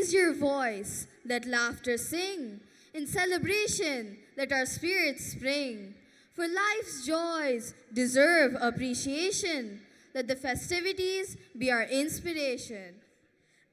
Raise your voice, let laughter sing. In celebration, let our spirits spring. For life's joys deserve appreciation. Let the festivities be our inspiration.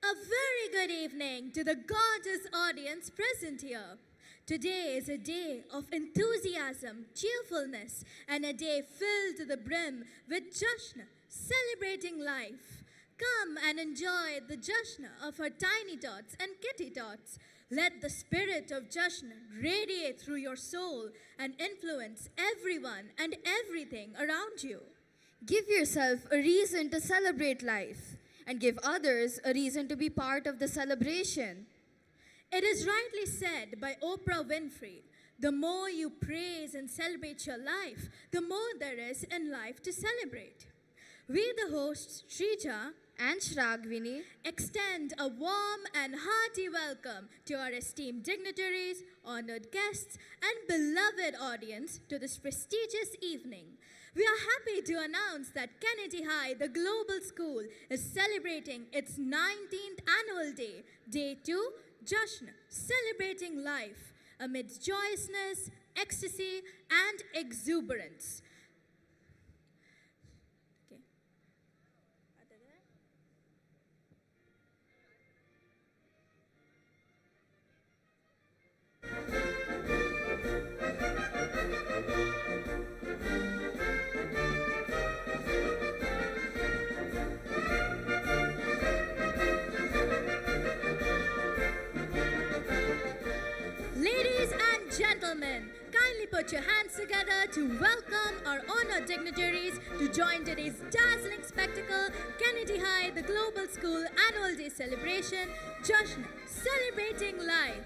A very good evening to the gorgeous audience present here. Today is a day of enthusiasm, cheerfulness, and a day filled to the brim with Jashna, celebrating life. Come and enjoy the Jashna of our tiny tots and kitty tots. Let the spirit of Jashna radiate through your soul and influence everyone and everything around you. Give yourself a reason to celebrate life and give others a reason to be part of the celebration. It is rightly said by Oprah Winfrey, the more you praise and celebrate your life, the more there is in life to celebrate. We, the hosts, Shrija And Shragvini, extend a warm and hearty welcome to our esteemed dignitaries, honored guests, and beloved audience to this prestigious evening. We are happy to announce that Kennedy High, the global school, is celebrating its 19th annual day, Day 2, Jashna, celebrating life amidst joyousness, ecstasy, and exuberance. Okay. Ladies and gentlemen, kindly put your hands together to welcome our honored dignitaries to join today's dazzling spectacle, Kennedy High, the Global School Annual Day Celebration, Jashna, celebrating life.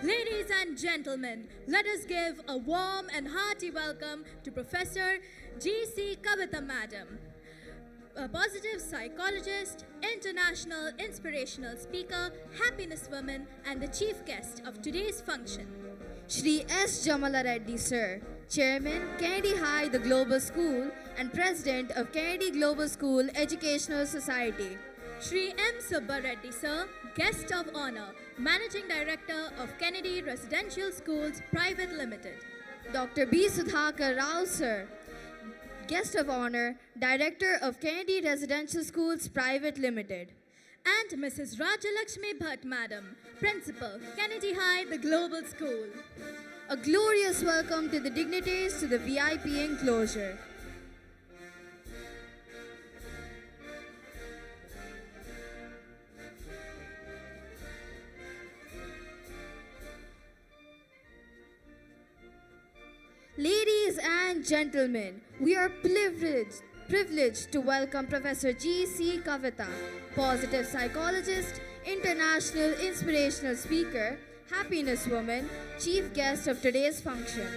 Ladies and gentlemen, let us give a warm and hearty welcome to Professor G.C. Kavita Madam, a positive psychologist, international inspirational speaker, happiness woman, and the chief guest of today's function. Shri S. Jamala Reddy Sir, Chairman, Kennedy High, the Global School, and President of Kennedy Global School Educational Society. Shri M. Subba Reddy Sir, Guest of Honor, Managing Director of Kennedy Residential Schools Private Limited. Dr. B. Sudhakar Rao Sir, Guest of Honor, Director of Kennedy Residential Schools Private Limited. And Mrs. Rajalakshmi Bhatt Madam, Principal, Kennedy High, the Global School. A glorious welcome to the dignitaries to the VIP enclosure. Ladies and gentlemen, we are privileged to welcome Professor G.C. Kavita, positive psychologist, international inspirational speaker, happiness woman, chief guest of today's function.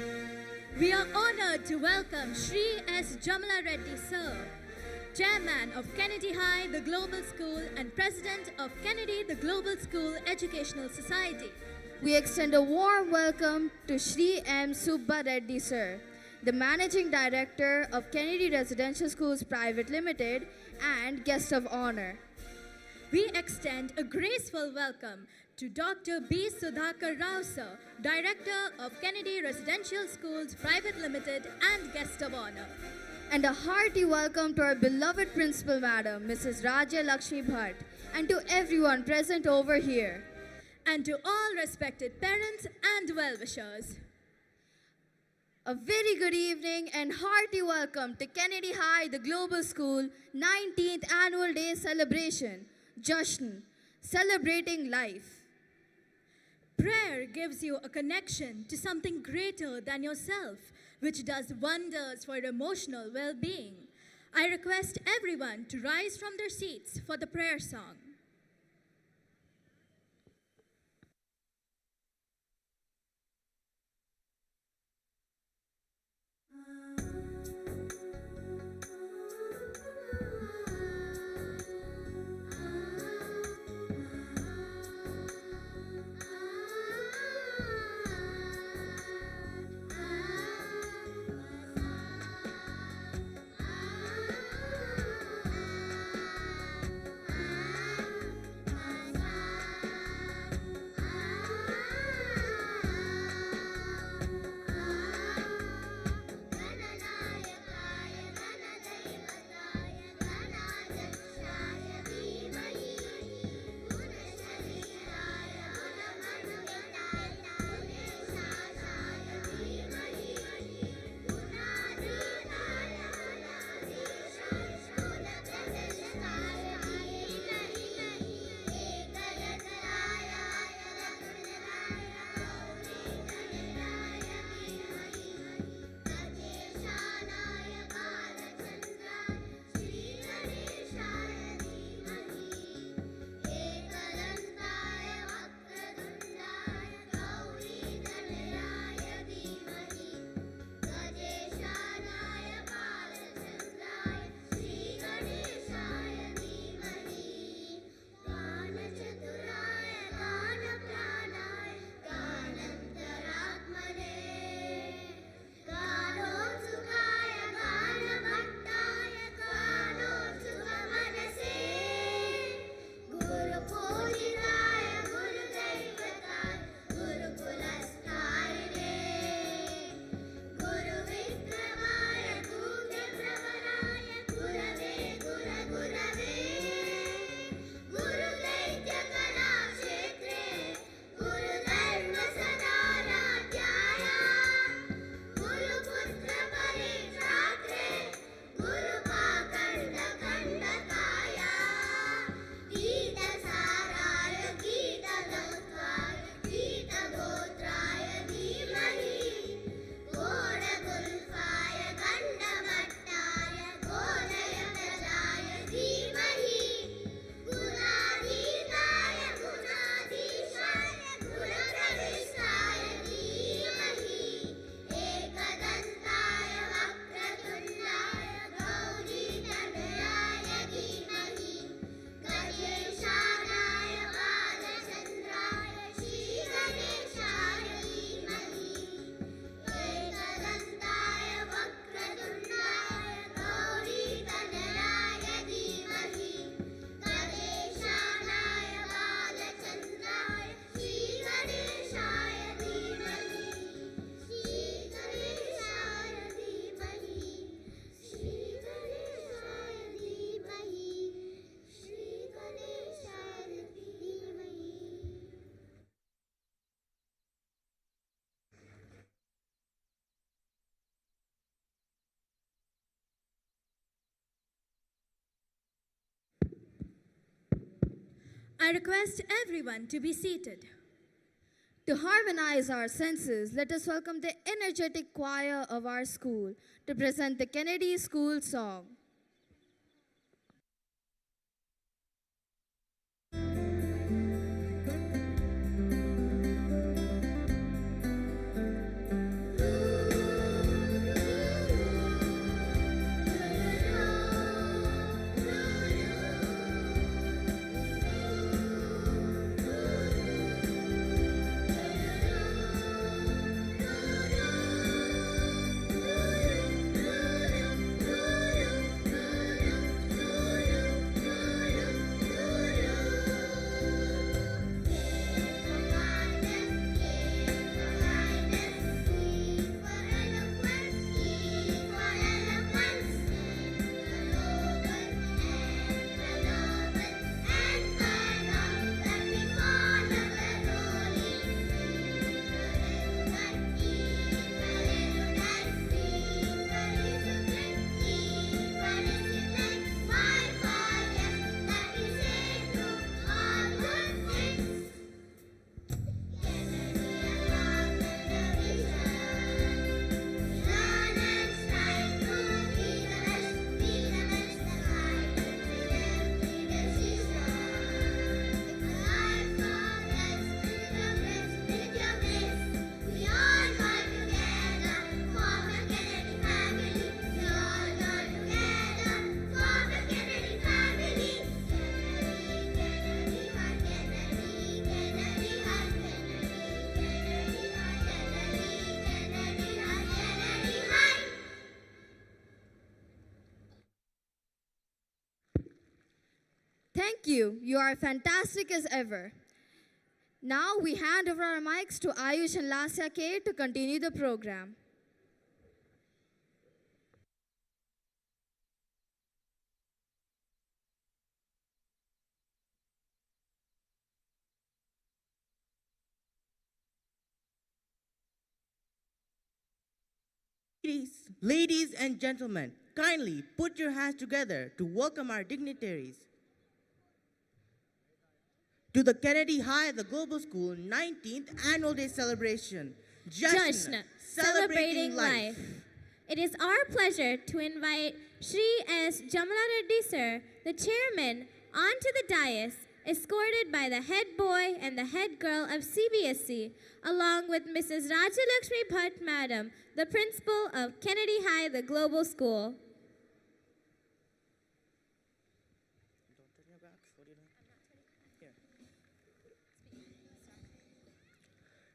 We are honored to welcome Shri S. Jamala Reddy Sir, Chairman of Kennedy High, the Global School, and President of Kennedy, the Global School Educational Society. We extend a warm welcome to Shri M. Subba Reddy Sir, the Managing Director of Kennedy Residential Schools Private Limited and Guest of Honor. We extend a graceful welcome to Dr. B. Sudhakar Rao Sir, Director of Kennedy Residential Schools Private Limited and Guest of Honor. And a hearty welcome to our beloved Principal Madam, Mrs. Raja Lakshmi Bhatt, and to everyone present over here. And to all respected parents and well-wishers. A very good evening and hearty welcome to Kennedy High, the Global School 19th Annual Day Celebration, Jashn, celebrating life. Prayer gives you a connection to something greater than yourself, which does wonders for your emotional well-being. I request everyone to rise from their seats for the prayer song. I request everyone to be seated. To harmonize our senses, let us welcome the energetic choir of our school to present the Kennedy School song. Thank you. You are fantastic as ever. Now we hand over our mics to Ayush and Lasya K to continue the program. Ladies and gentlemen, kindly put your hands together to welcome our dignitaries to the Kennedy High, the Global School 19th Annual Day Celebration. Jashna, celebrating life. It is our pleasure to invite Shri S. Jamala Reddy sir, the chairman, onto the dais, escorted by the head boy and the head girl of CBSE, along with Mrs. Rajalakshmi Bhatt Madam, the principal of Kennedy High, the Global School.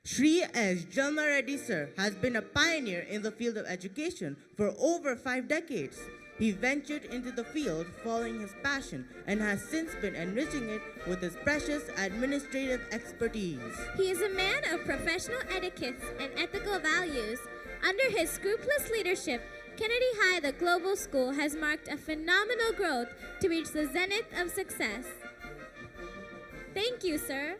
Shri S. Jalna Reddy sir has been a pioneer in the field of education for over 5 decades. He ventured into the field following his passion and has since been enriching it with his precious administrative expertise. He is a man of professional etiquettes and ethical values. Under his scrupulous leadership, Kennedy High, the Global School, has marked a phenomenal growth to reach the zenith of success. Thank you, sir.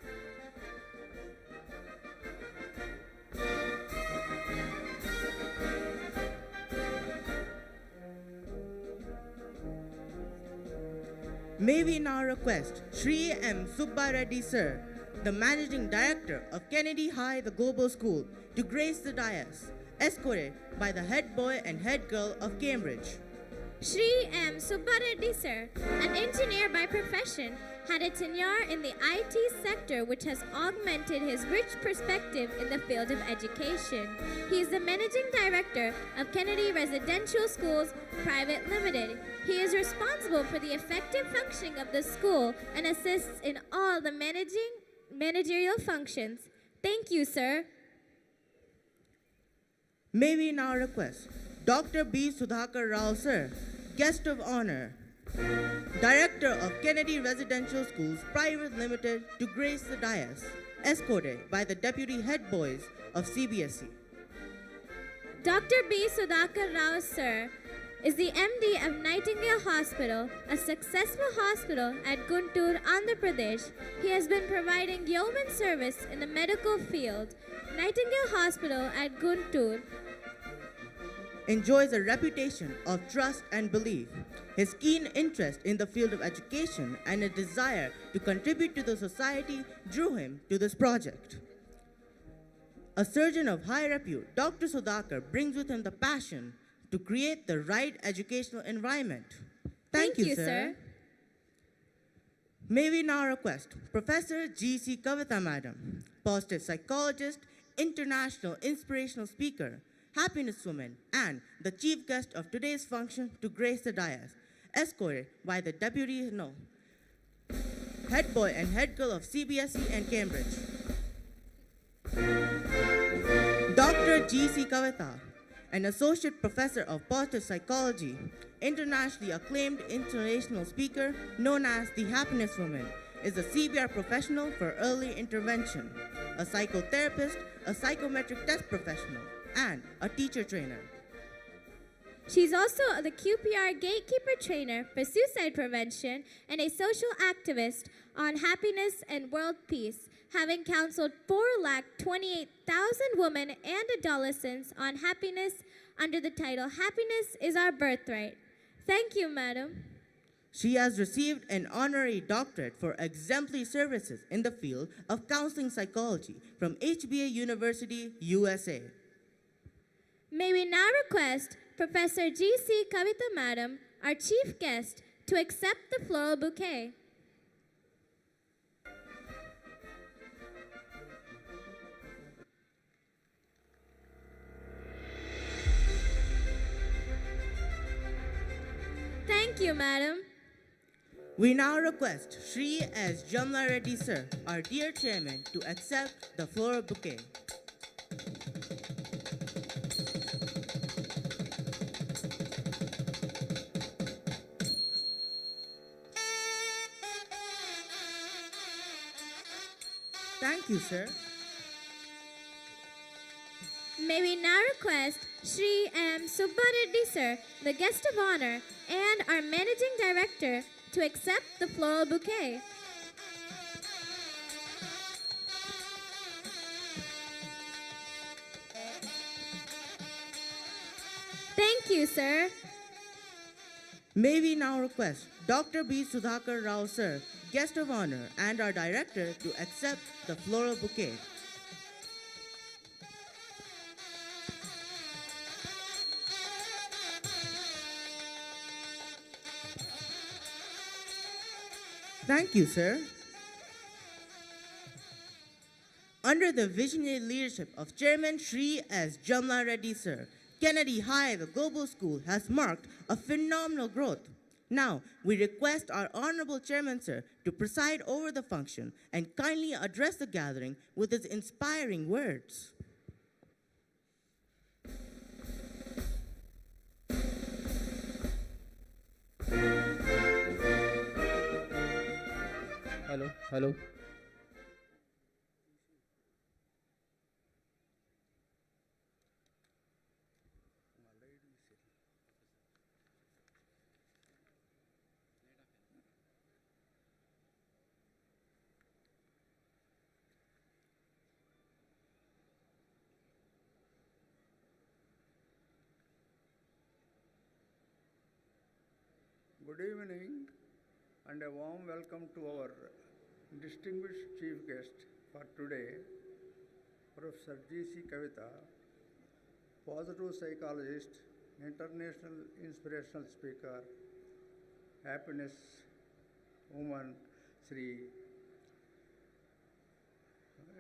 May we now request Shri M. Subba Reddy sir, the Managing Director of Kennedy High, the Global School, to grace the dais, escorted by the head boy and head girl of Cambridge. Shri M. Subba Reddy sir, an engineer by profession, had a tenure in the IT sector which has augmented his rich perspective in the field of education. He is the Managing Director of Kennedy Residential Schools Private Limited. He is responsible for the effective functioning of the school and assists in all the managerial functions. Thank you, sir. May we now request Dr. B. Sudhakar Rao sir, Guest of Honor, Director of Kennedy Residential Schools Private Limited, to grace the dais, escorted by the Deputy Head Boys of CBSE. Dr. B. Sudhakar Rao, sir, is the MD of Nightingale Hospital, a successful hospital at Guntur, Andhra Pradesh. He has been providing yeoman service in the medical field. Nightingale Hospital at Guntur enjoys a reputation of trust and belief. His keen interest in the field of education and a desire to contribute to the society drew him to this project. A surgeon of high repute, Dr. Sudhakar brings with him the passion to create the right educational environment. Thank you, sir. May we now request Professor G.C. Kavita Madam, positive psychologist, international inspirational speaker, happiness woman, and the chief guest of today's function to grace the dais, escorted by the deputy head boy and head girl of CBSE and Cambridge. Dr. G.C. Kavita, an associate professor of positive psychology, internationally acclaimed international speaker known as the Happiness Woman, is a CBR professional for early intervention, a psychotherapist, a psychometric test professional, and a teacher trainer. She's also the QPR Gatekeeper Trainer for suicide prevention and a social activist on happiness and world peace, having counseled 428,000 women and adolescents on happiness under the title Happiness is Our Birthright. Thank you, madam. She has received an honorary doctorate for exemplary services in the field of counseling psychology from HBA University, USA. May we now request Professor G.C. Kavita Madam, our chief guest, to accept the floral bouquet. Thank you, madam. We now request Shri S. Jamla Reddy sir, our dear chairman, to accept the floral bouquet. Thank you, sir. May we now request Shri M. Subbareddy sir, the guest of honor, and our managing director to accept the floral bouquet. Thank you, sir. May we now request Dr. B. Sudhakar Rao sir, guest of honor, and our director to accept the floral bouquet. Thank you, sir. Under the visionary leadership of Chairman Shri S. Jamla Reddy sir, Kennedy High, the global school, has marked a phenomenal growth. Now, we request our honorable chairman, sir, to preside over the function and kindly address the gathering with his inspiring words. Hello. Good evening and a warm welcome to our distinguished chief guest for today, Professor G.C. Kavita, positive psychologist, international inspirational speaker, happiness woman,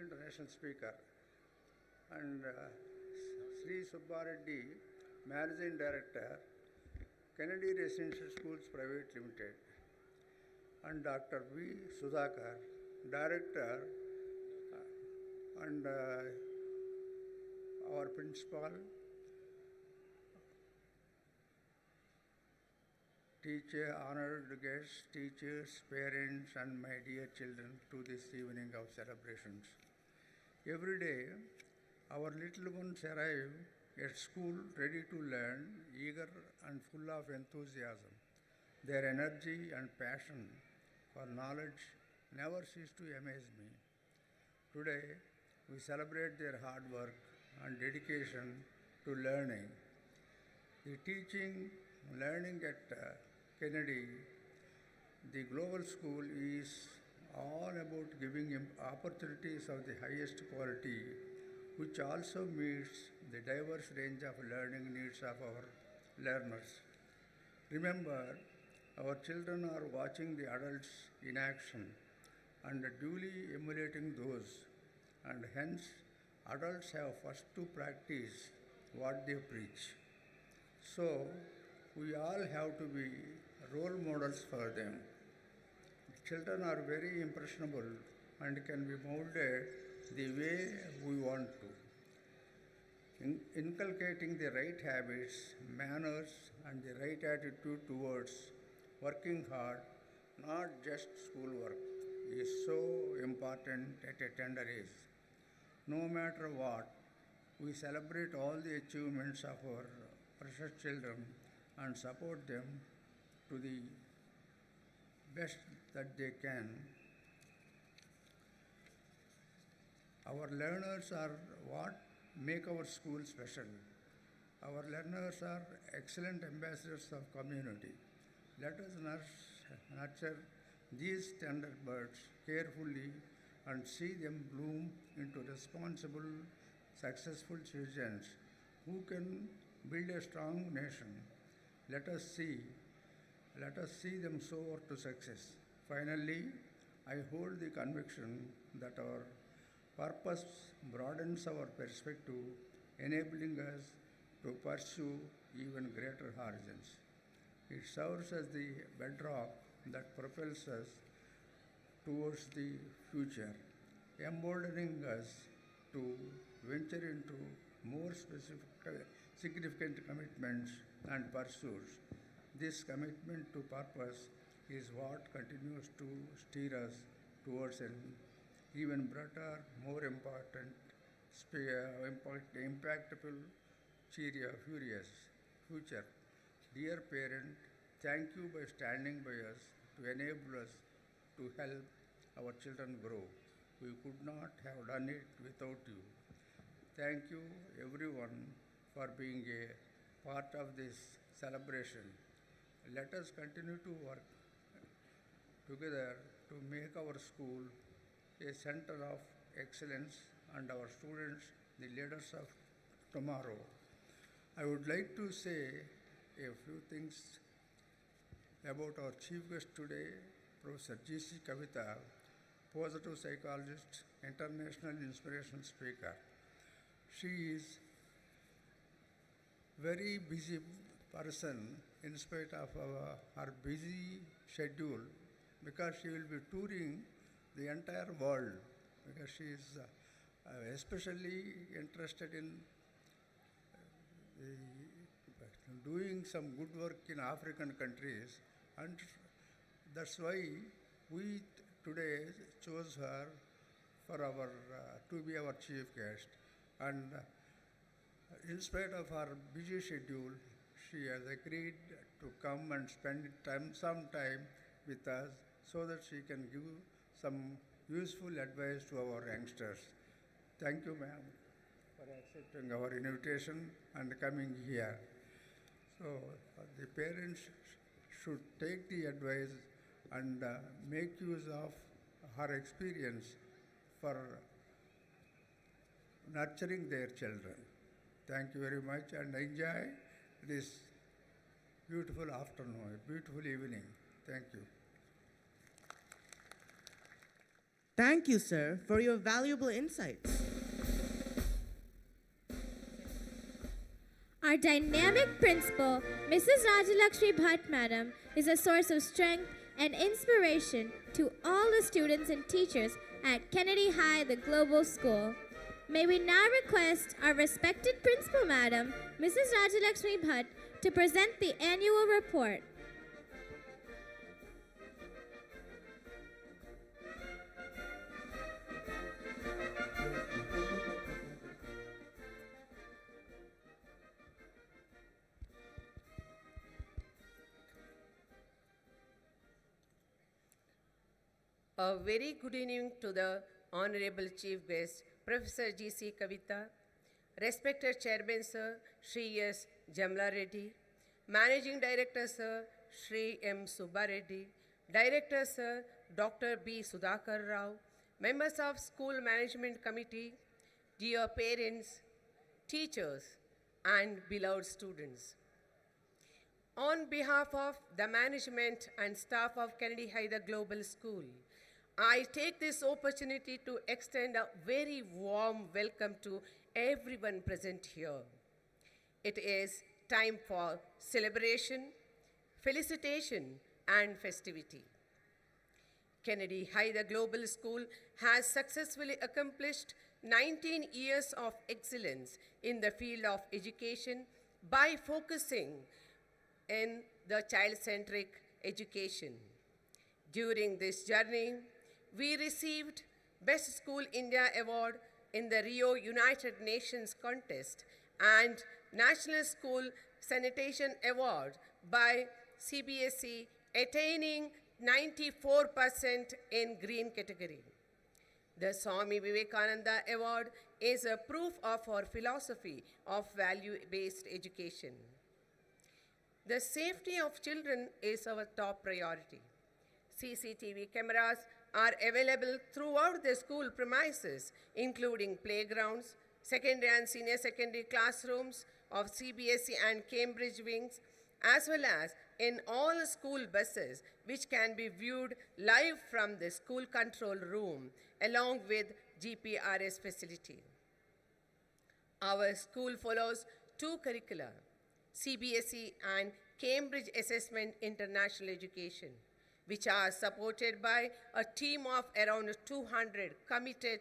international speaker, and Sri Subbareddy, managing director, Kennedy Residential Schools Private Limited, and Dr. V. Sudhakar, director, and our principal, teacher, honored guests, teachers, parents, and my dear children to this evening of celebrations. Every day, our little ones arrive at school ready to learn, eager and full of enthusiasm. Their energy and passion for knowledge never cease to amaze me. Today, we celebrate their hard work and dedication to learning. The teaching, learning at Kennedy, the global school is all about giving him opportunities of the highest quality, which also meets the diverse range of learning needs of our learners. Remember, our children are watching the adults in action and duly emulating those, and hence, adults have first to practice what they preach. So, we all have to be role models for them. Children are very impressionable and can be molded the way we want to. Inculcating the right habits, manners, and the right attitude towards working hard, not just schoolwork, is so important at a tender age. No matter what, we celebrate all the achievements of our precious children and support them to the best that they can. Our learners are what make our school special. Our learners are excellent ambassadors of community. Let us nurture these tender birds carefully and see them bloom into responsible, successful citizens who can build a strong nation. Let us see them soar to success. Finally, I hold the conviction that our purpose broadens our perspective, enabling us to pursue even greater horizons. It serves as the bedrock that propels us towards the future, emboldening us to venture into more significant commitments and pursuits. This commitment to purpose is what continues to steer us towards an even brighter, more important, impactful, furious future. Dear parent, thank you by standing by us to enable us to help our children grow. We could not have done it without you. Thank you, everyone, for being a part of this celebration. Let us continue to work together to make our school a center of excellence and our students the leaders of tomorrow. I would like to say a few things about our chief guest today, Professor G.C. Kavita, positive psychologist, international inspirational speaker. She is very busy person in spite of her busy schedule, because she will be touring the entire world, because she is especially interested in doing some good work in African countries, and that's why we today chose her for our to be our chief guest. And in spite of her busy schedule, she has agreed to come and spend some time with us so that she can give some useful advice to our youngsters. Thank you, ma'am, for accepting our invitation and coming here. So the parents should take the advice and make use of her experience for nurturing their children. Thank you very much, and enjoy this beautiful afternoon, beautiful evening. Thank you. Thank you, sir, for your valuable insights. Our dynamic principal, Mrs. Rajalakshmi Bhatt Madam, is a source of strength and inspiration to all the students and teachers at Kennedy High, the global school. May we now request our respected principal madam, Mrs. Rajalakshmi Bhatt, to present the annual report. A very good evening to the Honorable Chief Guest, Professor G.C. Kavita, Respected Chairman Sir, Shri S. Jamla Reddy, Managing Director Sir, Shri M. Subba Reddy, Director Sir, Dr. B. Sudhakar Rao, members of School Management Committee, dear parents, teachers, and beloved students. On behalf of the management and staff of Kennedy Hyder Global School, I take this opportunity to extend a very warm welcome to everyone present here. It is time for celebration, felicitation, and festivity. Kennedy Hyder Global School has successfully accomplished 19 years of excellence in the field of education by focusing in the child-centric education. During this journey, we received Best School India Award in the Rio United Nations contest and National School Sanitation Award by CBSE, attaining 94% in green category. The Swami Vivekananda Award is a proof of our philosophy of value-based education. The safety of children is our top priority. CCTV cameras are available throughout the school premises, including playgrounds, secondary and senior secondary classrooms of CBSE and Cambridge wings, as well as in all school buses, which can be viewed live from the school control room, along with GPRS facility. Our school follows two curricula, CBSE and Cambridge Assessment International Education, which are supported by a team of around 200 committed,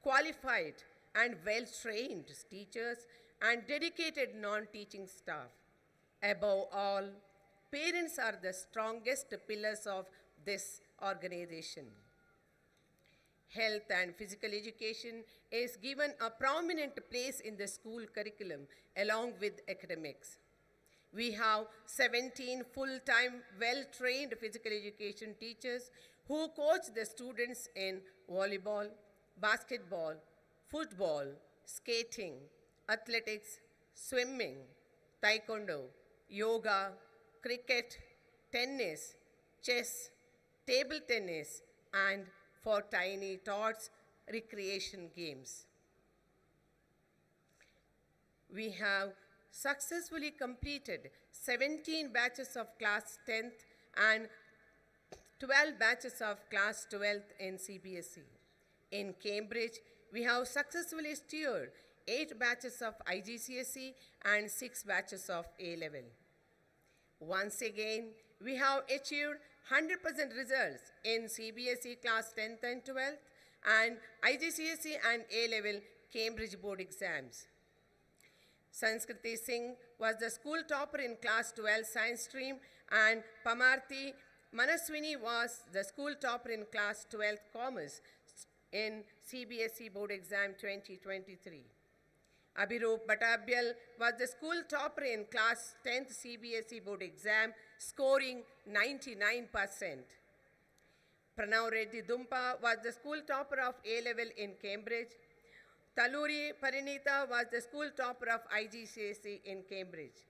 qualified, and well-trained teachers and dedicated non-teaching staff. Above all, parents are the strongest pillars of this organization. Health and physical education is given a prominent place in the school curriculum along with academics. We have 17 full-time, well-trained physical education teachers who coach the students in volleyball, basketball, football, skating, athletics, swimming, taekwondo, yoga, cricket, tennis, chess, table tennis, and for tiny tots, recreation games. We have successfully completed 17 batches of class 10th and 12 batches of class 12th in CBSE. In Cambridge, we have successfully steered 8 batches of IGCSE and 6 batches of A-level. Once again, we have achieved 100% results in CBSE class 10th and 12th and IGCSE and A-level Cambridge board exams. Sanskriti Singh was the school topper in class 12 science stream, and Pamarthi Manaswini was the school topper in class 12 commerce in CBSE board exam 2023. Abhirup Bhattabyal was the school topper in class 10th CBSE board exam, scoring 99%. Pranav Reddy Dumpa was the school topper of A-level in Cambridge. Taluri Parinita was the school topper of IGCSE in Cambridge.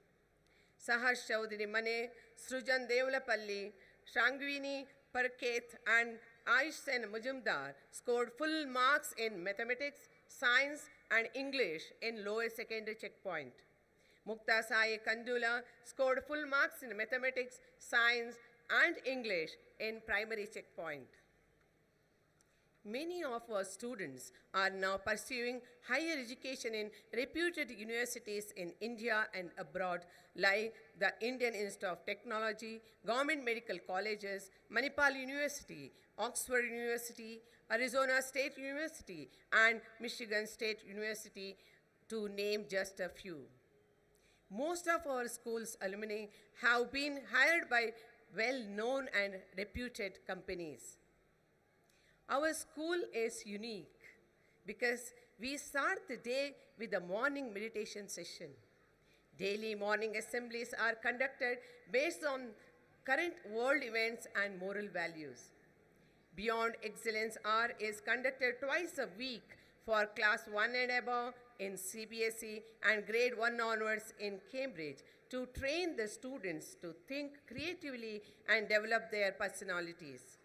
Saharsh Chaudhary Mane, Srujan Devlapalli, Shangvini Parketh, and Aish Sen Mujumdar scored full marks in mathematics, science, and English in lower secondary checkpoint. Mukta Sai Kandula scored full marks in mathematics, science, and English in primary checkpoint. Many of our students are now pursuing higher education in reputed universities in India and abroad, like the Indian Institute of Technology, Government Medical Colleges, Manipal University, Oxford University, Arizona State University, and Michigan State University, to name just a few. Most of our school's alumni have been hired by well-known and reputed companies. Our school is unique because we start the day with a morning meditation session. Daily morning assemblies are conducted based on current world events and moral values. Beyond Excellence Hour is conducted twice a week for class 1 and above in CBSE and grade 1 onwards in Cambridge to train the students to think creatively and develop their personalities.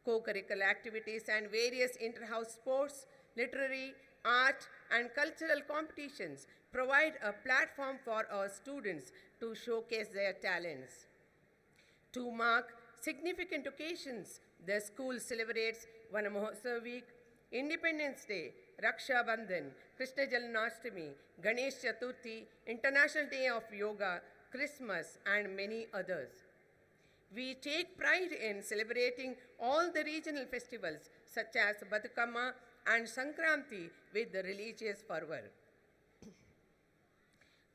Co-curricular activities and various inter-house sports, literary, art, and cultural competitions provide a platform for our students to showcase their talents. To mark significant occasions, the school celebrates Vana Mahotsav Week, Independence Day, Raksha Bandhan, Krishna Janmashtami, Ganesh Chaturthi, International Day of Yoga, Christmas, and many others. We take pride in celebrating all the regional festivals such as Batukama and Sankranti with the religious fervor.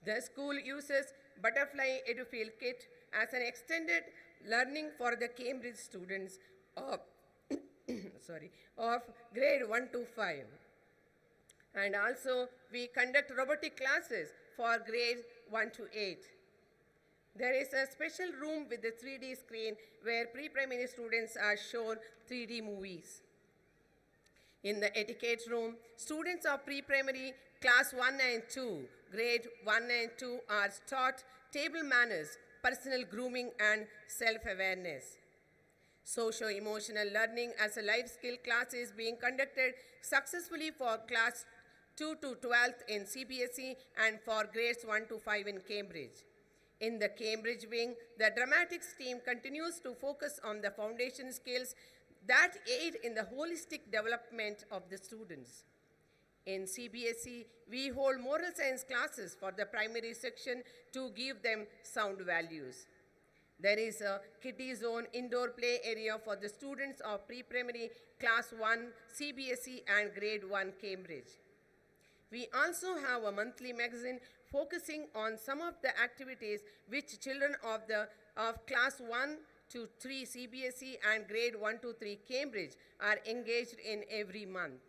The school uses Butterfly EduField Kit as an extended learning for the Cambridge students of, of grade 1 to 5. And also we conduct robotic classes for grades 1 to 8. There is a special room with a 3D screen where pre-primary students are shown 3D movies. In the etiquette room, students of pre-primary class 1 and 2, grade 1 and 2 are taught table manners, personal grooming, and self-awareness. Socio-emotional learning as a life skill class is being conducted successfully for class 2 to 12th in CBSE and for grades 1 to 5 in Cambridge. In the Cambridge wing, the dramatics team continues to focus on the foundation skills that aid in the holistic development of the students. In CBSE, we hold moral science classes for the primary section to give them sound values. There is a kiddie zone indoor play area for the students of pre-primary class 1, CBSE and grade 1 Cambridge. We also have a monthly magazine focusing on some of the activities which children of class 1 to 3 CBSE and grade 1 to 3 Cambridge are engaged in every month.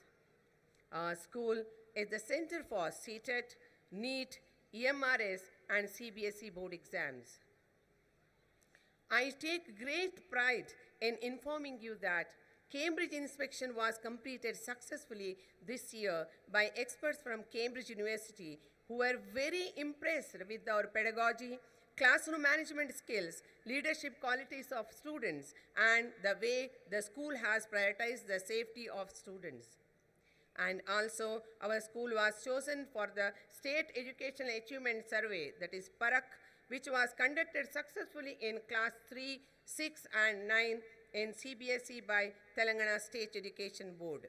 Our school is the center for CTET, NEET, EMRS, and CBSE board exams. I take great pride in informing you that Cambridge inspection was completed successfully this year by experts from Cambridge University who were very impressed with our pedagogy, classroom management skills, leadership qualities of students, and the way the school has prioritized the safety of students. And also, our school was chosen for the State Educational Achievement Survey, that is PARAK, which was conducted successfully in class 3, 6, and 9 in CBSE by Telangana State Education Board.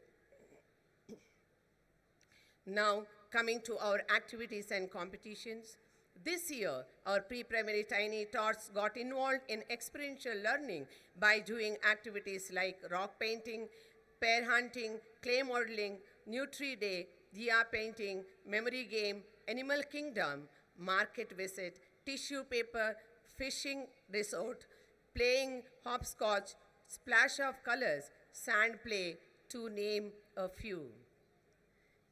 Now, coming to our activities and competitions. This year, our pre-primary tiny tots got involved in experiential learning by doing activities like rock painting, pear hunting, clay modeling, Nutri Day, diya painting, memory game, animal kingdom, market visit, tissue paper, fishing resort, playing hopscotch, splash of colors, sand play, to name a few.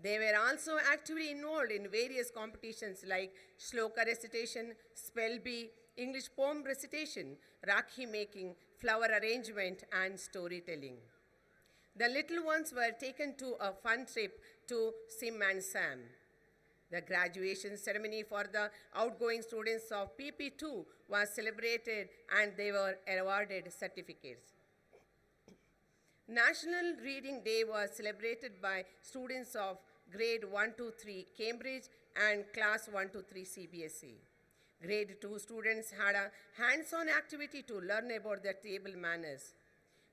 They were also actively involved in various competitions like shloka recitation, spell bee, English poem recitation, rakhi making, flower arrangement, and storytelling. The little ones were taken to a fun trip to Sim and Sam. The graduation ceremony for the outgoing students of PP2 was celebrated and they were awarded certificates. National Reading Day was celebrated by students of grade 1 to 3 Cambridge and class 1 to 3 CBSE. Grade 2 students had a hands-on activity to learn about their table manners.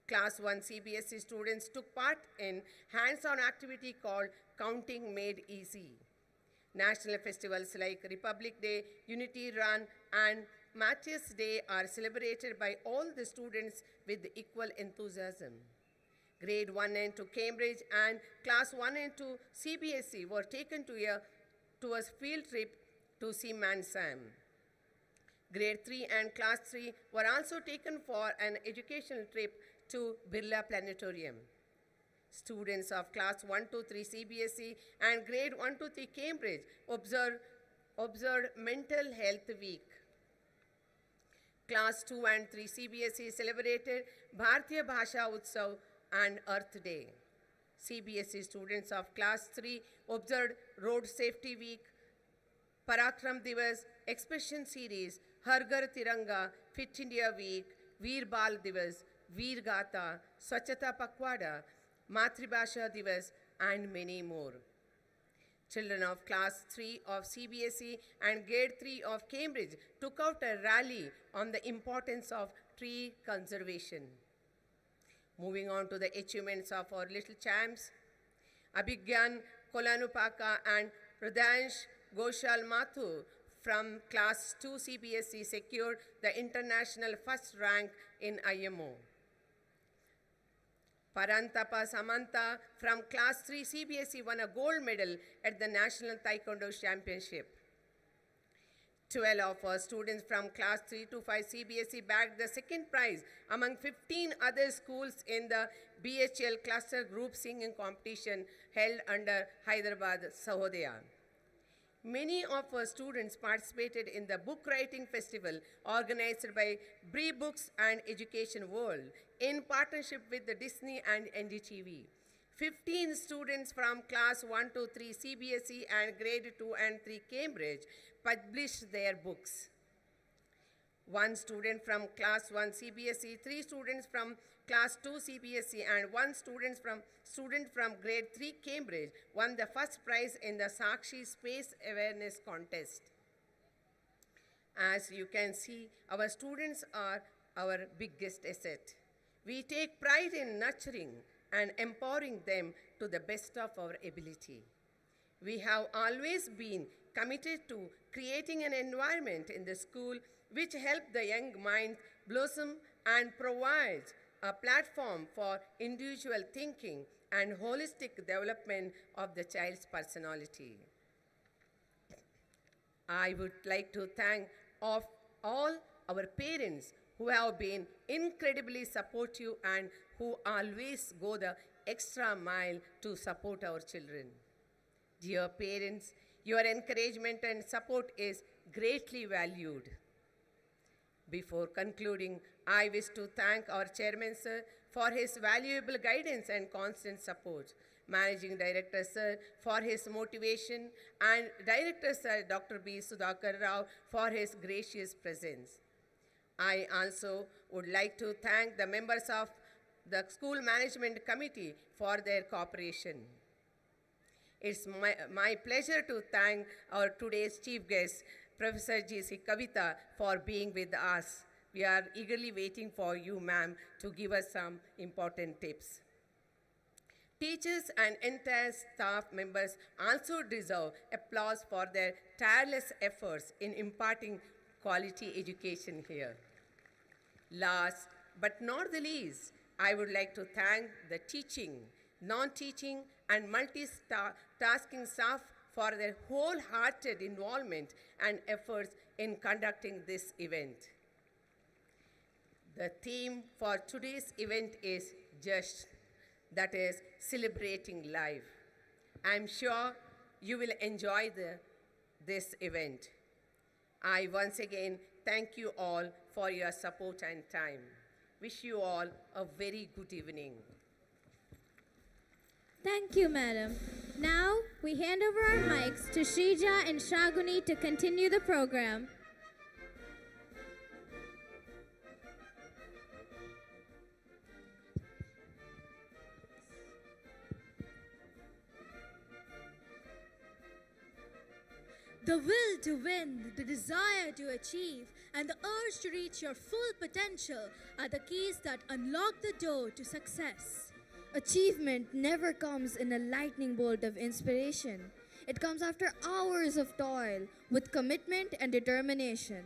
Class 1 CBSE students took part in hands-on activity called Counting Made Easy. National festivals like Republic Day, Unity Run, and Matthias Day are celebrated by all the students with equal enthusiasm. Grade 1 and 2 Cambridge and class 1 and 2 CBSE were taken to a field trip to Sim and Sam. Grade 3 and class 3 were also taken for an educational trip to Birla Planetarium. Students of class 1 to 3 CBSE and grade 1 to 3 Cambridge observed Mental Health Week. Class 2 and 3 CBSE celebrated Bharatiya Bhasha Utsav and Earth Day. CBSE students of Class 3 observed Road Safety Week, Parakram Divas, Expression Series, Har Ghar Tiranga, Fit India Week, Veer Bal Divas, Veer Gata, Swachhata Pakwada, Matribhasha Divas, and many more. Children of Class 3 of CBSE and Grade 3 of Cambridge took out a rally on the importance of tree conservation. Moving on to the achievements of our little champs, Abhigyan Kolanupaka and Hridayansh Goshal Mathu from Class 2 CBSE secured the international first rank in IMO. Parantapa Samanta from Class 3 CBSE won a gold medal at the National Taekwondo Championship. 12 of our students from Class 3 to 5 CBSE bagged the second prize among 15 other schools in the BHL Cluster Group Singing Competition held under Hyderabad, Sahodaya. Many of our students participated in the book writing festival organized by Bree Books and Education World in partnership with the Disney and NDTV. 15 students from Class 1 to 3 CBSE and Grade 2 and 3 Cambridge published their books. 1 student from Class 1 CBSE, 3 students from Class 2 CBSE, and 1 student from Grade 3 Cambridge won the first prize in the Sakshi Space Awareness Contest. As you can see, our students are our biggest asset. We take pride in nurturing and empowering them to the best of our ability. We have always been committed to creating an environment in the school which helps the young mind blossom and provides a platform for individual thinking and holistic development of the child's personality. I would like to thank all our parents who have been incredibly supportive and who always go the extra mile to support our children. Dear parents, your encouragement and support is greatly valued. Before concluding, I wish to thank our chairman, sir, for his valuable guidance and constant support, Managing Director, sir, for his motivation, and Director, sir, Dr. B. Sudhakar Rao, for his gracious presence. I also would like to thank the members of the School Management Committee for their cooperation. It's my pleasure to thank our today's chief guest, Professor G.C. Kavita, for being with us. We are eagerly waiting for you, ma'am, to give us some important tips. Teachers and entire staff members also deserve applause for their tireless efforts in imparting quality education here. Last but not the least, I would like to thank the teaching, non-teaching, and multitasking staff for their wholehearted involvement and efforts in conducting this event. The theme for today's event is just, that is, celebrating life. I'm sure you will enjoy this event. I once again thank you all for your support and time. Wish you all a very good evening. Thank you, madam. Now, we hand over our mics to Shrija and Shaguni to continue the program. The will to win, the desire to achieve, and the urge to reach your full potential are the keys that unlock the door to success. Achievement never comes in a lightning bolt of inspiration. It comes after hours of toil with commitment and determination.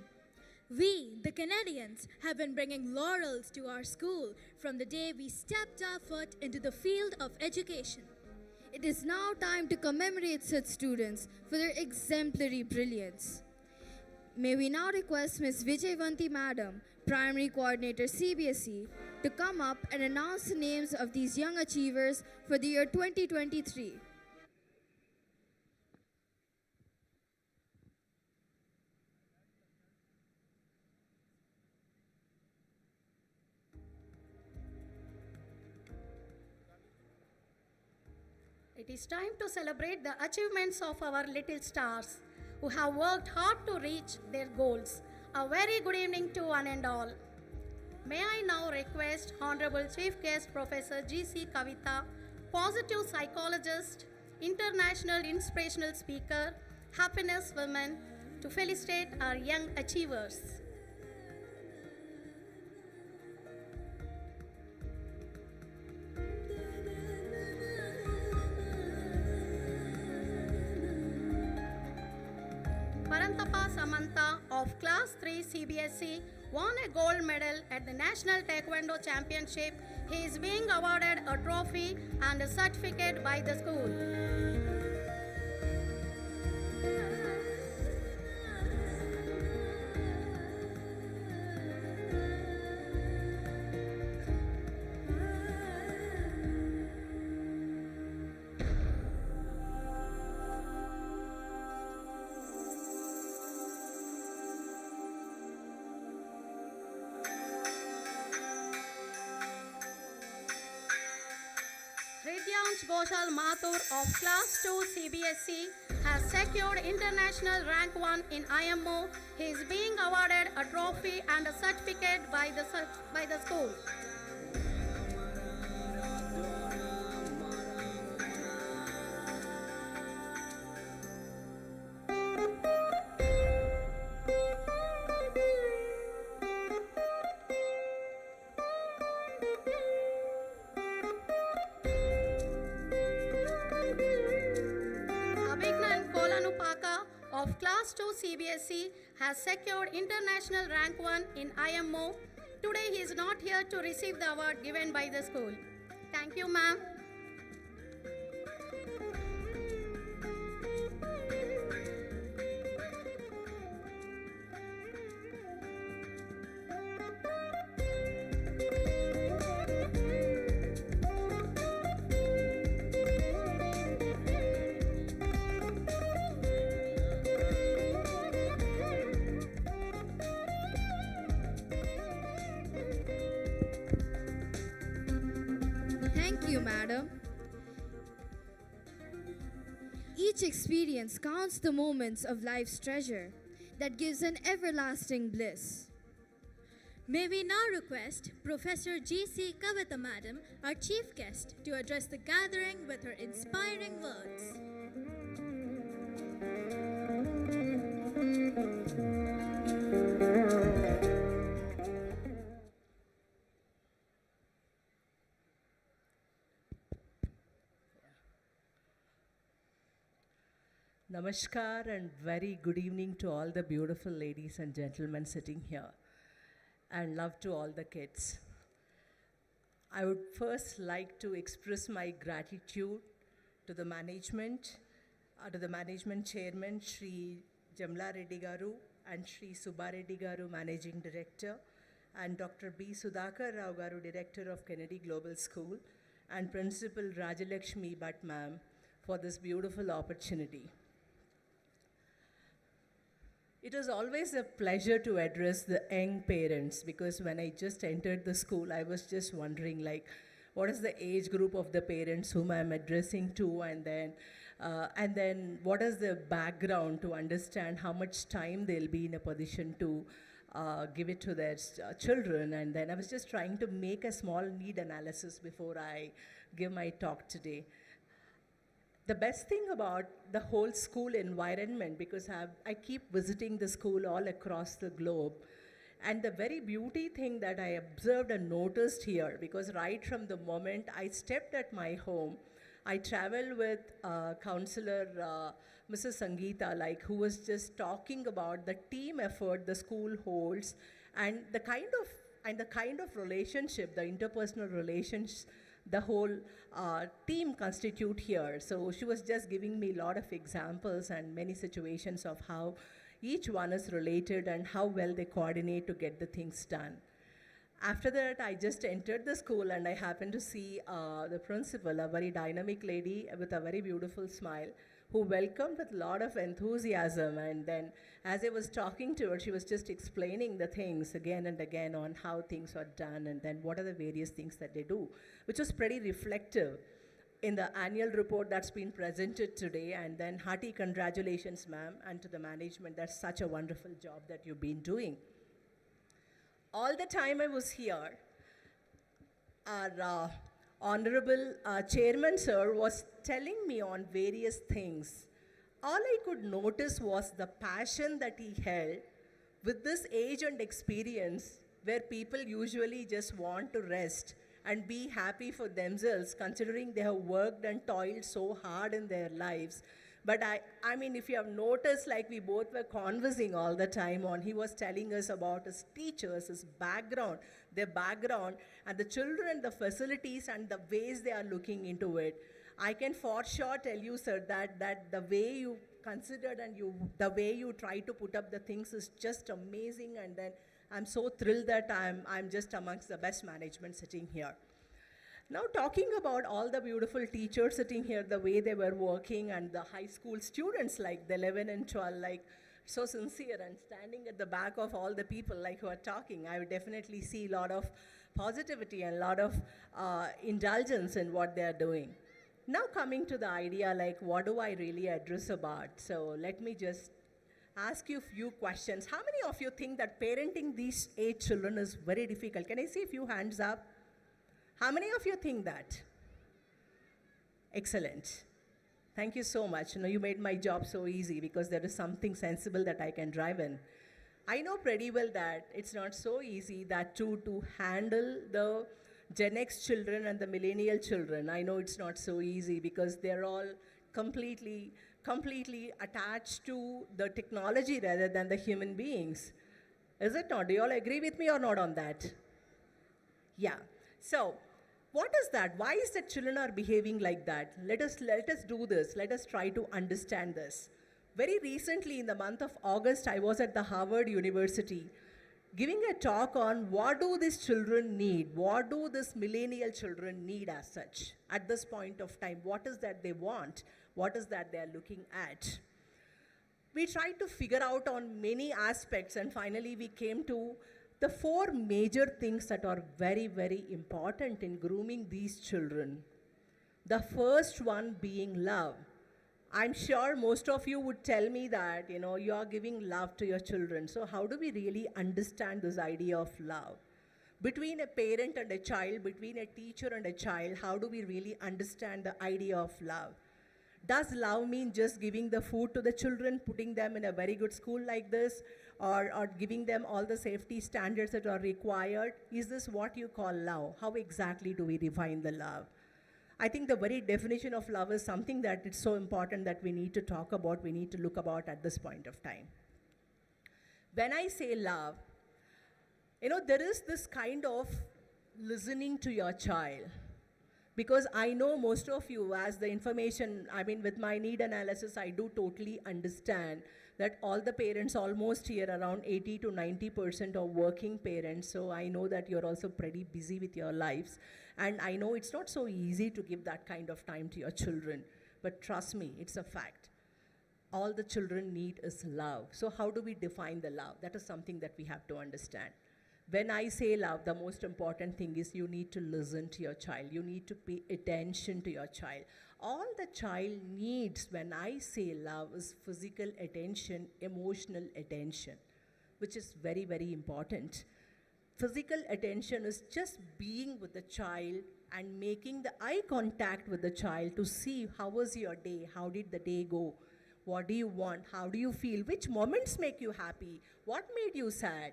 We, the Canadians, have been bringing laurels to our school from the day we stepped our foot into the field of education. It is now time to commemorate such students for their exemplary brilliance. May we now request Ms. Vijayvanti Madam, Primary Coordinator CBSE, to come up and announce the names of these young achievers for the year 2023. It is time to celebrate the achievements of our little stars who have worked hard to reach their goals. A very good evening to one and all. May I now request Honorable Chief Guest Professor G.C. Kavita, positive psychologist, international inspirational speaker, happiness woman, to felicitate our young achievers. Parantapa Samantha of Class 3 CBSE won a gold medal at the National Taekwondo Championship. He is being awarded a trophy and a certificate by the school. Ridyansh Goshal Mathur of Class 2 CBSE has secured international rank 1 in IMO. He is being awarded a trophy and a certificate by the school. Abhignan Kolanupaka of Class 2 CBSE has secured international rank 1 in IMO. Today he is not here to receive the award given by the school. Thank you, ma'am. Thank you, madam. Each experience counts the moments of life's treasure that gives an everlasting bliss. May we now request Professor G.C. Kavita Madam, our chief guest, to address the gathering with her inspiring words. Namaskar and very good evening to all the beautiful ladies and gentlemen sitting here, and love to all the kids. I would first like to express my gratitude to the management chairman, Shri Jamla Reddy Garu and Shri Subba Reddy Garu, managing director, and Dr. B. Sudhakar Rao Garu, director of Kennedy Global School, and Principal Rajalakshmi Bhatt ma'am for this beautiful opportunity. It was always a pleasure to address the young parents, because when I just entered the school, I was just wondering, like, what is the age group of the parents whom I'm addressing to, and then what is the background to understand how much time they'll be in a position to give it to their children. And then I was just trying to make a small need analysis before I give my talk today. The best thing about the whole school environment, because I keep visiting the school all across the globe, and the very beauty thing that I observed and noticed here, because right from the moment I stepped at my home, I traveled with Counselor Mrs. Sangeeta, like, who was just talking about the team effort the school holds, and the kind of relationship, the interpersonal relations the whole team constitute here. So she was just giving me a lot of examples and many situations of how each one is related and how well they coordinate to get the things done. After that, I just entered the school and I happened to see the principal, a very dynamic lady with a very beautiful smile, who welcomed with a lot of enthusiasm. And then as I was talking to her, she was just explaining the things again and again on how things are done and then what are the various things that they do, which was pretty reflective. in the annual report that's been presented today. And then hearty congratulations, ma'am, and to the management. That's such a wonderful job that you've been doing. All the time I was here, our honorable chairman, sir, was telling me on various things. All I could notice was the passion that he held with this age and experience, where people usually just want to rest and be happy for themselves, considering they have worked and toiled so hard in their lives. But I mean, if you have noticed, like we both were conversing all the time on, he was telling us about his teachers, his background, their background, and the children, the facilities, and the ways they are looking into it. I can for sure tell you, sir, that the way you considered and the way you try to put up the things is just amazing. And then I'm so thrilled that I'm just amongst the best management sitting here. Now, talking about all the beautiful teachers sitting here, the way they were working, and the high school students, like the 11 and 12, like so sincere and standing at the back of all the people like who are talking, I would definitely see a lot of positivity and a lot of indulgence in what they are doing. Now, coming to the idea, like, what do I really address about? So let me just ask you a few questions. How many of you think that parenting these 8 children is very difficult? Can I see a few hands up? How many of you think that? Excellent. Thank you so much. You made my job so easy because there is something sensible that I can drive in. I know pretty well that it's not so easy that to handle the Gen X children and the millennial children. I know it's not so easy because they're all completely attached to the technology rather than the human beings. Is it not? Do you all agree with me or not on that? Yeah. So, what is that? Why is that children are behaving like that? Let us do this. Let us try to understand this. Very recently, in the month of August, I was at the Harvard University giving a talk on what do these children need? What do these millennial children need as such at this point of time? What is that they want? What is that they are looking at? We tried to figure out on many aspects, and finally we came to the 4 major things that are very, very important in grooming these children. The first one being love. I'm sure most of you would tell me that, you are giving love to your children. So how do we really understand this idea of love? Between a parent and a child, between a teacher and a child, how do we really understand the idea of love? Does love mean just giving the food to the children, putting them in a very good school like this, or giving them all the safety standards that are required? Is this what you call love? How exactly do we define the love? I think the very definition of love is something that it's so important that we need to talk about, we need to look about at this point of time. When I say love, there is this kind of listening to your child. Because I know most of you, as the information, with my need analysis, I do totally understand that all the parents almost here, around 80 to 90% are working parents. So I know that you're also pretty busy with your lives. And I know it's not so easy to give that kind of time to your children. But trust me, it's a fact. All the children need is love. So how do we define the love? That is something that we have to understand. When I say love, the most important thing is you need to listen to your child. You need to pay attention to your child. All the child needs when I say love is physical attention, emotional attention, which is very, very important. Physical attention is just being with the child and making the eye contact with the child to see how was your day, how did the day go, what do you want, how do you feel, which moments make you happy, what made you sad.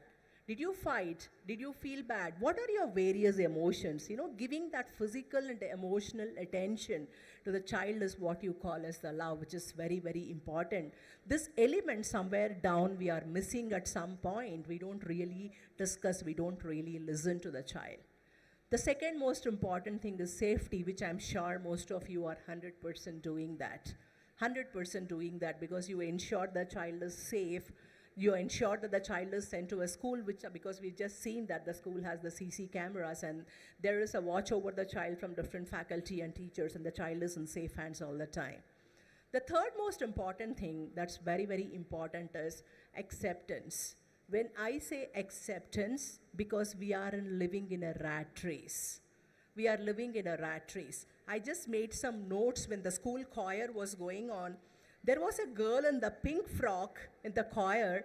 Did you fight? Did you feel bad? What are your various emotions? Giving that physical and emotional attention to the child is what you call as the love, which is very, very important. This element somewhere down we are missing at some point. We don't really discuss, we don't really listen to the child. The second most important thing is safety, which I'm sure most of you are 100% doing that. 100% doing that because you ensure the child is safe. You ensure that the child is sent to a school, because we've just seen that the school has the CC cameras and there is a watch over the child from different faculty and teachers, and the child is in safe hands all the time. The third most important thing that's very, very important is acceptance. When I say acceptance, because we are living in a rat race. we are living in a rat race. I just made some notes when the school choir was going on. There was a girl in the pink frock in the choir.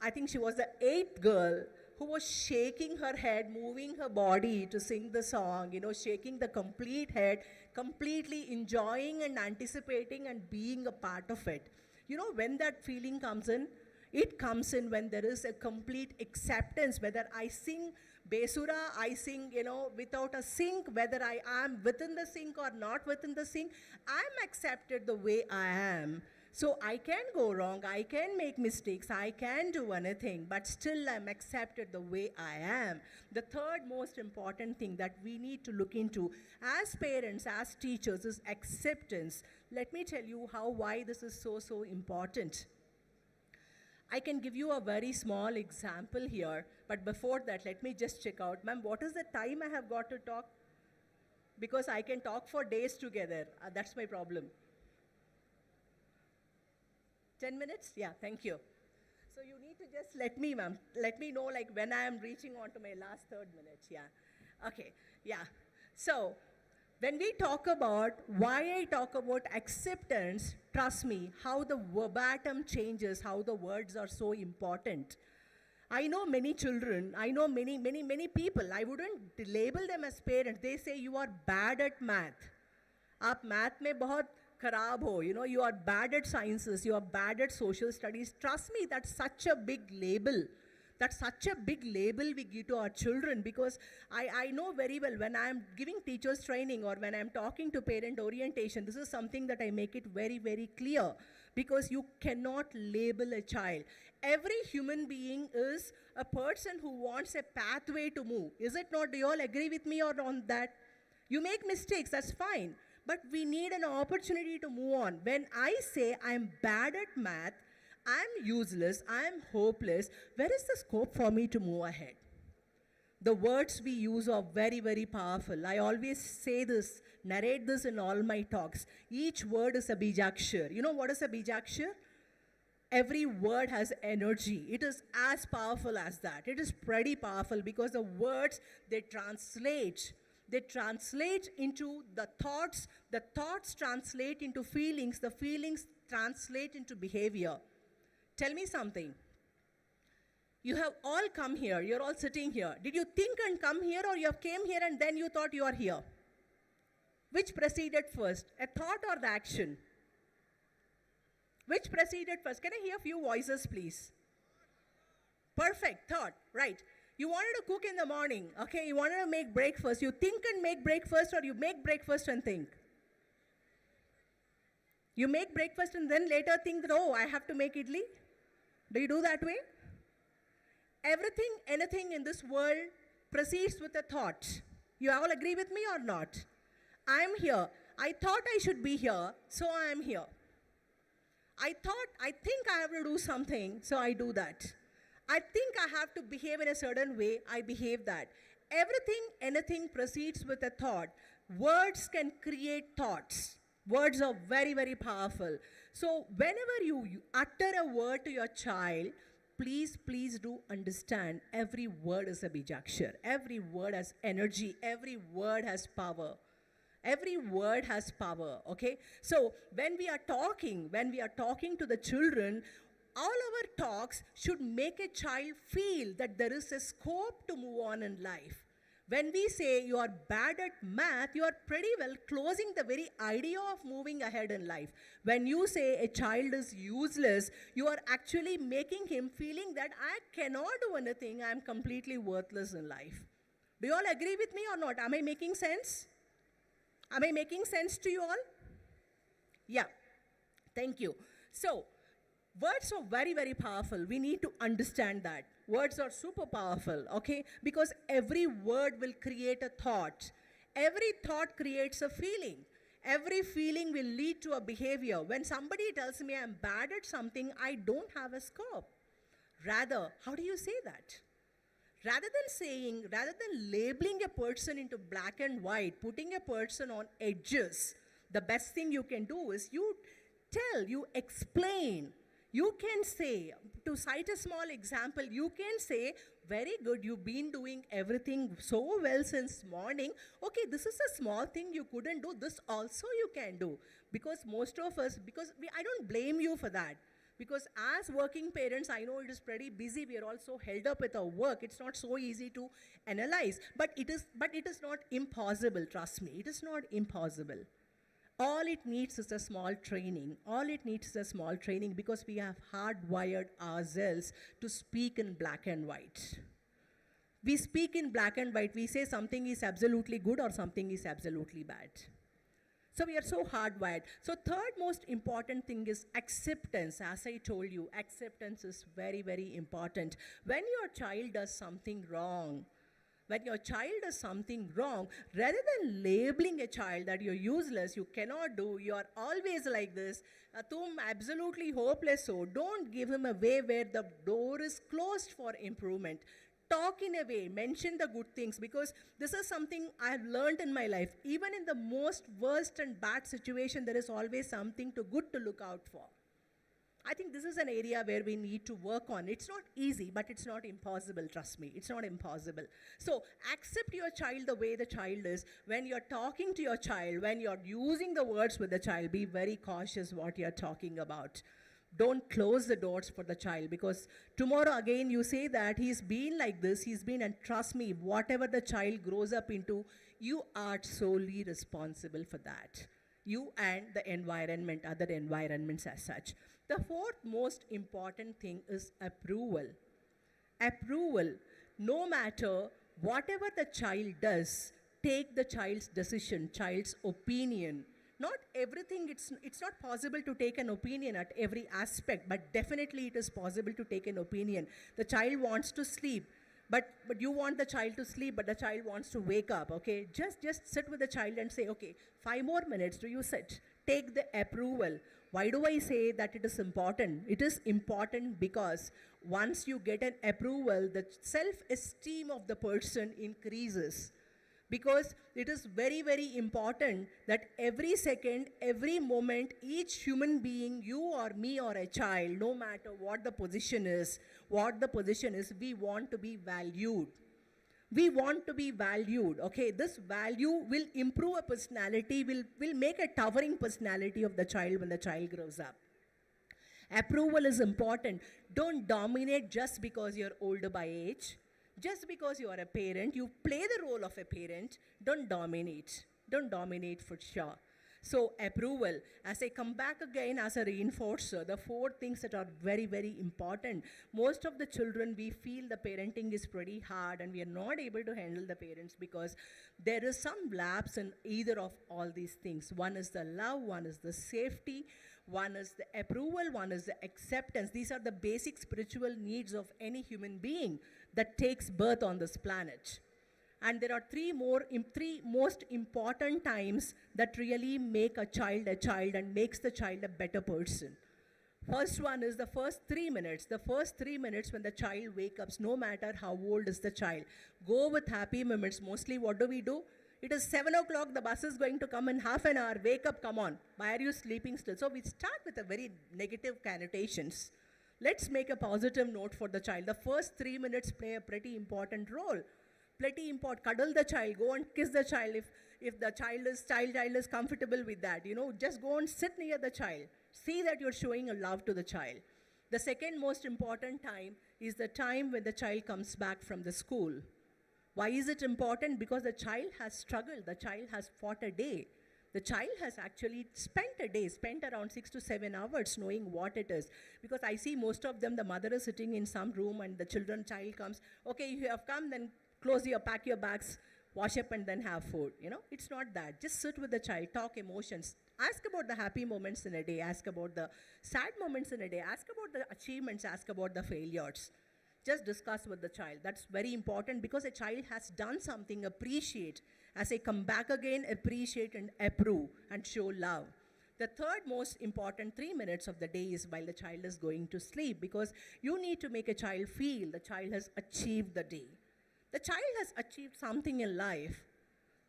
I think she was the 8th girl who was shaking her head, moving her body to sing the song, shaking the complete head, completely enjoying and anticipating and being a part of it. When that feeling comes in, it comes in when there is a complete acceptance, whether I sing Besura, I sing, without a sync, whether I am within the sync or not within the sync, I'm accepted the way I am. So I can go wrong, I can make mistakes, I can do anything, but still I'm accepted the way I am. The third most important thing that we need to look into as parents, as teachers, is acceptance. Let me tell you why this is so important. I can give you a very small example here, but before that, let me just check out. Ma'am, what is the time I have got to talk? Because I can talk for days together. That's my problem. 10 minutes? Yeah, thank you. So you need to just let me, ma'am, let me know like when I am reaching on to my last third minute. Yeah. Okay. Yeah. So when we talk about why I talk about acceptance, trust me, how the verbatim changes, how the words are so important. I know many children, I know many people, I wouldn't label them as parents. They say you are bad at math. आप math में बहुत खराब हो, you are bad at sciences, you are bad at social studies. Trust me, that's such a big label. That's such a big label we give to our children, because I know very well when I am giving teachers training or when I am talking to parent orientation, this is something that I make it very clear, because you cannot label a child. Every human being is a person who wants a pathway to move. Is it not? Do you all agree with me or on that? You make mistakes, that's fine. But we need an opportunity to move on. When I say I'm bad at math, I'm useless, I'm hopeless, where is the scope for me to move ahead? The words we use are very powerful. I always say this, narrate this in all my talks. Each word is a bijakshar. You know what is a bijakshar? Every word has energy. It is as powerful as that. It is pretty powerful because the words, they translate into the thoughts translate into feelings, the feelings translate into behavior. Tell me something. You have all come here, you're all sitting here. Did you think and come here, or you have came here and then you thought you are here? Which proceeded first, a thought or the action? Which proceeded first? Can I hear a few voices, please? Perfect, thought, right. You wanted to cook in the morning, okay? You wanted to make breakfast. You think and make breakfast, or you make breakfast and think? You make breakfast and then later think that, oh, I have to make idli? Do you do that way? Everything, anything in this world proceeds with a thought. You all agree with me or not? I'm here. I thought I should be here, so I am here. I think I have to do something, so I do that. I think I have to behave in a certain way, I behave that. Everything, anything proceeds with a thought. Words can create thoughts. Words are very powerful. So whenever you utter a word to your child, please do understand every word is a bijakshar. Every word has energy. Every word has power. Every word has power, okay? So when we are talking to the children, all our talks should make a child feel that there is a scope to move on in life. When we say you are bad at math, you are pretty well closing the very idea of moving ahead in life. When you say a child is useless, you are actually making him feeling that I cannot do anything, I am completely worthless in life. Do you all agree with me or not? Am I making sense? Am I making sense to you all? Yeah, thank you. So, words are very powerful. We need to understand that. Words are super powerful, okay? Because every word will create a thought. Every thought creates a feeling. Every feeling will lead to a behavior. When somebody tells me I'm bad at something, I don't have a scope. Rather, how do you say that? Rather than labeling a person into black and white, putting a person on edges, the best thing you can do is you explain. You can say, to cite a small example, you can say, very good, you've been doing everything so well since morning. Okay, this is a small thing you couldn't do. This also you can do. Because most of us, I don't blame you for that. Because as working parents, I know it is pretty busy. We are also held up with our work. It's not so easy to analyze. But it is not impossible, trust me. It is not impossible. All it needs is a small training. All it needs is a small training because we have hardwired ourselves to speak in black and white. We speak in black and white. We say something is absolutely good or something is absolutely bad. So we are so hardwired. So third most important thing is acceptance. As I told you, acceptance is very, very important. When your child does something wrong, rather than labeling a child that you're useless, you cannot do, you're always like this, tum absolutely hopeless, so don't give him a way where the door is closed for improvement. Talk in a way, mention the good things, because this is something I've learned in my life. Even in the most worst and bad situation, there is always something good to look out for. I think this is an area where we need to work on. It's not easy, but it's not impossible, trust me. It's not impossible. So accept your child the way the child is. When you're talking to your child, when you're using the words with the child, be very cautious what you're talking about. Don't close the doors for the child, because tomorrow again you say that he's been like this, and trust me, whatever the child grows up into, you are solely responsible for that. You and the environment, other environments as such. The fourth most important thing is approval. Approval. No matter whatever the child does, take the child's decision, child's opinion. Not everything, it's not possible to take an opinion at every aspect, but definitely it is possible to take an opinion. The child wants to sleep, but you want the child to sleep, but the child wants to wake up, okay? Just sit with the child and say, okay, 5 more minutes, do you sit? Take the approval. Why do I say that it is important? It is important because once you get an approval, the self-esteem of the person increases. Because it is very, very important that every second, every moment, each human being, you or me or a child, no matter what the position is, we want to be valued. We want to be valued, okay? This value will improve a personality, will make a towering personality of the child when the child grows up. Approval is important. Don't dominate just because you're older by age. Just because you are a parent, you play the role of a parent, don't dominate. Don't dominate for sure. So approval, as I come back again as a reinforcer, the 4 things that are very, very important. Most of the children, we feel the parenting is pretty hard and we are not able to handle the parents because there is some lapse in either of all these things. One is the love, one is the safety, one is the approval, one is the acceptance. These are the basic spiritual needs of any human being that takes birth on this planet. And there are 3 most important times that really make a child and makes the child a better person. First one is the first 3 minutes. The first 3 minutes when the child wakes up, no matter how old is the child. Go with happy moments. Mostly what do? It is 7 o'clock, the bus is going to come in half an hour. Wake up, come on. Why are you sleeping still? So we start with a very negative connotations. Let's make a positive note for the child. The first 3 minutes play a pretty important role. Pretty important. Cuddle the child. Go and kiss the child if the child is comfortable with that. Just go and sit near the child. See that you're showing a love to the child. The second most important time is the time when the child comes back from the school. Why is it important? Because the child has struggled. The child has fought a day. The child has actually spent around 6 to 7 hours knowing what it is. Because I see most of them, the mother is sitting in some room and the child comes, okay, you have come, then pack your bags, wash up and then have food. It's not that. Just sit with the child, talk emotions. Ask about the happy moments in a day. Ask about the sad moments in a day. Ask about the achievements. Ask about the failures. Just discuss with the child. That's very important because a child has done something, appreciate. As I come back again, appreciate and approve and show love. The third most important 3 minutes of the day is while the child is going to sleep, because you need to make a child feel the child has achieved the day. The child has achieved something in life.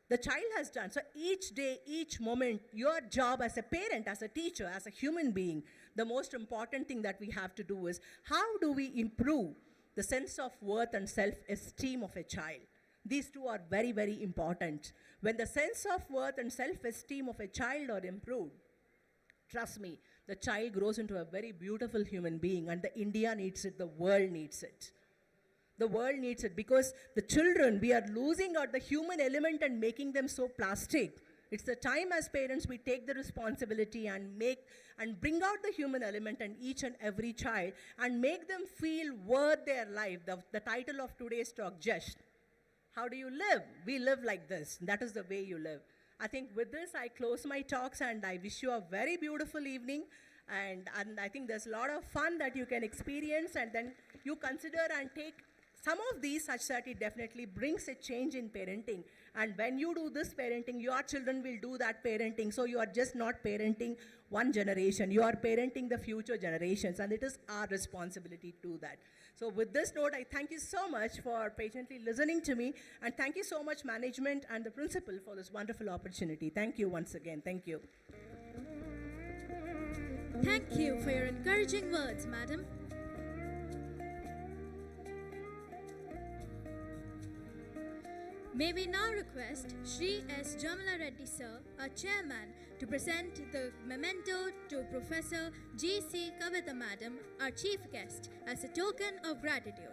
the child has done. So each day, each moment, your job as a parent, as a teacher, as a human being, the most important thing that we have to do is how do we improve the sense of worth and self-esteem of a child? These two are very, very important. When the sense of worth and self-esteem of a child are improved, trust me, the child grows into a very beautiful human being, and the India needs it, the world needs it. The world needs it because the children, we are losing out the human element and making them so plastic. It's the time as parents we take the responsibility and bring out the human element in each and every child and make them feel worth their life. The title of today's talk, Just. How do you live? We live like this. That is the way you live. I think with this, I close my talks and I wish you a very beautiful evening. And I think there's a lot of fun that you can experience, and then you consider and take some of these such that it definitely brings a change in parenting. And when you do this parenting, your children will do that parenting. So you are just not parenting one generation. You are parenting the future generations, and it is our responsibility to do that. So with this note, I thank you so much for patiently listening to me, and thank you so much, management and the principal, for this wonderful opportunity. Thank you once again. Thank you. Thank you for your encouraging words, madam. May we now request Shri S. Jamala Reddy sir, our chairman, to present the memento to Professor G.C. Kavita madam, our chief guest, as a token of gratitude.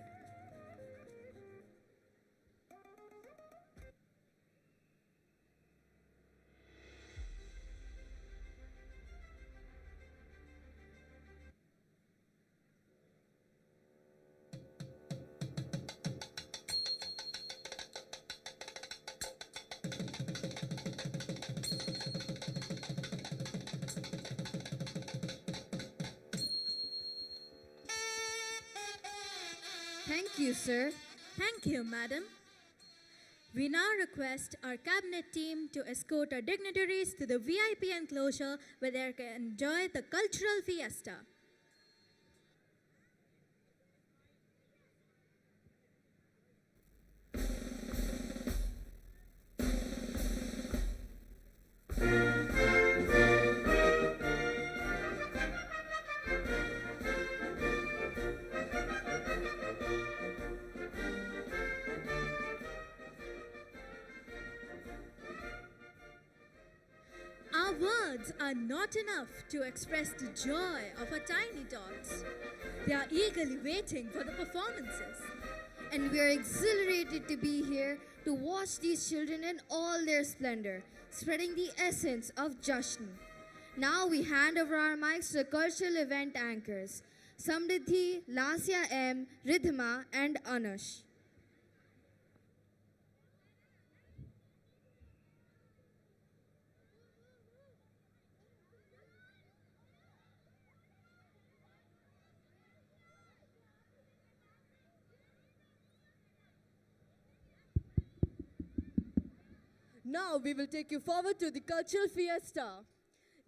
Thank you, sir. Thank you, madam. We now request our cabinet team to escort our dignitaries to the VIP enclosure where they can enjoy the cultural fiesta. Our words are not enough to express the joy of our tiny tots. They are eagerly waiting for the performances. And we are exhilarated to be here to watch these children in all their splendor, spreading the essence of Jashan. Now we hand over our mics to the cultural event anchors, Samriddhi, Lasya M, Ridhima, and Anush. Now we will take you forward to the cultural fiesta.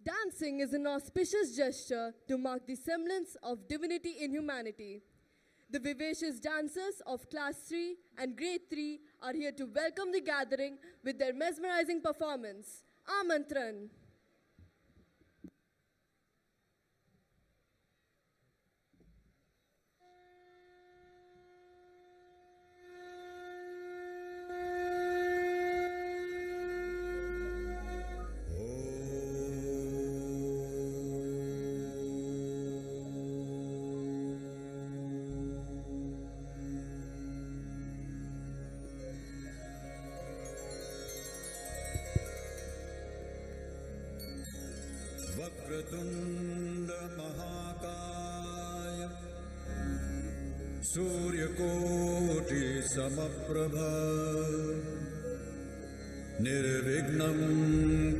Dancing is an auspicious gesture to mark the semblance of divinity in humanity. The vivacious dancers of Class 3 and Grade 3 are here to welcome the gathering with their mesmerizing performance. Amantran. वक्रतुण्ड महाकाय सूर्यकोटि समप्रभ निर्विघ्नं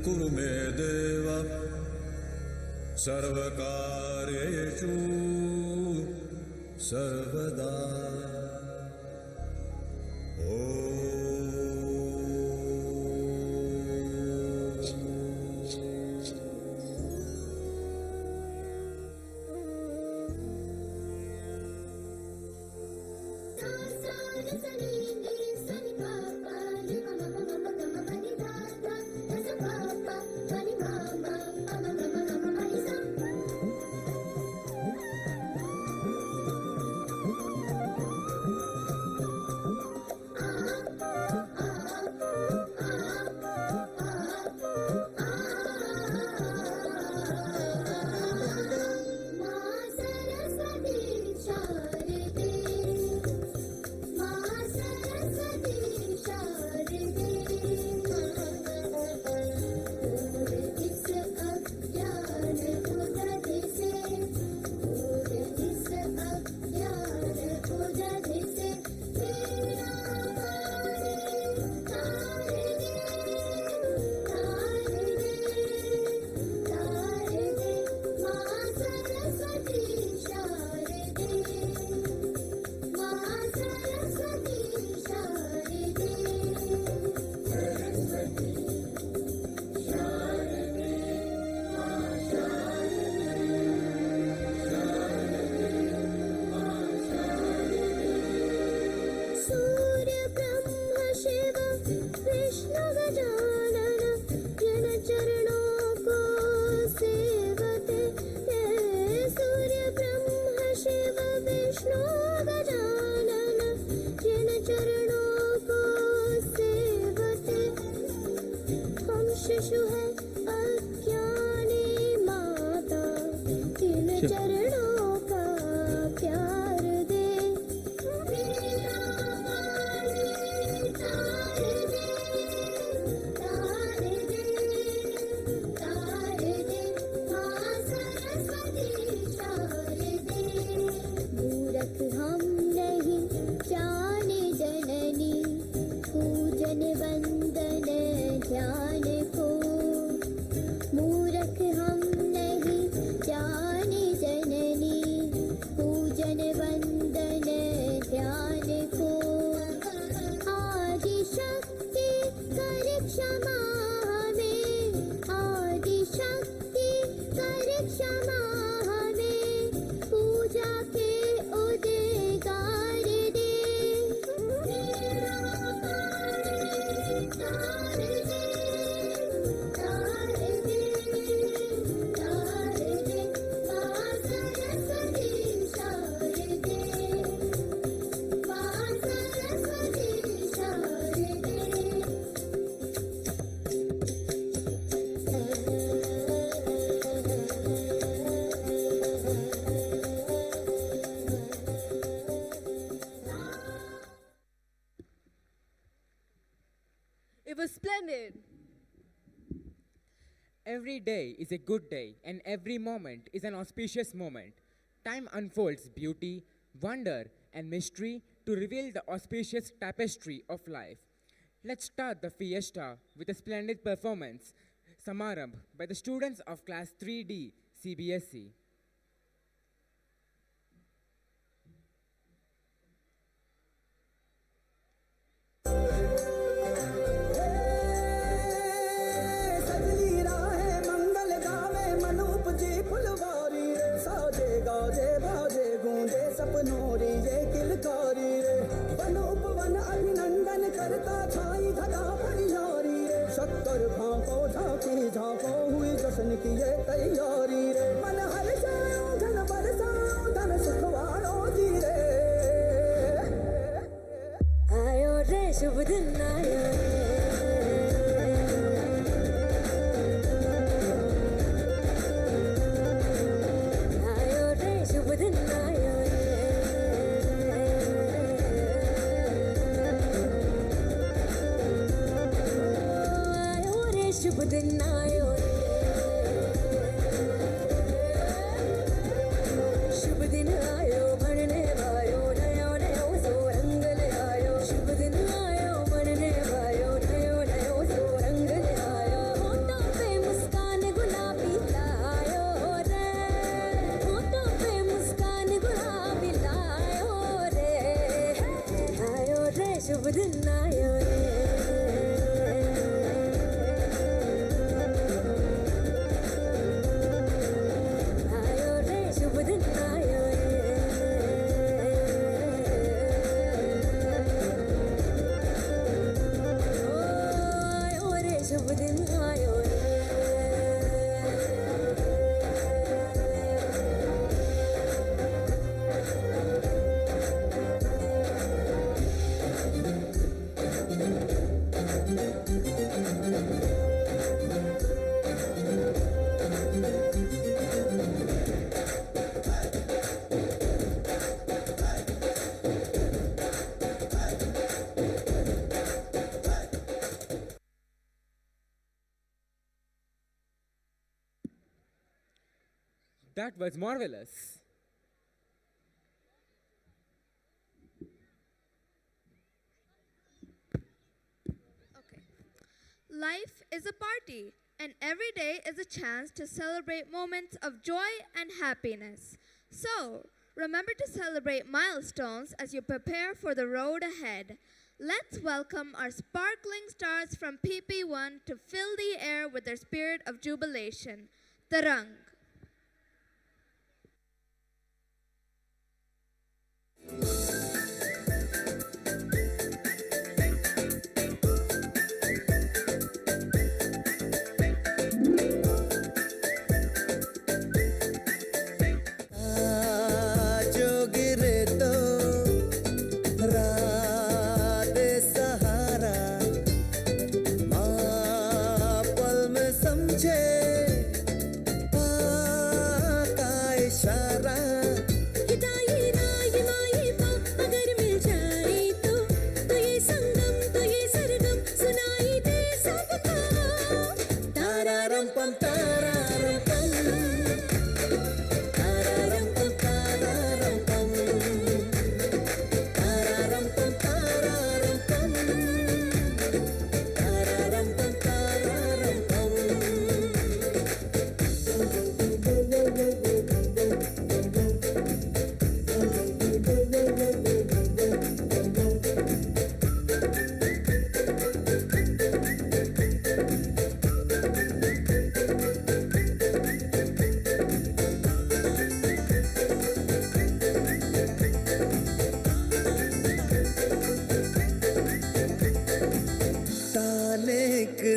कुरु मे देव सर्वकार्येषु सर्वदा चरणों का प्यार दे मेरा वाणी तार दे तार दे तार दे माँ सरस्वती तार दे मूरख हम नहीं जाने जननी पूजन वंदन ध्यान को मूरख हम नहीं जाने जननी पूजन वंदन ध्यान को आदि शक्ति कर क्षमा हमें आदि शक्ति कर क्षमा हमें पूजा के उद्गार दे मेरा वाणी तार दे तार दे तार दे माँ सरस्वती शार दे माँ सरस्वती शार It was splendid. Every day is a good day, and every moment is an auspicious moment. Time unfolds beauty, wonder, and mystery to reveal the auspicious tapestry of life. Let's start the fiesta with a splendid performance, Samarambh, by the students of Class 3D CBSE. सजली राहे मंगल गावे मनूप जी फुलवारी रे साजे गाजे बाजे गूंजे सपनोरी ये किलकारी रे बनूप वन अभिनंदन करता छाई धगा परियारी रे शक्कर भांको झांकी झांको हुई जश्न की ये तैयारी रे मन हर जाओ धन बरसाओ धन सुखवारो जी रे आयो रे शुभ दिन आयो आयो रे शुभ दिन आयो आयो रे शुभ दिन आयो शुभ दिन आयो बनने वायो नयो नयो सो रंग ले आयो शुभ दिन आयो बनने वायो नयो नयो सो रंग ले आयो होठों पे मुस्कान गुलाबी लायो रे होठों पे मुस्कान गुलाबी लायो रे आयो रे शुभ दिन आयो रे आयो रे शुभ दिन आयो आयो रे शुभ दिन आयो That was marvelous. Okay. Life is a party, and every day is a chance to celebrate moments of joy and happiness. So, remember to celebrate milestones as you prepare for the road ahead. Let's welcome our sparkling stars from PP1 to fill the air with their spirit of jubilation. Tarang. जो गिरे तो रात सहारा माँ पल में समझे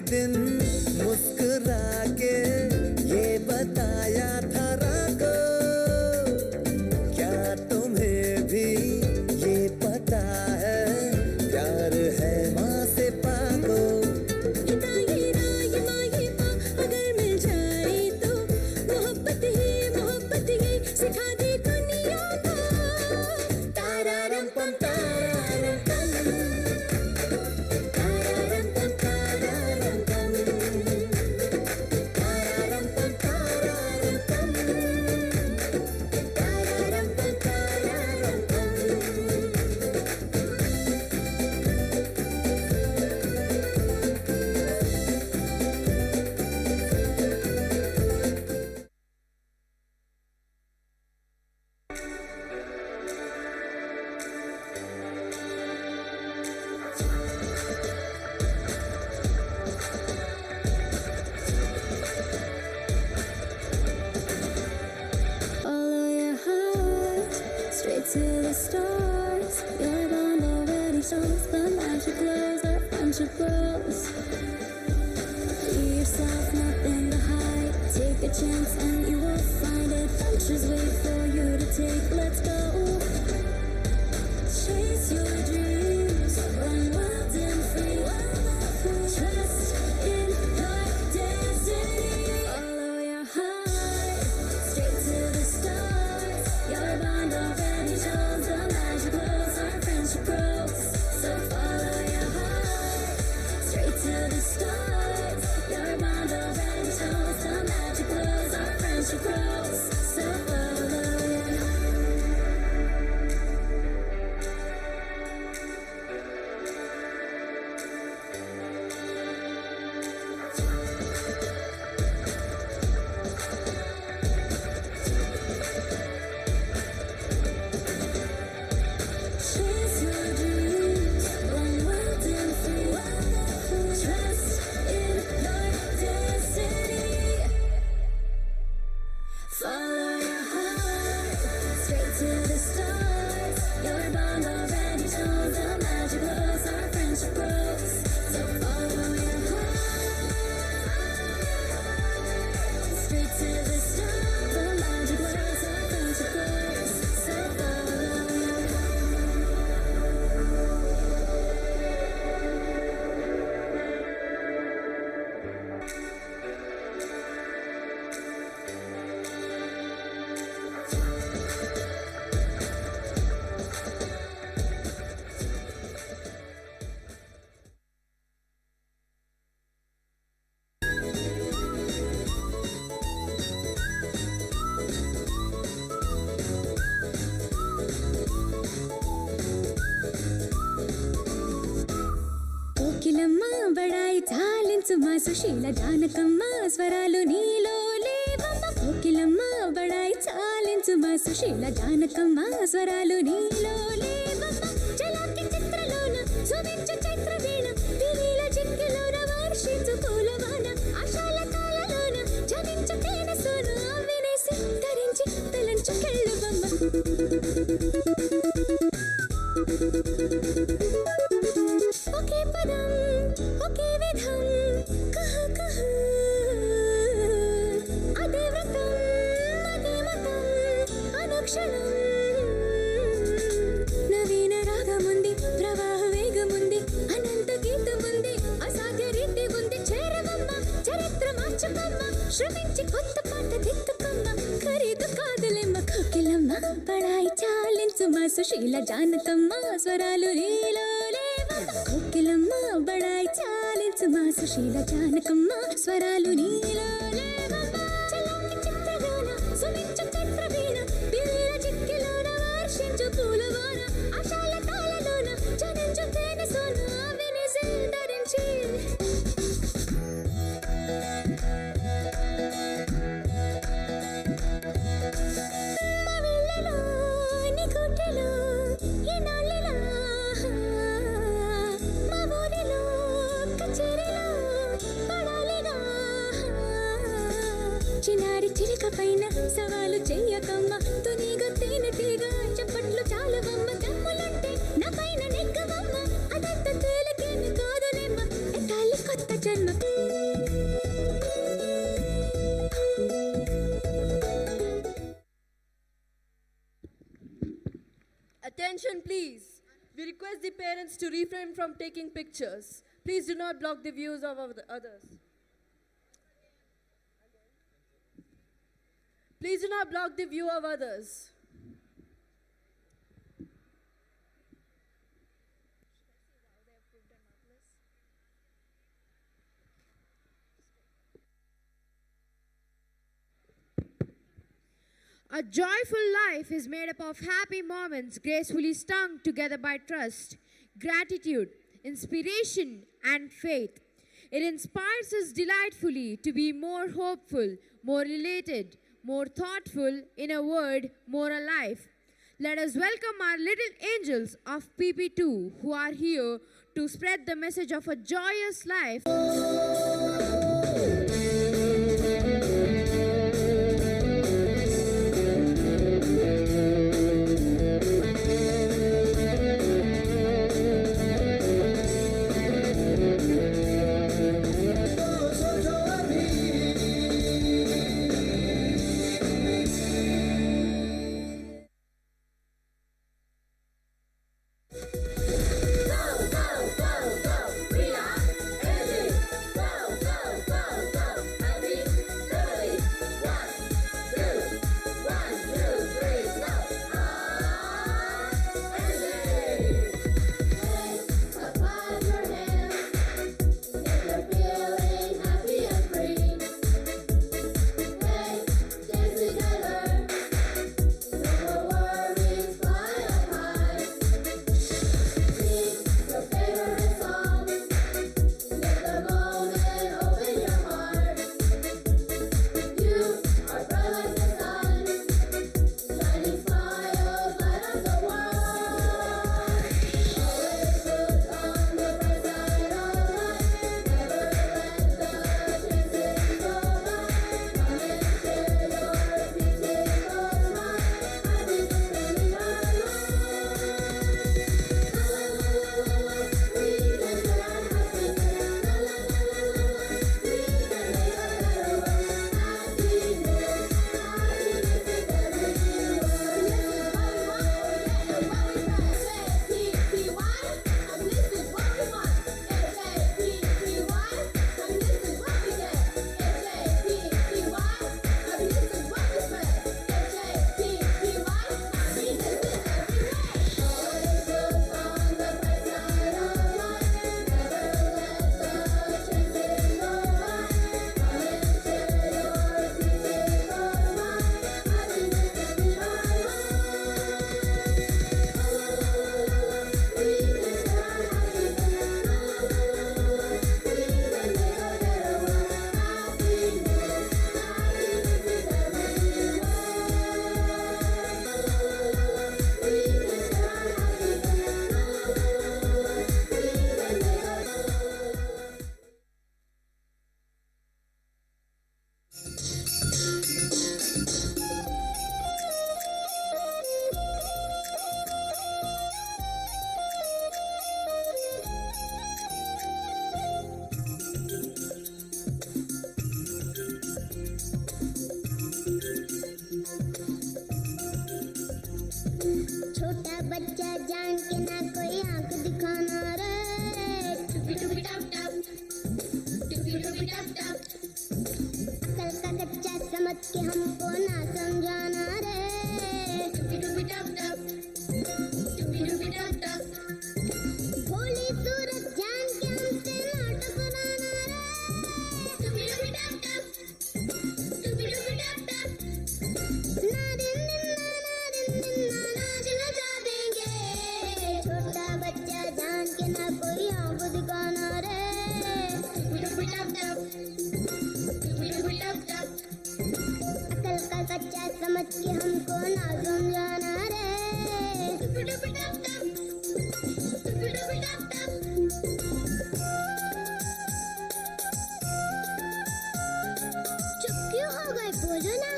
दिन मुस्कुरा के ये बताया था राको, क्या तुम्हें भी ये पता है प्यार है माँ से पाको। अगर मिल जाए तो मोहब्बत ही सिखा दे दुनिया को। तारारम पम तारारम पम, तारारम पम तारारम पम, तारारम पम तारारम पम, तारारम पम तारारम Follow your heart straight to the stars. Your bond already shows the magic glows, our friendship grows. Be yourself, nothing to hide. Take a chance and you will find adventures wait for you to take. Let's go. Chase your dreams, run wild and free. Trust in your destiny. Follow your heart straight to the stars. Your bond already shows the magic glows, our friendship grows. So follow your heart straight to the stars. Your bond already shows the magic glows, our friendship grows. So follow your chase your dreams, run wild and free. Trust in your destiny. Follow your heart straight to the stars. Your bond already shows the magic glows, our friendship grows. So follow your heart straight to the stars. The magic glows, our friendship grows. So follow your Kokilamma బడాయి చాలించు మా సుశీల జానకమ్మ స్వరాలు నీలో లేవమ్మ. కోకిలమ్మ బడాయి చాలించు మా సుశీల జానకమ్మ స్వరాలు నీలో లేవమ్మ. చలాకి చిత్రలోన సుమించు చైత్ర వీణ పిరీల జింకిలోన వర్షించు పూలవాన. ఆశాల కాలలోన జనించు తేనె సోన వినేసి ధరించి తలంచు కెళ్ళువమ్మ. ఒకే పదం ఒకే విధం కహ కహ, అదే వ్రతం అదే మతం అనుక్షణం. నవీన రాగముంది, ప్రవాహ వేగముంది, అనంత గీతముంది, అసాధ్య రీతి ఉంది. చేరవమ్మ చరిత్ర మార్చవమ్మ, శ్రమించి కొత్త పాట దిద్దుకమ్మ. ఖరీదు కాదులేమ్మ కోకిలమ్మ బడాయి చాలించు మా సుశీల జానకమ్మ స్వరాలు నీలో లేవమ్మ. కోకిలమ్మ బడాయి చాలించు మా సుశీల జానకమ్మ స్వరాలు నీలో లేవమ్మ. చలాకి చిత్రగాన సుమించు చైత్ర వీణ పిల్ల జిక్కిలోన వర్షించు పూలవాన. ఆశాల తాళలోన జనించు తేనె సోన వినేసి ధరించి. మా వెళ్ళలో నీ గుండెలో ఈ నాళ్ళెలా, మా ఊరిలో కచేరీలో పడాలిగా. చిన్నారి చిలుక పైన సవాలు చెయ్యకమ్మ, తునిగా తేనెటీగా చప్పట్లు చాలవమ్మ. దమ్ములంటే నా పైన నెగ్గవమ్మ, అదంత తేలికేమి కాదులేమ్మ, ఎత్తాలి కొత్త జన్మ. Attention please. We request the parents to refrain from taking pictures. Please do not block the views of others. Please do not block the view of others. A joyful life is made up of happy moments gracefully strung together by trust, gratitude, inspiration, and faith. It inspires us delightfully to be more hopeful, more related, more thoughtful, in a word, more alive. Let us welcome our little angels of PP2 who are here to spread the message of a joyous life. छोटा बच्चा जान के ना कोई आंख दिखाना रे टुपी टुपी टप टप टुपी टुपी टप टप अकल का कच्चा समझ के हमको ना समझाना रे टुपी टुपी टप टप टुपी टुपी टप टप भोली सूरत जान के हमसे ना टकराना रे टुपी टुपी टप टप टुपी टुपी टप टप ना दिन दिन ना छोटा बच्चा जान के ना कोई आंख दिखाना रे टुपी टप टप टुपी टप टप अकल का कच्चा समझ के हमको ना समझाना रे टुपी टप टप टुपी टप टप चुप क्यों हो गए बोलो ना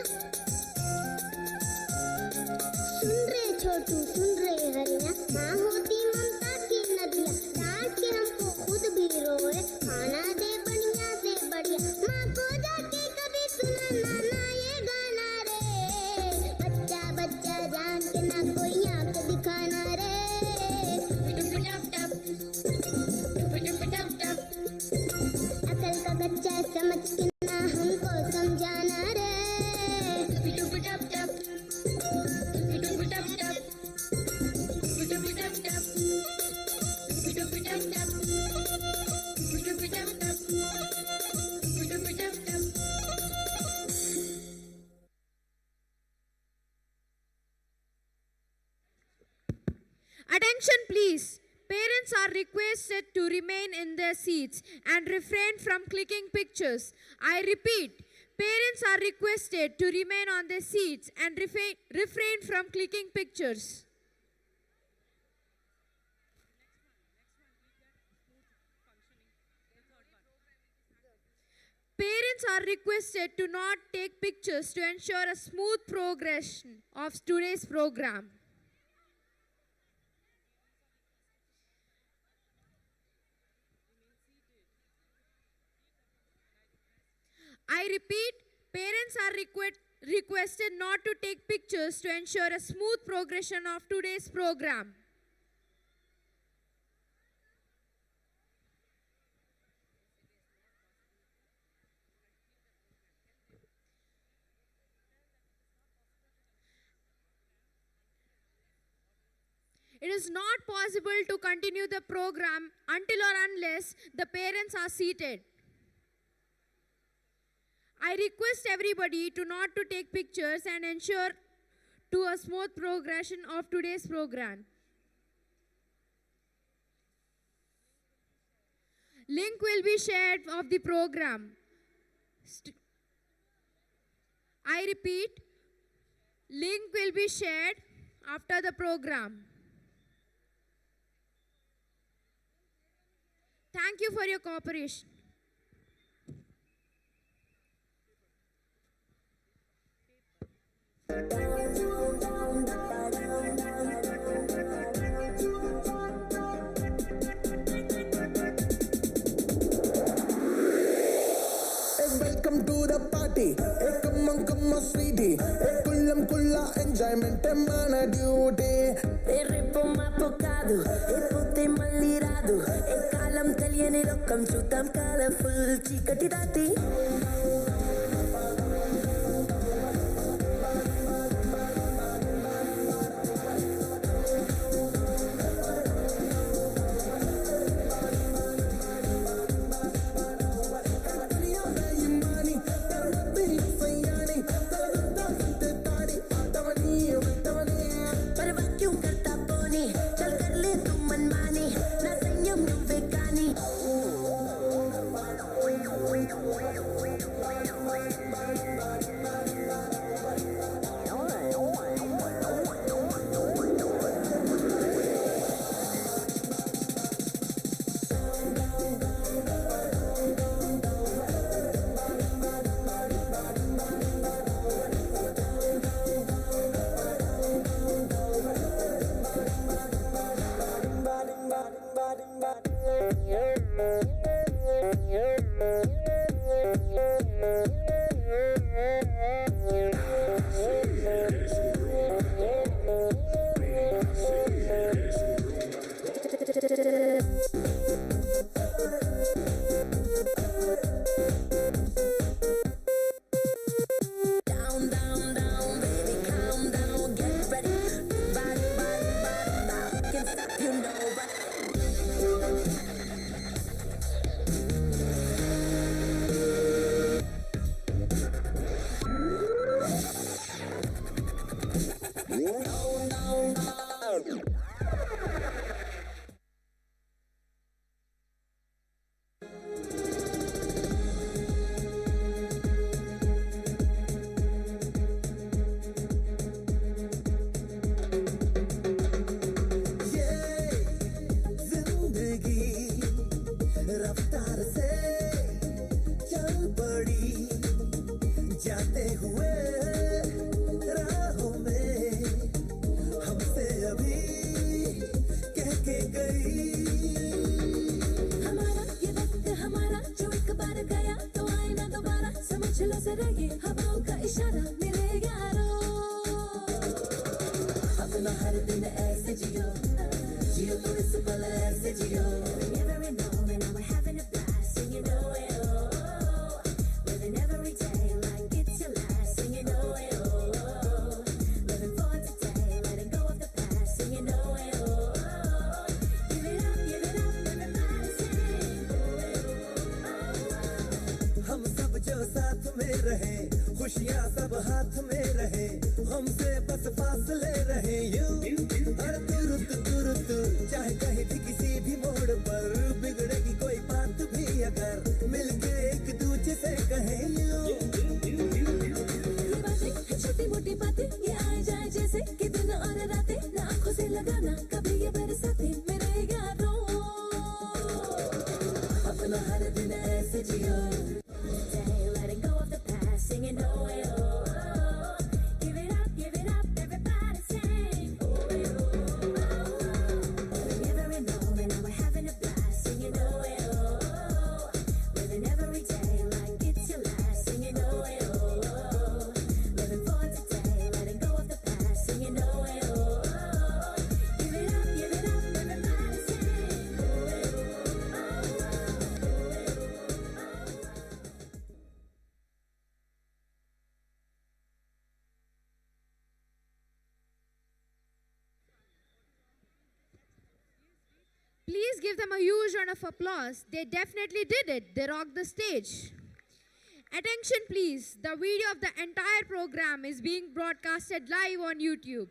सुन रे छोटू सुन रे हरिया माँ होती ममता की नदिया डांट के हमको खुद भी रोए खाना दे बढ़िया से बढ़िया माँ को जाके कभी सुनाना ना ये गाना रे बच्चा बच्चा जान के ना कोई आंख दिखाना रे Attention please. Parents are requested to remain in their seats and refrain from clicking pictures. I repeat, parents are requested to remain on their seats and refrain from clicking pictures. Parents are requested to not take pictures to ensure a smooth progression of today's program. I repeat, parents are requested not to take pictures to ensure a smooth progression of today's program. It is not possible to continue the program until or unless the parents are seated. I request everybody to not to take pictures and ensure to a smooth progression of today's program. Link will be shared of the program. I repeat, link will be shared after the program. Thank you for your cooperation. Welcome to the party. Come sweetie. Kulla enjoyment mana duty. Repo mapocado, pote malirado. Kalam తెలియని లోకం చూద్దాం colourful చీకటి రాతి. खुशियाँ सब हाथ में रहे हमसे बस फासले रहे यूं हर तुरुत कि दिन और रातें ना आंखों से लगाना कभी ये बरसाते मेरे यारों अपना हर दिन ऐसे जियो letting go of the past singing oh eh, oh oh give it up everybody sing oh eh, oh oh every moment now we're having a blast singing oh eh, oh oh living every day like it's your last singing oh eh, oh oh living for today letting go of the past singing oh eh, oh oh give it up everybody sing oh eh, Please give them a huge round of applause. They definitely did it. They rocked the stage. Attention please. The video of the entire program is being broadcasted live on YouTube.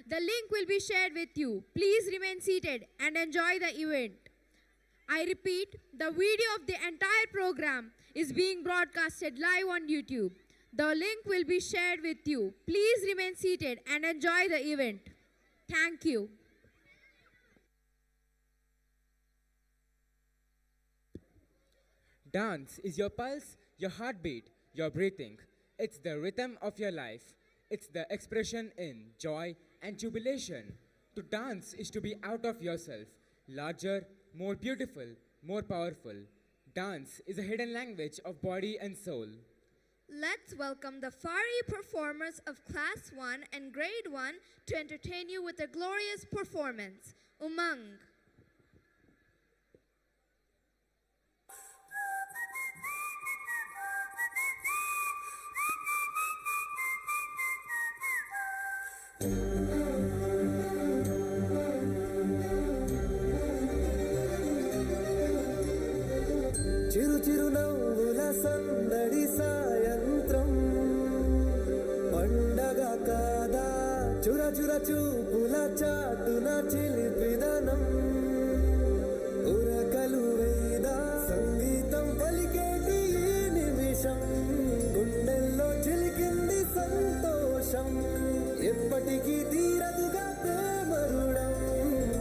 The link will be shared with you. Please remain seated and enjoy the event. I repeat, the video of the entire program is being broadcasted live on YouTube. The link will be shared with you. Please remain seated and enjoy the event. Thank you. Dance is your pulse, your heartbeat, your breathing. It's the rhythm of your life. It's the expression in joy and jubilation. To dance is to be out of yourself, larger, more beautiful, more powerful. Dance is a hidden language of body and soul. Let's welcome the fiery performers of Class 1 and Grade 1 to entertain you with a glorious performance. Umang. చిరు చిరు నవ్వుల సందడి సాయంత్రం పండగ కాదా చుర చుర చూపుల చాటున చిలిపిదనం ఉరకలు వేదా సంగీతం పలికేటి ఈ నిమిషం గుండెల్లో చిలికింది సంతోషం ఎప్పటికీ తీరదుగా ప్రేమరుడం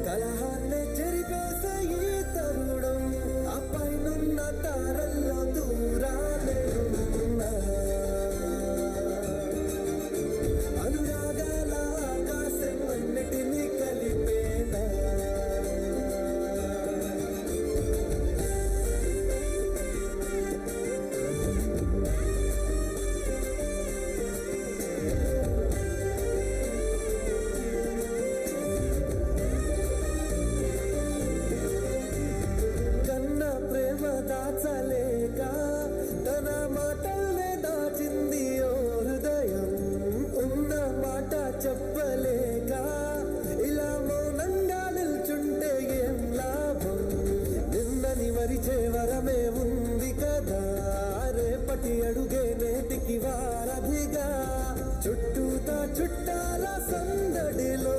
కలహాన్ని చెరిపేసే ఈ తరుణం అపైనున్న తారల్లో దూరాలేనున్నా అనురాగాల ఆకాశం అన్నిటినీ కలిపేనా కన్న ప్రేమ దాచలేక తన మాటల్నే దాచింది ఓ హృదయం ఉన్న మాట చెప్పలేక ఇలా మౌనంగా నిల్చుంటే ఏం లాభం నిన్నని మరిచే వరమే ఉంది కదా రేపటి అడుగే నేటికి వారధిగా చుట్టూతా చుట్టాల సందడిలో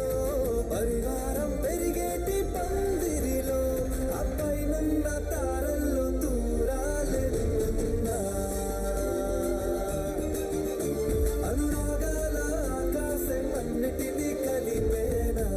పరివారం పెరిగేటి పందిరిలో అపైనున్న తారల్లో దూరాలెన్నున్నా అనురాగాల ఆకాశం అన్నిటినీ కలిపేనా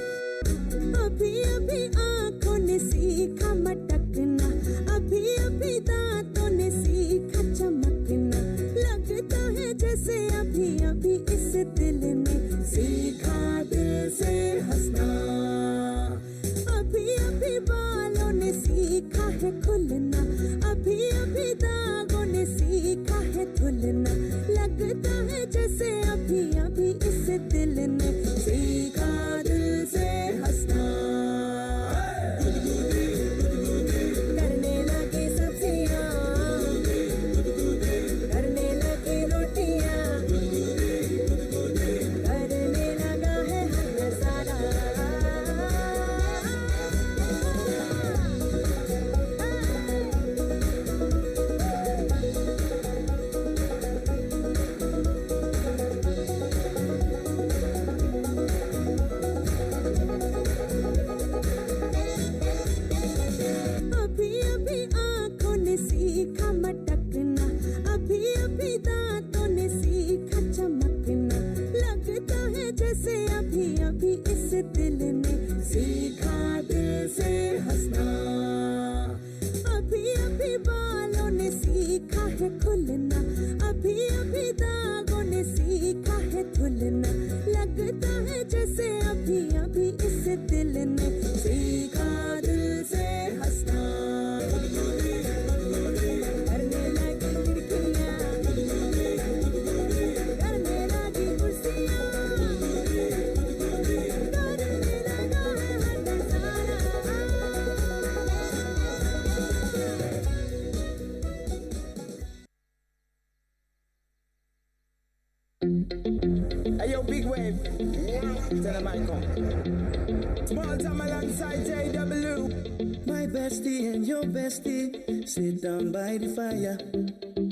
अभी अभी आंखों ने सीखा मटकना अभी अभी दांतों ने सीखा चमकना लगता है जैसे अभी अभी इस दिल ने सीखा दिल से हंसना अभी अभी बालों ने सीखा है खुलना अभी अभी दागों ने सीखा है धुलना लगता है जैसे अभी अभी इस दिल ने सीखा दिल से हंसना करने लगे सब्जियां करने लगे रोटियां जैसे अभी अभी इस दिल ने सीखा दिल से हंसना करने लगी खिड़कियाँ करने लगी कुर्सियाँ करने लगा है हर नजारा Hey yo, big wave. Tell them I come. Small time alongside JW. My bestie and your bestie sit down by the fire.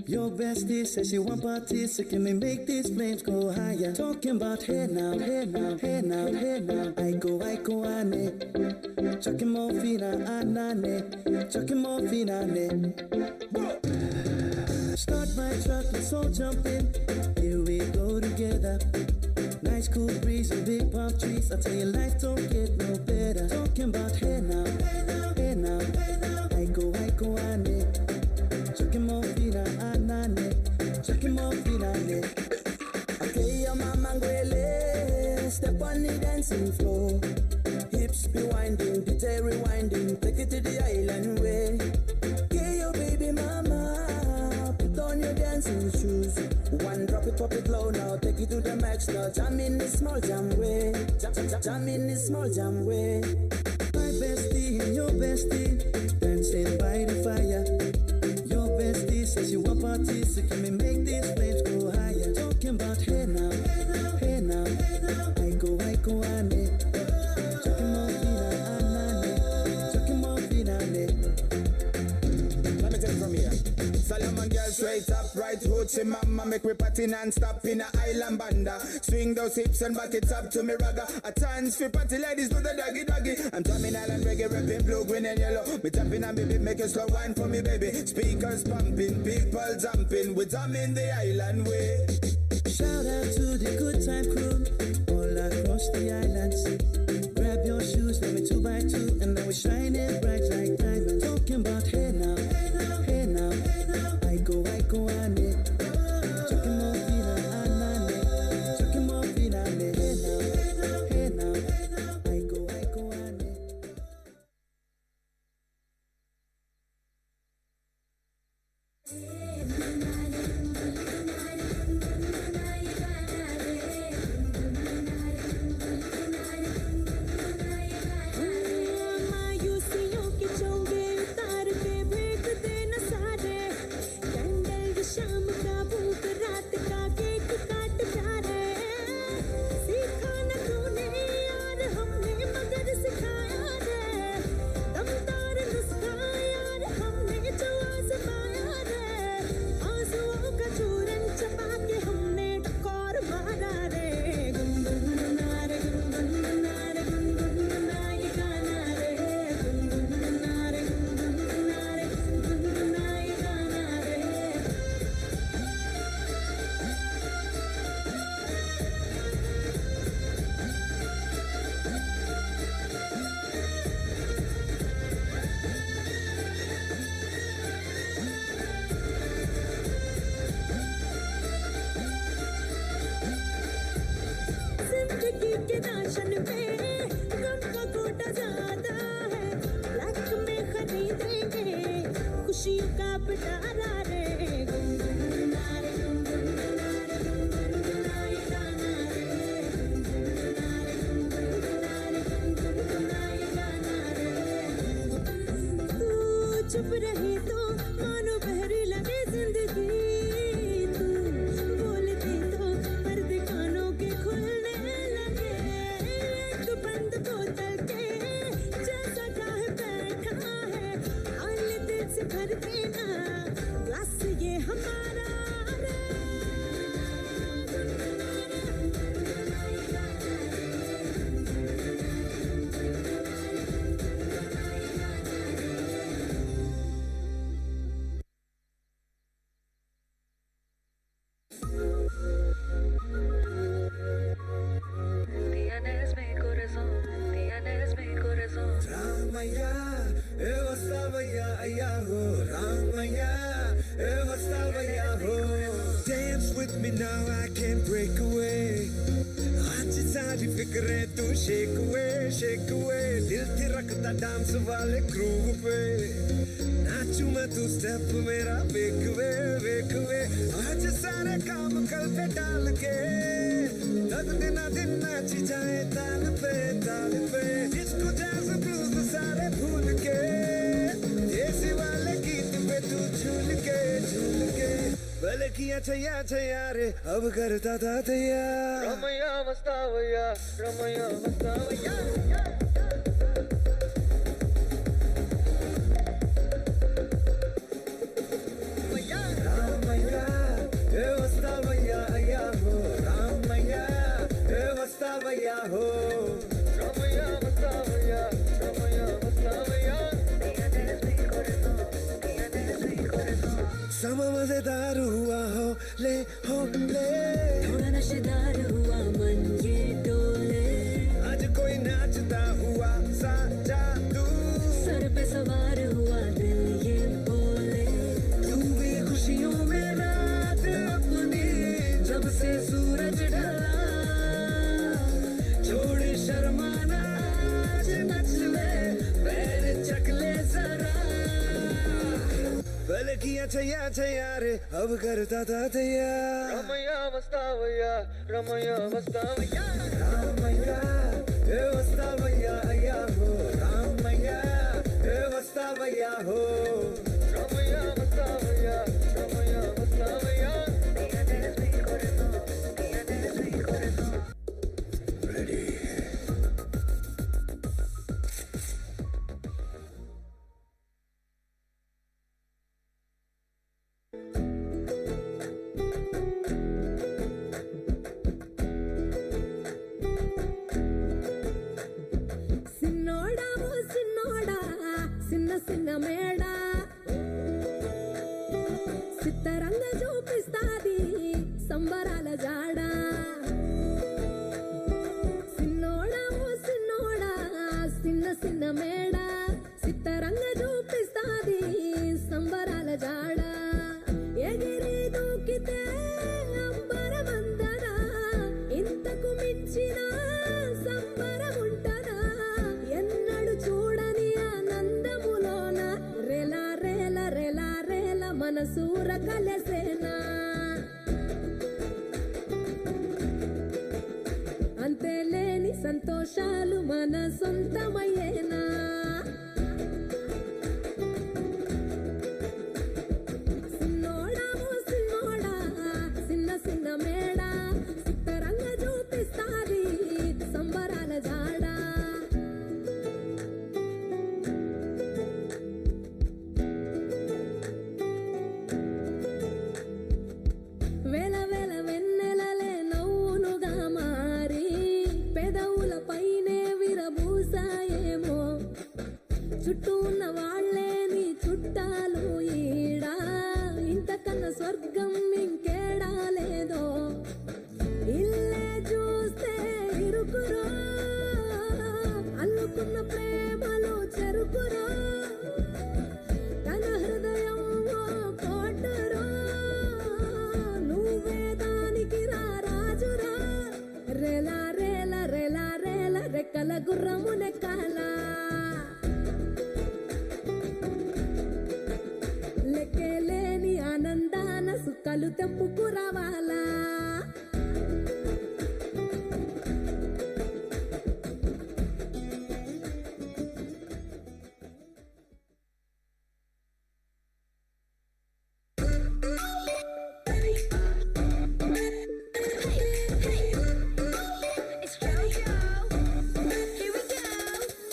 Your bestie says she want parties, so can we make these flames go higher? Talking about hey now, hey now, hey now, hey now. I go, ane. Chucking more fina, anane. Chucking more fina, ane. Start my truck, let's all jump in. Here we go together. Nice cool breeze and big palm trees. I tell you, life don't get no better. Talking about hey now, hey now, hey now, hey now. I go, ane. Chucking more fina, anane. Chucking more fina, ane. Okay, your mama ngwele. Step on the dancing floor. Hips be winding, detail rewinding. Take it to the island way. Okay, your baby mama. Put on your dancing shoes. One drop it, pop it low now. Take it to the max now. Jam in this small jam way. Jam in this small jam way. My bestie and your bestie dancing by the fire. Your bestie says you want parties, so can we make these flames go higher? Talking about hey now, hey now, hey now, hey now. I go, ane. Chucking more fina, anane. Chucking more fina, ane. Let me take it from here. Solomon girl straight up, right hoochie mama. Make we party non-stop in a island banda. Swing those hips and back it up to me ragga. A chance for party ladies do the doggy doggy. I'm drumming island reggae, rapping blue, green and yellow. Me tapping and baby, make a slow wine for me baby. Speakers pumping, people jumping. We drumming the island way. Shout out to the good time crew all across the islands. Grab your shoes, let me 2x2, and then we shine it bright like diamonds. Talking about hey now, hey now, hey now, hey now. I go, ane. Chucking more fina, anane. Chucking more fina, ane. Hey now, hey now, hey now, hey now. I go, ane. मायूसियों के चोंगे उतार के भेज देना सारे candle शाम का भूख रात का केक काट प्यारे सीखा न तूने यार हमने मगर सिखाया रे दमदार नुस्खा यार हमने जो आजमाया रे आंसुओं का चूरन चबा के हमने टकोर मारा रे गुनगुना रे गुनगुना रे गुनगुना ये गाना रे गुनगुना रे गुनगुना रे गुनगुना ये गाना रे जिंदगी के राशन में गम का कोटा ज्यादा है ब्लैक में खरीदेंगे खुशियों का पिटारा रे गुनगुना रे गुनगुना रे गुनगुना ये गाना रे गुनगुना रे गुनगुना रे गुनगुना ये गाना रे तू चुप रही तो मानो बहरी लगे जिंदगी तू बोलती तो पर्दे कानों के खुलने लगे करे तू शेक हुए दिल थिरकता डांस वाले ग्रूव पे नाचू मैं तू स्टेप मेरा वेक वे आज सारे काम कल पे डाल के दिन नाची जाए ताल पे जिसको जैसे ब्लूज सारे भूल के देसी वाले गीत पे तू झूल के भले किया छैया रे अब करता था तैयार रमैया मस्तावैया हो समा मजेदार हुआ हो ले थोड़ा नशेदार हुआ मन ये डोले आज कोई नाचता हुआ सा जादू सर पे सवार हुआ दिल ये बोले तू भी खुशियों में रात अपनी जब से सूरज ढला छोड़ शर्माना आज नच ले पैर चकले जरा भले किया छैया रे अब करता था तैयार रमैया मस्तावैया रमैया मस्तावैया अय्या हो रामैया मस्तावैया हो रमैया मस्तावैया సిన్న మేడ సిత్తరంగ చూపిస్తాది సంబరాల జాడ సిన్నోడా ఓ సిన్నోడా సిన్న మేడ సిత్తరంగ చూపిస్తాది సంబరాల జాడ ఎగిరి దూకితే అంబరమందదా ఇంతకు మించిన సంబరం ఉంటదా ఎన్నడు చూడని ఆనందములోన రెలా మనసూర కలసేనా అంతే లేని సంతోషాలు మన సొంతమయ్యేనా సిన్నోడా ఓ సిన్నోడా సిన్న మేడ సిత్తరంగ చూపిస్తాది సంబరాల జాడ వేల వెన్నెలలే నవ్వునుగా మారి పెదవుల పైనే విరబూసాయేమో చుట్టూ ఉన్న వాళ్ళే నీ చుట్టాలు ఈడా ఇంతకన్నా స్వర్గం ఇంకేడా లేదో ఇల్లే చూస్తే ఇరుకురో అల్లుకున్న ప్రేమలు చెరుకురో తన హృదయం కోటరో నువ్వే దానికి రాజురా రేలా రెక్కల గుర్రము నెక్కాల లెక్కలేని ఆనందాన సుక్కలు తెంపుకు రావాలా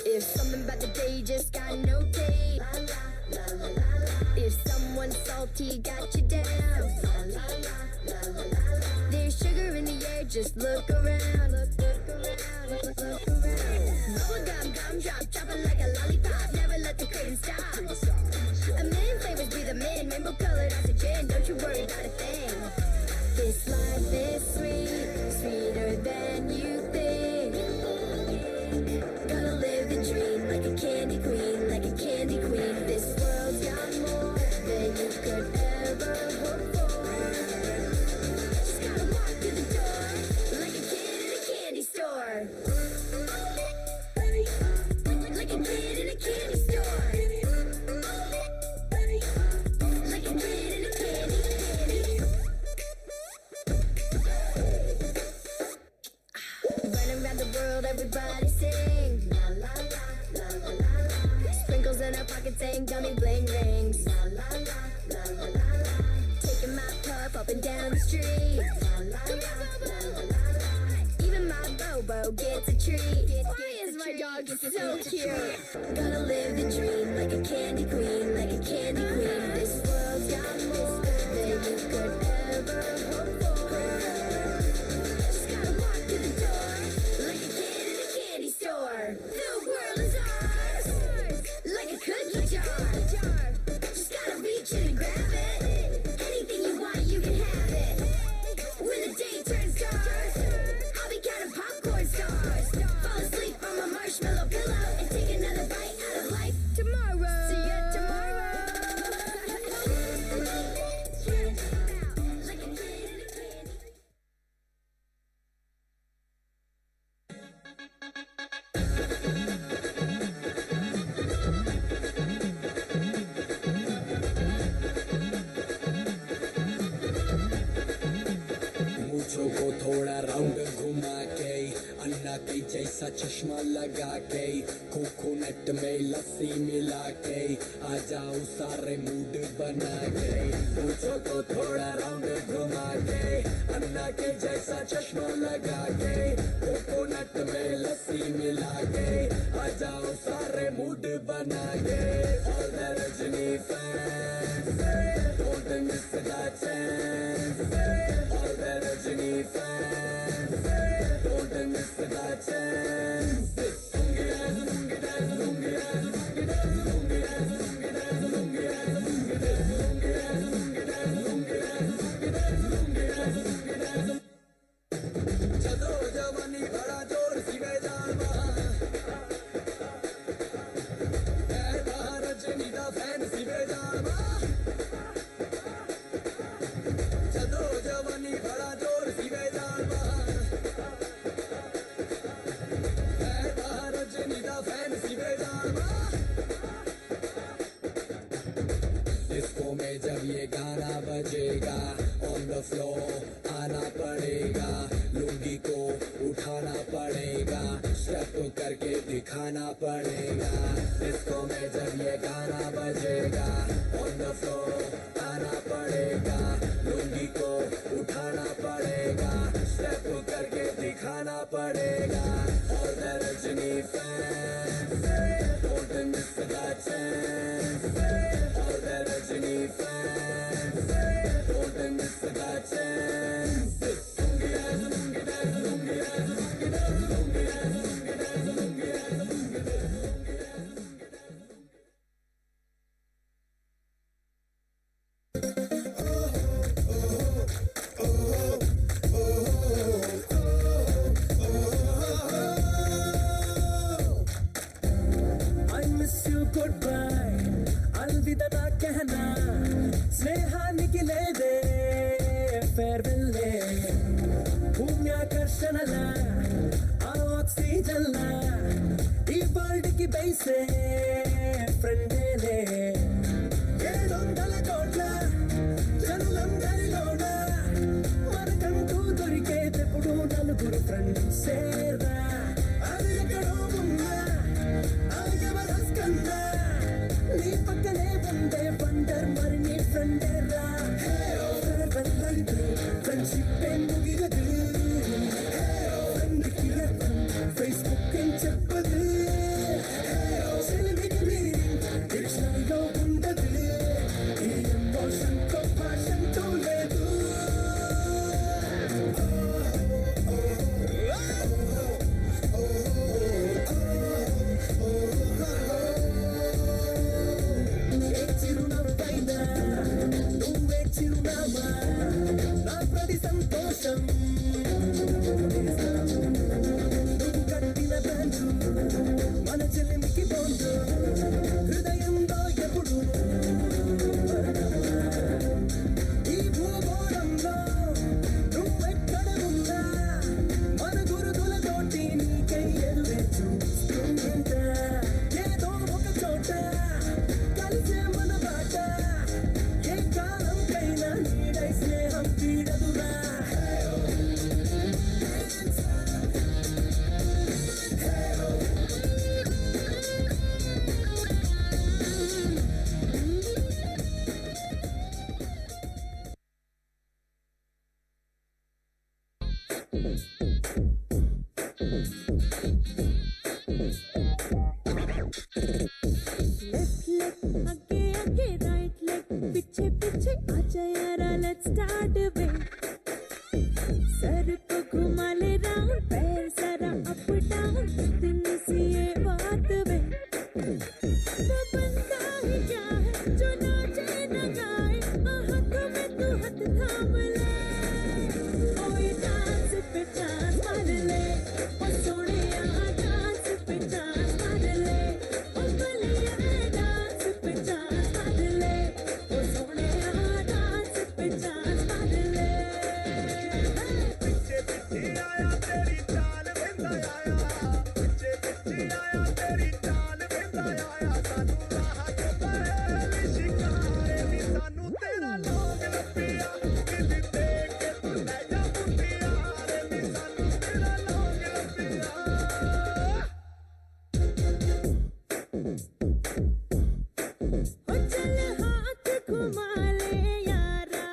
If something about the day just got no taste. If someone salty got you down. There's sugar in the air, just look around. Bubblegum, gumdrop, chopping like a lollipop. Never let the craving stop. A million flavors be the man, rainbow colored oxygen. Don't you worry about a thing. This life is sweet, sweeter than you think. Gotta live the dream like a candy queen, like a candy queen. This world's got more than you could ever hope for. Just gotta walk through the door like a kid in a candy store. world, everybody sing. La la la, la la la la. Sprinkles in our pockets saying gummy bling rings. La la la, la la la la. Taking my puff up and down the street. La la la, la la la la. Even my Bobo gets a treat. Why is my dog so cute? Gonna live the dream like a candy queen, like a candy queen. This world's got more than you could ever hope for. Just gotta walk through the door like a kid in a candy store. The world is ours, like a cookie jar. Just gotta reach in and grab it. Anything you want, you can have it. When the day turns dark, I'll be counting popcorn stars. Fall asleep on my marshmallow pillow and take another bite out of life tomorrow. See ya tomorrow. Like a kid in a candy. मूछों को थोड़ा round घुमा के अन्ना के जैसा चश्मा लगा के coconut में लस्सी मिला के आ जाओ सारे मूड बना के मूछों को थोड़ा राउंड घुमा के अन्ना के जैसा चश्मा लगा के कोकोनट में लस्सी मिला के आ जाओ सारे मूड बना के All the Rajini fans, don't miss the chance. All the Rajini fans, don't miss the chance. Lungi dance, lungi dance, lungi dance, lungi dance, lungi dance, lungi dance, lungi dance, lungi dance, lungi dance, lungi dance, lungi dance, lungi dance, lungi dance, lungi dance. चलो जवानी बड़ा जोर सी बेजान बहा रजनी दा fan सी बेजान बहा चलो जवानी बड़ा जोर सी बेजान बहा रजनी दा फैन सी बेजान बहा डिस्को में जब ये गाना बजेगा ऑन द फ्लोर आना पड़ेगा लुंगी को उठाना पड़ेगा स्टेप करके दिखाना पड़ेगा डिस्को में जब ये गाना बजेगा ऑन द फ्लोर आना पड़ेगा लुंगी को उठाना पड़ेगा स्टेप करके दिखाना पड़ेगा और the Rajni fans don't miss the chance और the Rajni fans don't miss the chance I miss you goodbye अलविदा ना कहना स्नेहा निकले दे farewell ले ಭೂಮ್ಯಾಕರ್ಷಣಲ ಆಕ್ಸಿಜನ್ ಈ ವರ್ಲ್ಡ್ కి బైసే ఫ్రెండేలే 700 కోట్ల జనులందరిలోన మనకంటూ దొరికేటప్పుడు నలుగురు ఫ్రెండ్సేరా అది ఎక్కడో ఉన్నా అలగవరస్ కన్నా నీ పక్కనే ఉండే వండర్ మరి నీ ఫ్రెండేరా ఫ్రెండ్షిప్ ముగిగదు ఫ్రెండ్కి ఫేస్బుక్ అని చెప్పదు సెలవికి మీనింగ్ డిక్షనరీలో ఉండదు ఈ ఎమోషన్ తో పాషన్ తో లేదు Left leg, आगे right leg, पीछे पीछे आजा यारा, let's start the way. Sir को घुमा ले round, पैर जरा up down, इतनी सी ये बात वे. वो बंदा ही क्या है जो नाचे न गाए, हाथों में तू हाथ थाम ले. ओ ये dance पे chance मार ले, ओ सोनिया dance पे chance मार ले. ओ बलिया dance पे chance मार ले, ओ सोनिया dance पे chance मार ले. पिछे पिछे आया तेरी चाल वेंदा आया, पिछे पिछे आया तेरी चाल वेंदा आया. सानू राह चुकाए शिकारे नी, सानू तेरा लोग लपिया, दिल देख के तू ले जा मुंडिया रे नी, सानू तेरा लोग लपिया. ओ चल हाथ घुमा ले यारा,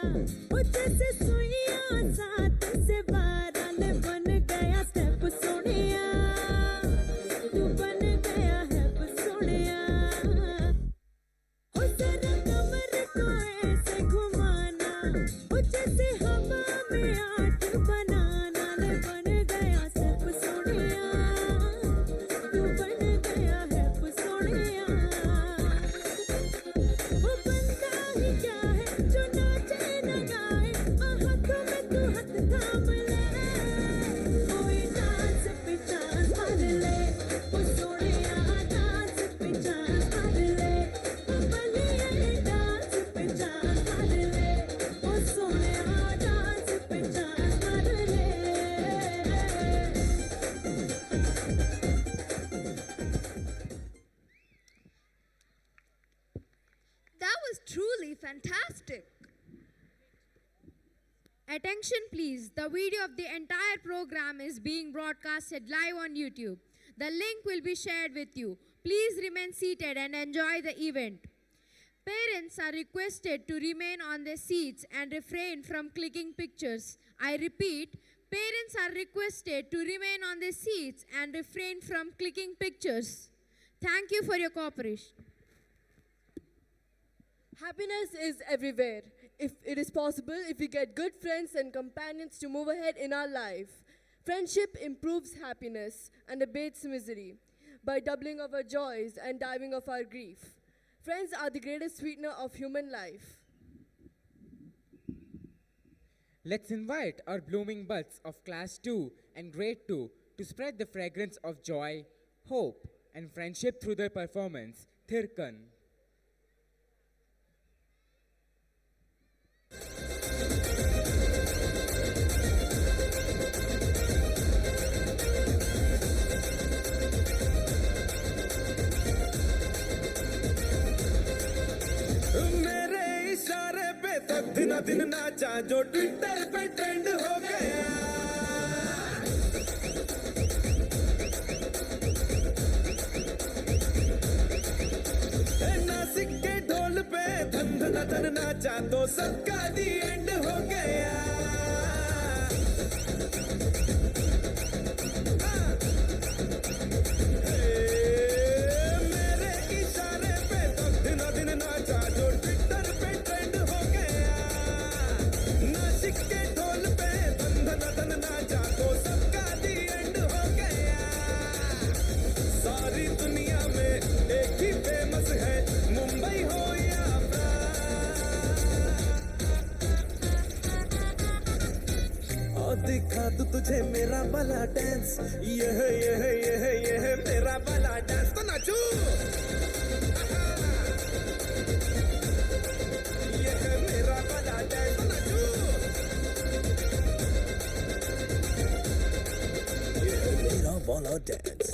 ओ जैसे सुइयां साथ से बारह ले. बन गया स्टेप सोनिया, तू बन गया है सोनिया. ओ जरा कमर को ऐसे घुमाना, ओ जैसे हवा में आठ बनाना. ले बन गया स्टेप सोनिया, तू बन गया है सोनिया. वो बंदा ही क्या है जो नाचे न गाए, हाथों में तू हाथ थाम ले. ओ ये डांस पे चांस मार ले, ओ सोनिया डांस पे चांस मार ले. ओ बलिया डांस पे चांस मार ले, ओ सोनिया डांस पे चांस मार ले. That was truly fantastic. Attention please, the video of the entire program is being broadcasted live on YouTube. The link will be shared with you. Please remain seated and enjoy the event. Parents are requested to remain on their seats and refrain from clicking pictures. I repeat, parents are requested to remain on their seats and refrain from clicking pictures. Thank you for your cooperation. Happiness is everywhere. If it is possible, if we get good friends and companions to move ahead in our life. Friendship improves happiness and abates misery by doubling of our joys and diving of our grief. Friends are the greatest sweetener of human life. Let's invite our blooming buds of Class 2 and Grade 2 to spread the fragrance of joy, hope, and friendship through their performance, Thirkan. मेरे इशारे पे तो दिन दिन नाचा जो Twitter पे trend हो गया. नासिक के ढोल पे धन धन धन नाचा तो सबका दी एंड हो गया. मेरे इशारे पे तो दिन दिन नाचा जो ट्विटर पे ट्रेंड हो गया. नासिक के ढोल पे धन धन धन नाचा तो सबका दी एंड हो गया. सारी दुनिया में एक ही फेमस है, मुंबई हो या और दिखा दूं तुझे मेरा वाला डांस. यह मेरा वाला डांस तो नाचू. यह मेरा वाला डांस तो नाचू. यह मेरा वाला डांस.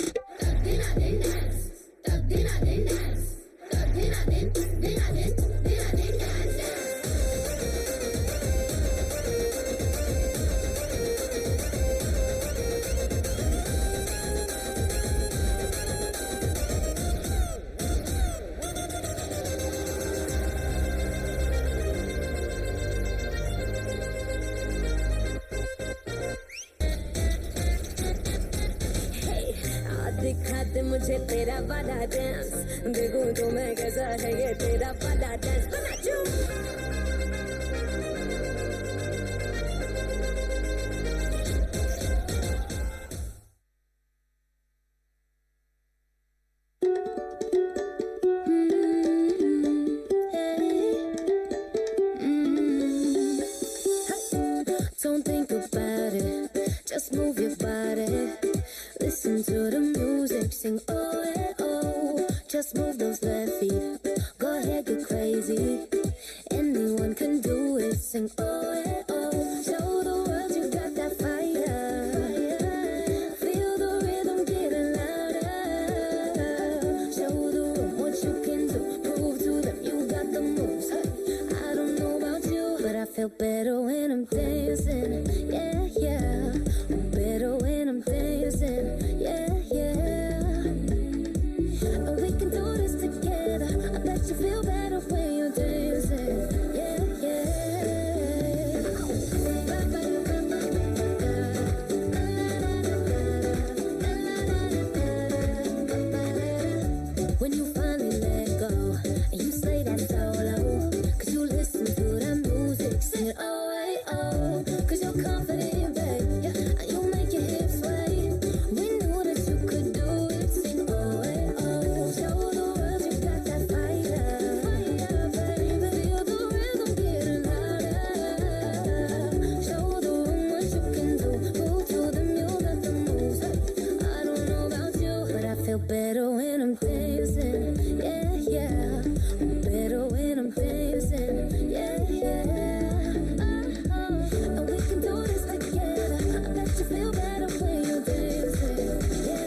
दिखा दे मुझे तेरा वाला डांस, देखूं तो मैं कैसा है ये तेरा वाला डांस, तो नाचूं। Don't think about it, just move your body. Listen to the music, sing oh eh, oh. Just move those left feet, go ahead, get crazy. Anyone can do it, sing oh eh, oh. Show the world you got that fire. Feel the rhythm getting louder. Show the room what you can do, prove to them you got the moves. I don't know about you, but I feel better when I'm dancing. Yeah, yeah. Better when I'm dancing. Yeah, yeah. And we can do this together. I bet you feel better when you're dancing. Yeah, yeah. When you finally let go and you slay that solo, 'cause you listen to that music, sing it oh, hey, oh, 'cause you're confident, babe, yeah, and you make your hips sway. We knew that you could do it, sing oh, hey, oh, show the world you got that fire, baby, feel the rhythm getting louder, show the room what you can do, prove to them you got the moves. I don't know about you, but I feel better when I'm dancing. Yeah, yeah. Better when I'm dancing. Yeah, yeah. And we can do this together. I bet you feel better when you're dancing. Yeah,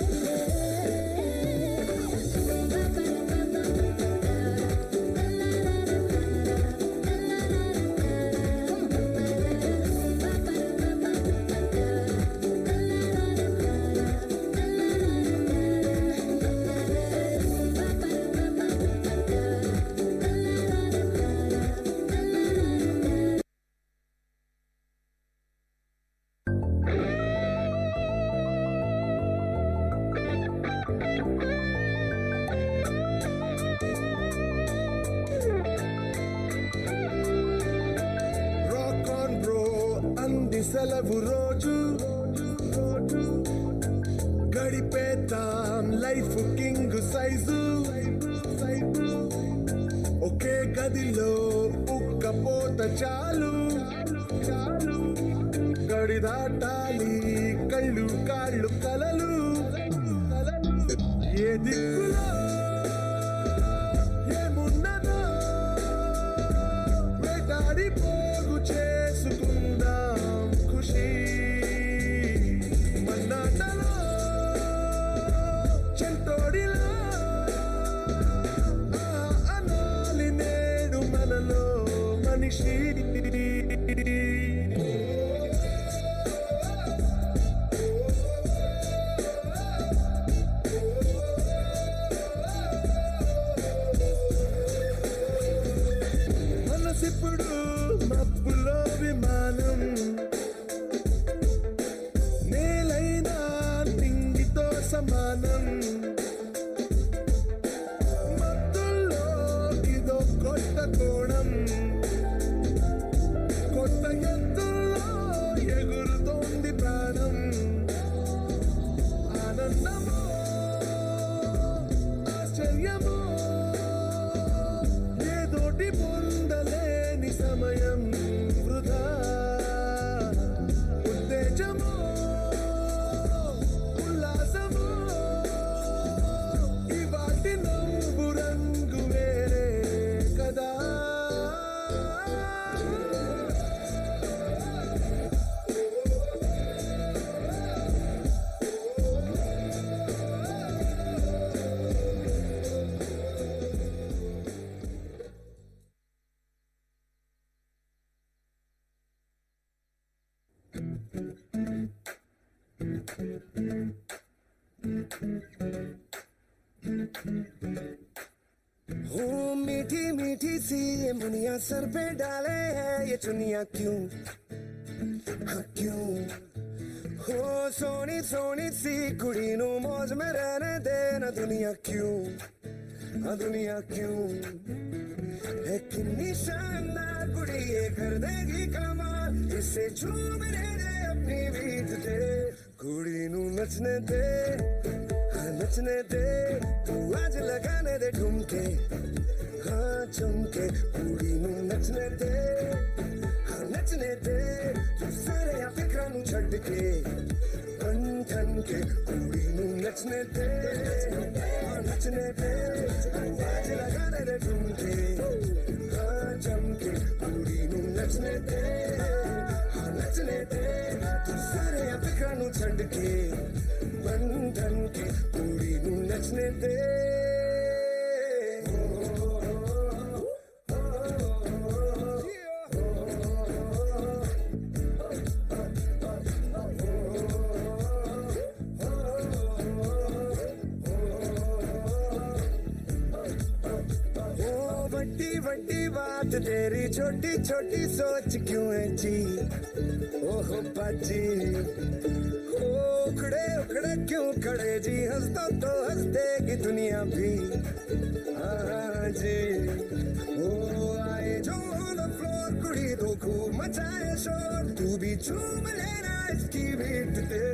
Rock on bro, అంది సెలవు రోజు గడిపేతాం life king size, ఒకే గదిలో ఉక్కపోత చాలు, గడి దాటాలి కళ్ళు కాళ్ళు కలలు, ఏ దిక్కులో ఏమున్నదో వేటాడి పోగు చేసుకుందాం ఖుషి, మన్నాటలో చెంటోడిలో అనాలి నేడు మనలో మనిషి. మనసిప్పుడు మబ్బులో విమానం, నేలైనా నింగితో సమానం, మత్తుల్లో ఇదో కొత్త కోణం, కొత్త ఎత్తుల్లో ఎగురుతోంది ప్రాణం, ఆనందమో ఆశ్చర్యమో ఏదోటి పొందలేని సమయం వృధా, ఉత్తేజమో ఉల్లాసమో ఇవాటి నవ్వు రంగు వేరే కదా. ओ मीठी मीठी सी ये मुनिया सर पे डाले है ये चुनिया क्यों, हाँ क्यों, हो सोनी सोनी सी कुड़ी नू मौज में रहने देना दुनिया क्यों हाँ दुनिया क्यों है कितनी शानदार कुड़ी ये कर देगी कमाल इसे झूमने दे अपनी बीत दे कुड़ी नू नचने दे हाँ नचने दे तू आज लगाने दे ठुमके हाँ झुमके कुड़ी नू नचने दे हाँ नचने दे तू सारे फिक्रां नू छड्ड के बन ठन के कुड़ी नू नचने दे हाँ नचने दे तू आज लगाने दे ठुमके हाँ झुमके कुड़ी नू नचने दे हाँ नचने दे तू सारे फिक्रां नू छड्ड के बन ठन के कुड़ी नू नचने दे बड़ी बात तेरी छोटी छोटी सोच क्यों है जी ओहो बाजी उखड़े उखड़े क्यों खड़े जी हंसता तो हंस देगी दुनिया भी हाँ जी ओ आए जो ऑन द फ्लोर कुड़ी तो खूब मचाए शोर तू भी झूम लेना इसकी बीट दे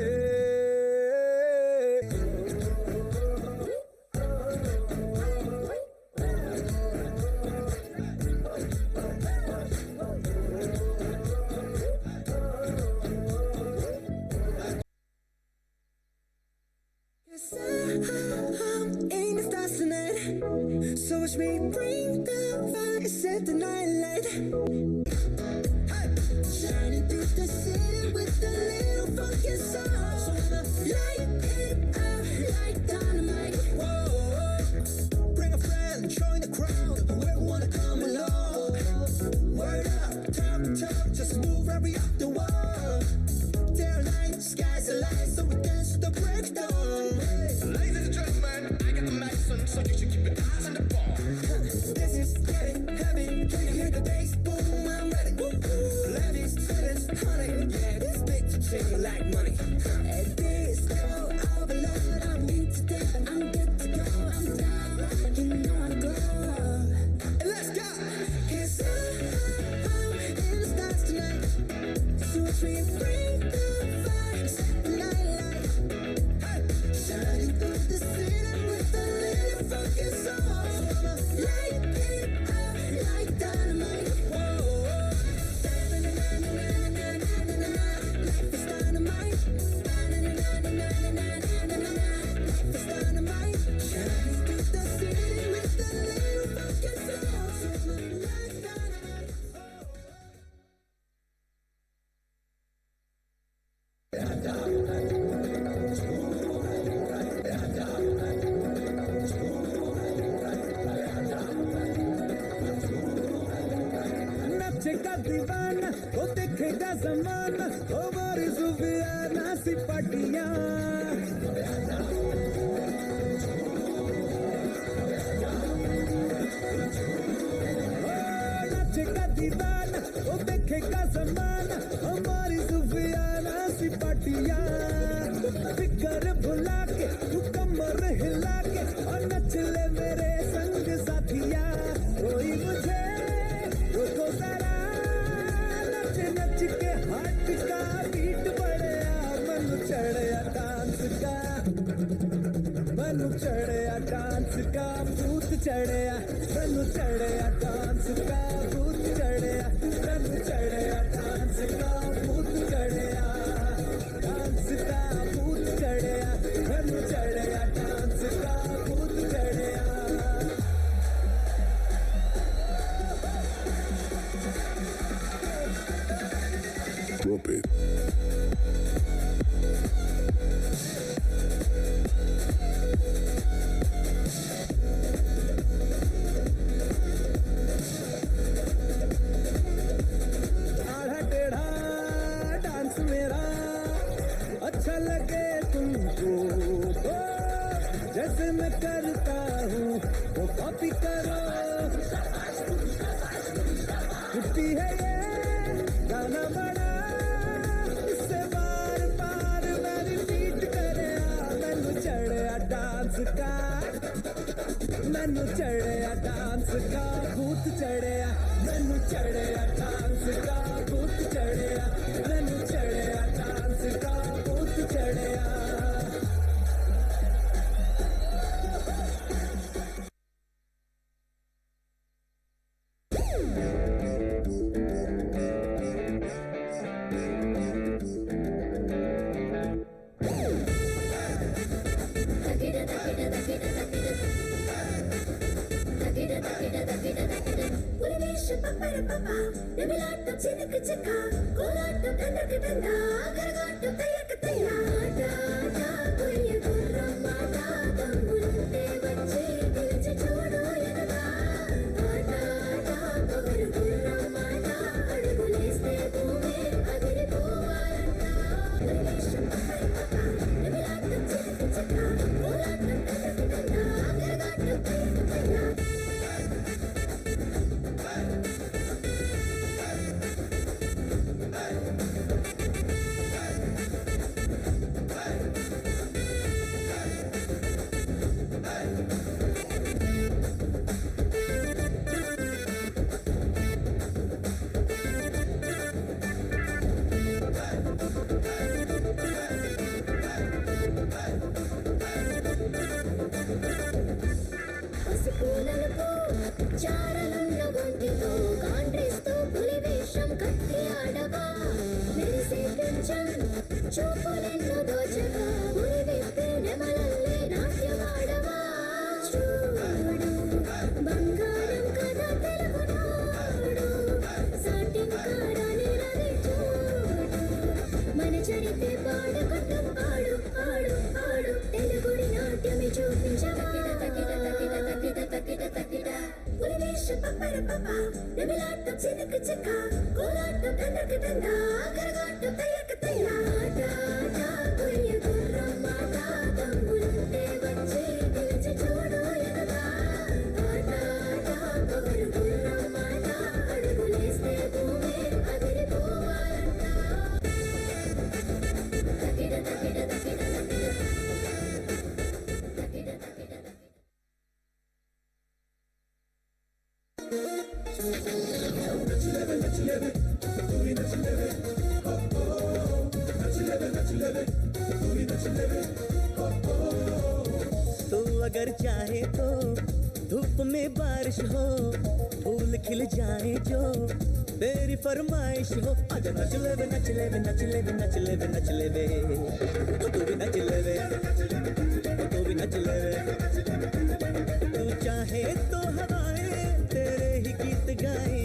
I'm in the stars tonight, so watch me bring the fire, set the night light. Hey! Shining through the city with a little funky sound. So light it up like dynamite. Whoa! Bring a friend, join the crowd, whoever wanna come along. Word up, talk, just move right up the wall. Day or night, sky's the light, so we dance to the breakdown. Ladies and gentlemen, I got the medicine, so you should keep your eyes on the ball. This is getting heavy. Can you hear the bass? Boom, I'm ready. Ladies, students, honey, yeah, this bitch shaking like money. At this level of love, I'm in today. I'm good to go. I'm down. You know I'm glad. Let's go. 'Cause I'm in the stars tonight. So watch me bring the fire, set the night light. Hey, shining through the city with a little funky soul. Light it up like dynamite. Whoa, life is dynamite. Life is dynamite. Shining through the city with a little funky soul. Like dynamite. नचेगा दीवाना वो देखेगा जमाना ओ मारी सुफियाना सिपटियां नचेगा दीवाना वो देखेगा जमाना ओ मारी सुफियाना सिपटियां फिकर भुला के तू कमर हिला के और नच ले मेरे संग साथिया कोई मुझे रुको जरा नच नच के हाथ का बीट बढ़िया मन चढ़या डांस का मन चढ़या डांस का भूत चढ़या मन चढ़या डांस का भूत चढ़या मन चढ़या डांस का भूत चढ़या डांस का भूत चढ़या मन चढ़या डांस का भूत चढ़या Drop it. आधा टेढ़ा डांस मेरा अच्छा लगे तुमको ओ, जैसे मैं करता हूँ वो कॉपी करो छुट्टी है ये गाना बड़ा इससे बार बार डांस का मैनू चढ़िया डांस का भूत चढ़िया मैनू चढ़िया डांस का भूत चढ़िया मैनू चढ़िया डांस का भूत चढ़िया तो अगर चाहे तो धूप में बारिश हो फूल खिल जाए जो तेरी फरमाइश हो आजा नच ले वे नच ले वे नच ले वे नच ले वे नच ले वे ओ तू भी नच ले वे ओ तू भी नच ले वे तू चाहे तो हवाएं तेरे ही गीत गाए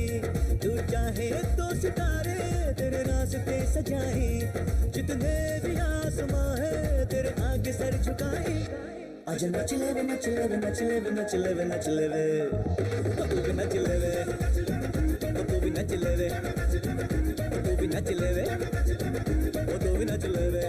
तू चाहे तो सितारे तेरे रास्ते सजाए जितने भी आसमां है तेरे आगे सर झुकाए आजा नच ले वे नच ले वे नच ले वे नच ले वे नच ले वे ओ तू भी नच ले वे ओ तू भी नच ले वे ओ तू भी नच ले वे ओ तू भी नच ले वे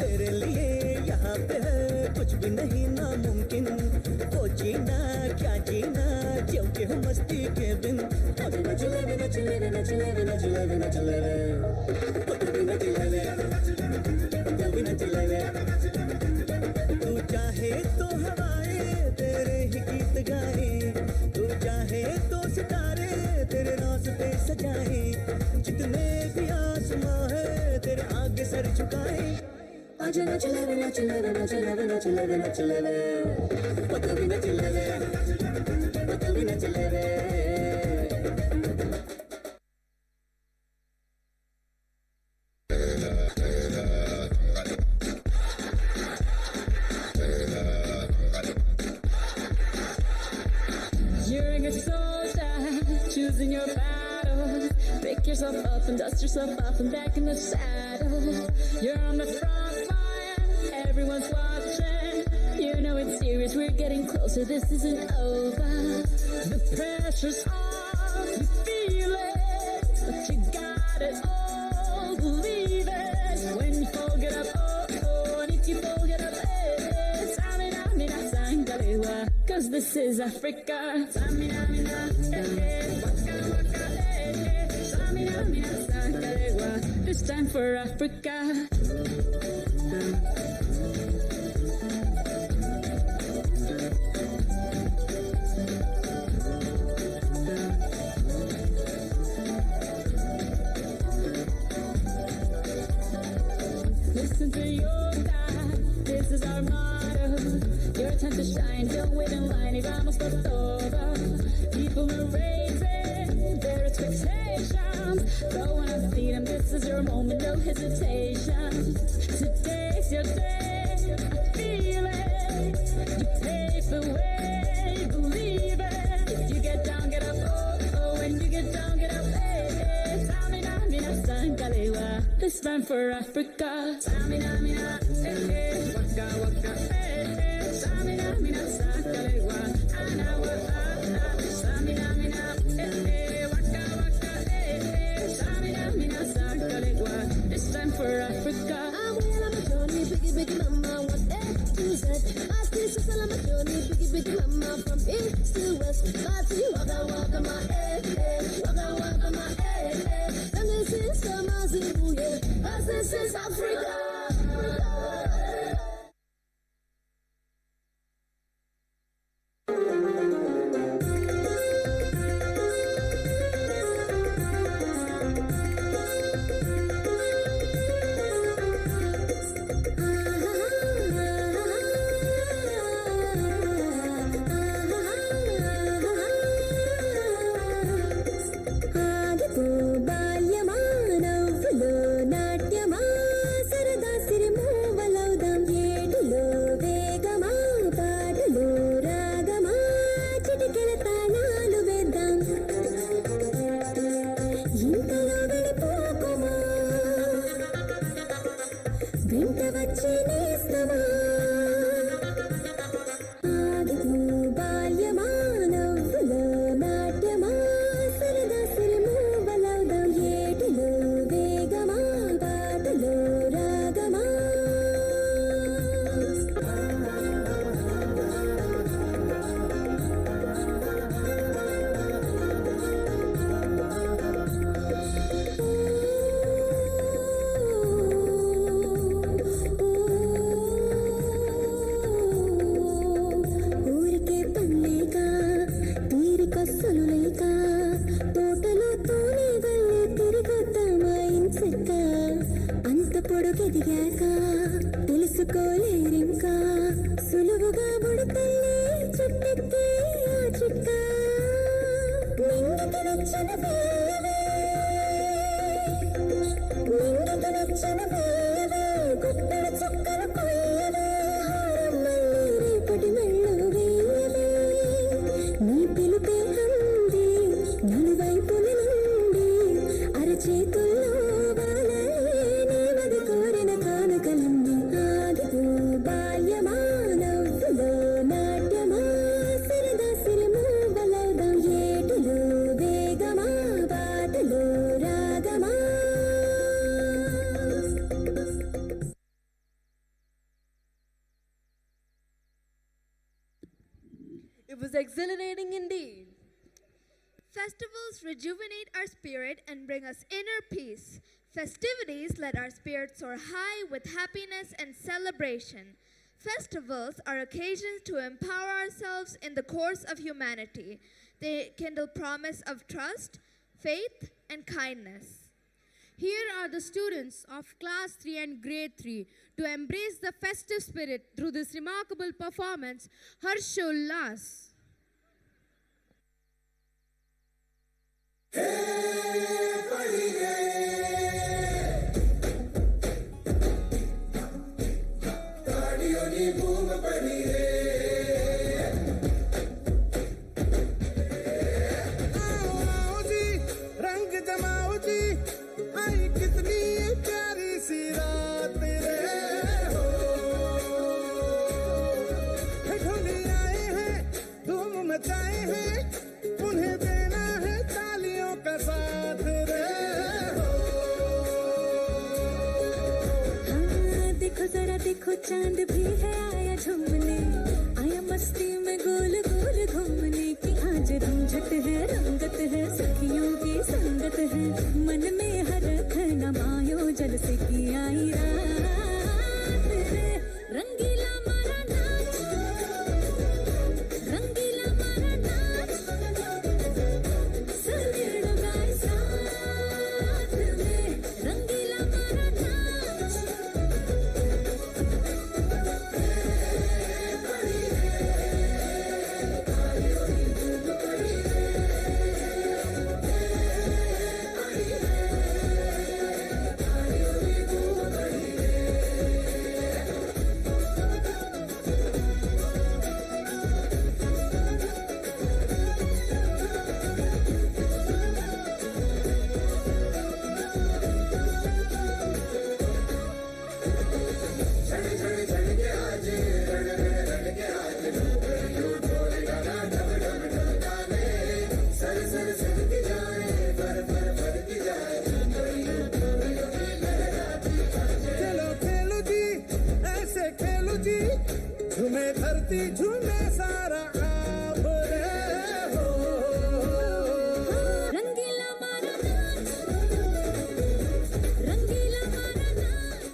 तेरे लिए यहाँ पे है कुछ भी नहीं नामुमकिन वो जीना क्या जीना क्योंकि हम मस्ती के बिन आजा नच ले वे नच ले वे नच ले वे नच ले वे नच ले वे ओ तू भी नच ले वे ओ तू भी नच ले वे तू चाहे तो हवाएं तेरे ही गीत गाए तू चाहे तो सितारे तेरे रास्ते सजाए जितने भी आसमां है तेरे आगे सर झुकाए आजा नच ले वे नच ले वे नच ले वे नच ले वे नच ले वे ओ तू भी नच ले वे ओ तू भी नच ले वे You're a good soldier, choosing your battles, Pick yourself up and dust yourself off and back in the saddle. You're on the front line, everyone's watching. You know it's serious, we're getting closer, this isn't over. The pressure's on, you feel it, but you got it all, believe it. When you fall, get up, oh, oh, and if you fall, get up, eh, Samina, mina, sangalewa, 'cause this is Africa. Samina, mina, waka, waka, Samina, mina, sangalewa, it's time for Africa. Listen to your God, this is our motto. Your time to shine, don't wait in line, y vamos por todo. People are raising their expectations. Go on and feed them, this is your moment, no hesitation. Today's your day, feel it. You pave the way, believe it. If you get down, get up, oh, oh. When you get down, get up, hey, Samina, mina, sangalewa. This time for Africa. Samina, mina, waka, waka, Samina, mina, sangalewa. Anawa, Samina, mina, waka, waka, Samina, mina, sangalewa. This time for Africa. I'm well on my journey, biggie, biggie mama, one A to Z. My sister's on my journey, biggie, biggie mama, from east to west. Party, waka, waka, my waka, waka, my and this is the Mazibu, yeah. 'Cause this is Africa. పొడుగెదిగాక తెలుసుకోలేరింకా సులువుగా బుడతల్లే చుట్టెక్కే ఆ చుక్క నింగికి నచ్చిన వేవే నింగికి నచ్చిన వేవే గుట్టడ చుక్కలు కొయ్యవే హారం మళ్ళీ రేపటి మెళ్ళు వేయవే నీ పిలుపే అంది నలువైపుల నుండి అరచేతుల్లో It was exhilarating indeed. Festivals rejuvenate our spirit and bring us inner peace. Festivities let our spirits soar high with happiness and celebration. Festivals are occasions to empower ourselves in the course of humanity. They kindle promise of trust, faith, and kindness. Here are the students of Class 3 and Grade 3 to embrace the festive spirit through this remarkable performance, Harshullas. रंग जमाओ जी चांद भी है आया झूमने, आया मस्ती में गोल गोल घूमने की आज रमझट है, रंगत है, सखियों की संगत है, मन में हरख न मायो जल से की आई रात है। रंगीला मारा नाच, रंगीला मारा नाच, सनेड़ गाए साथ में, रंगीला मारा नाच। खेलो खेलो जी ऐसे खेलो जी, झूमे धरती झूमे सारा आप रे हो। रंगीला मारा नाच, रंगीला मारा नाच।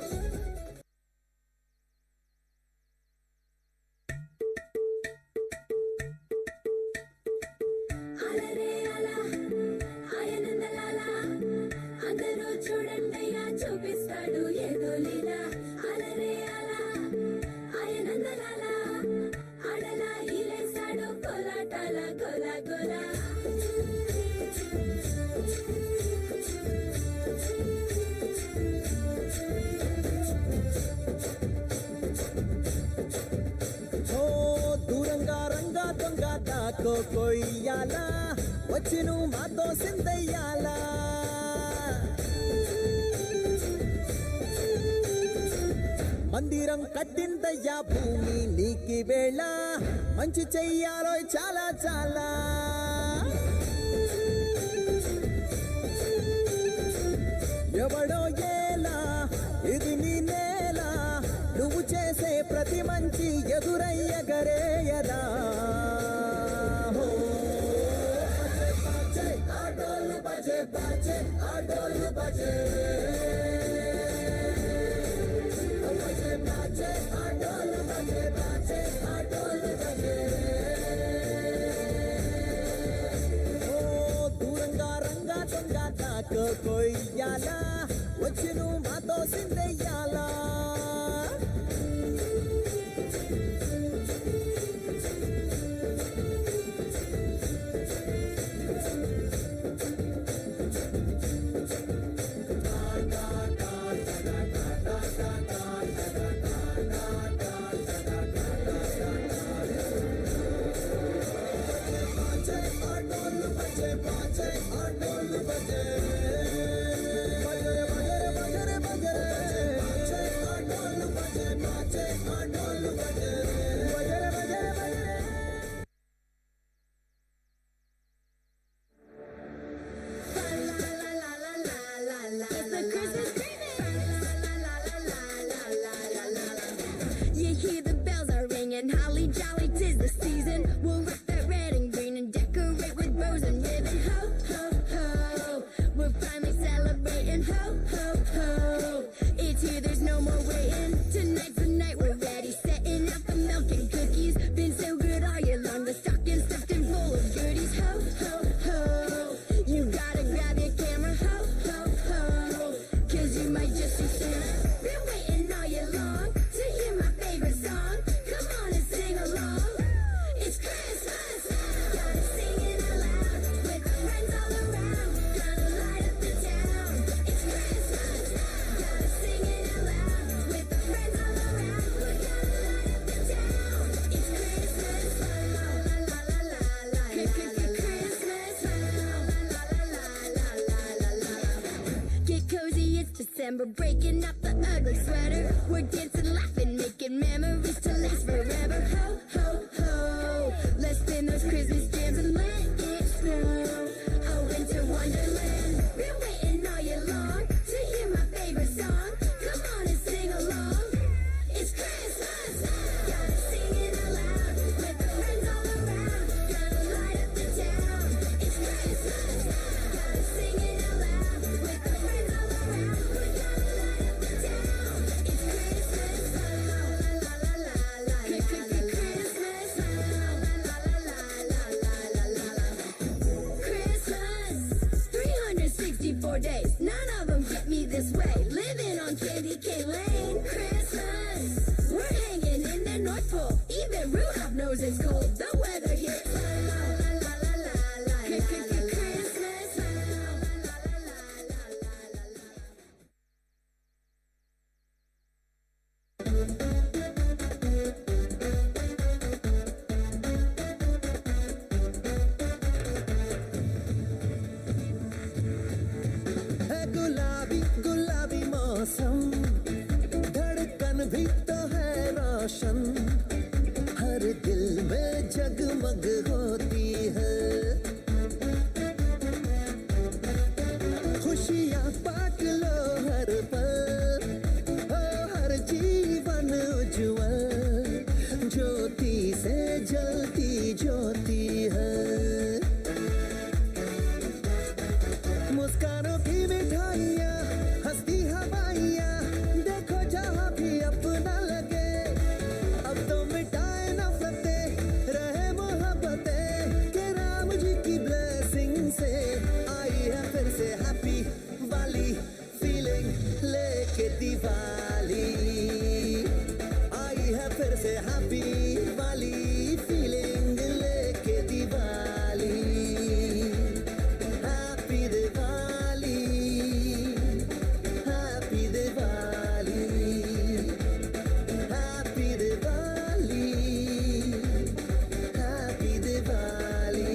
అలరే అలా ఆయనందలాలా, అందరూ చూడండయ్యా చూపిస్తాడు ఏదో లీలా. అలరే అలా ఆయనందలాలా, ఆడలా ఈలేశాడు కోలాటాల గోలా గోలా. ఓ దూరంగా రంగా దొంగ దాకో కొయ్యాలా, వచ్చి నువ్వు మాతో సిందయ్యాలా. మందిరం కట్టిందయ్యా భూమి నీకి వేళ, మంచి చెయ్యాలో చాలా చాలా. ఎవడో ఏలా ఇది నీ నేల, నువ్వు చేసే ప్రతి మంచి ఎదురయ్యగరేయదా. హో, బజే, ఆటోలు బజే బజే, ఆటోలు బజే. బజే బజే, ఆటోలు బజే బజే, ఆటోలు బజే. ఓ దూరంగా రంగా దొంగ దాకో కొయ్యాలా, వచ్చి నువ్వు మాతో సిందెయ్యాలా. ఆటోలు బజే బజే, ఆటోలు బజే. బజరే బజరే బజరే బజరే, ఆటోలు బజే బజే, ఆటోలు బజే. బజరే బజరే బజరే. It's the Christmas remix. You hear the bells are ringing, holly jolly 'tis the season. We'll rock that red and green and decorate with bows and ribbon. Ho ho ho, we're finally celebrating. Ho ho ho, it's here, there's no more waiting. Tonight's the night we're ready, setting out the milk and cookies. Been so good all year long, the stocking stuffed and full of goodies. Ho ho ho, you gotta grab your camera. Ho ho ho, 'cause you might just see Santa. Been waiting all year long to hear my favorite song. Come on and sing along. It's Christmas. Gotta sing it out loud with my friends all around. Gonna light up the town. It's Christmas. Gotta sing it out loud with my friends all around. We're gonna light up the town. It's Christmas. La la la la la la. Christmas. La la la la la la la. Get cozy, it's December, breaking up the ugly sweater. We're dancing, laughing, making memories to last forever. Ho, ho, ho. Let's spin those Christmas jams and let it snow. A winter wonderland. Been waiting all year long to hear my favorite song. Come on and sing along. It's Christmas. of them get me this way. Living on Candy Cane Lane. Christmas, we're hanging in the North Pole. Even Rudolph knows it's cold. The weather here. La la la la la la la la. Christmas. La la la la la la la la. है गुलाबी गुलाबी मौसम, धड़कन भी तो है रोशन, हर दिल में जगमग होती है। खुशियाँ बांट लो हर पल, हो हर जीवन उज्ज्वल, ज्योति से जलती ज्योति है। मुस्कानों की मिठाइयाँ, हंसती हवाइयाँ, देखो जहाँ भी अपना लगे। अब तो मिटाए नफरतें, रहे मोहब्बतें, के राम जी की ब्लेसिंग से आई है फिर से हैप्पी वाली फीलिंग लेके दिवाली। आई है फिर से हैप्पी वाली फीलिंग लेके Diwali. Happy Diwali, Happy Diwali, Happy Diwali, Happy Diwali.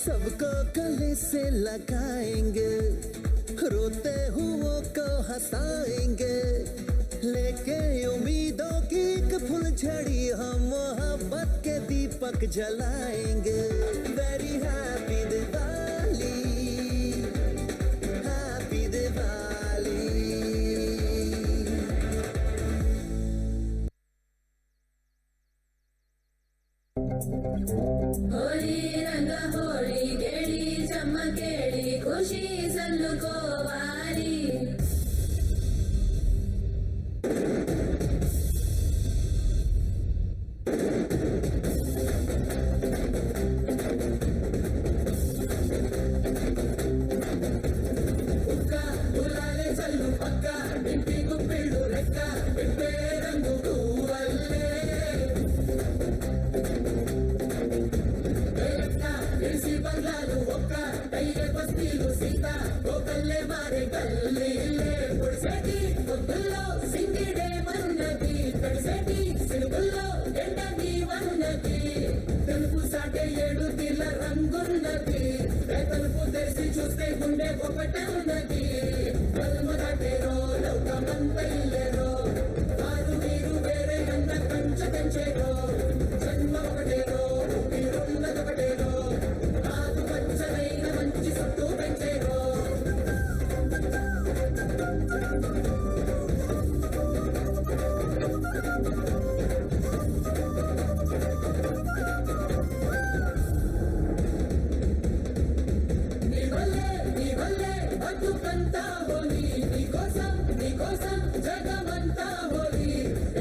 सबको गले से लगाएंगे, रोते हुओं को हंसाएंगे, लेके उम्मीदों की एक फुलझड़ी हम मोहब्बत के दीपक जलाएंगे। Very happy Diwali, happy Diwali. Holi रंग होली गेड़ी चमकेड़ी खुशी सल्लुको वारी ఉక్క గులాలే చల్లు పక్క ఇంటి గుప్పిళ్ళు రెక్క పెట్టే రంగు గువ్వల్లే తెలిసి బంగ్లాలు ఒక్క టైగే బస్తీలు సీత గోకల్లే మారే గల్లీలే పొడిసేటి పొద్దుల్లో సింగిడే మరున్నది తడిసేటి సిలుగుల్లో ఎండది వరున్నది తెలుపు సాటే ఏడు తీర్ల రంగున్నది తలుపు తెరిచి చూస్తే గుండె ఒకటే ఉన్నది కలుమ దాటేరో లోకమంత ఇల్లేరో వారు మీరు వేరే అన్న కంచ పెంచేరో జన్మ ఒకటేరో ఊపిరున్నదొకటేరో కాదు పచ్చనైన మంచి సొట్టు పెంచేరో నీ వల్లే బతుకంతా హోలీ నీకోసం జగమంతా హోలీ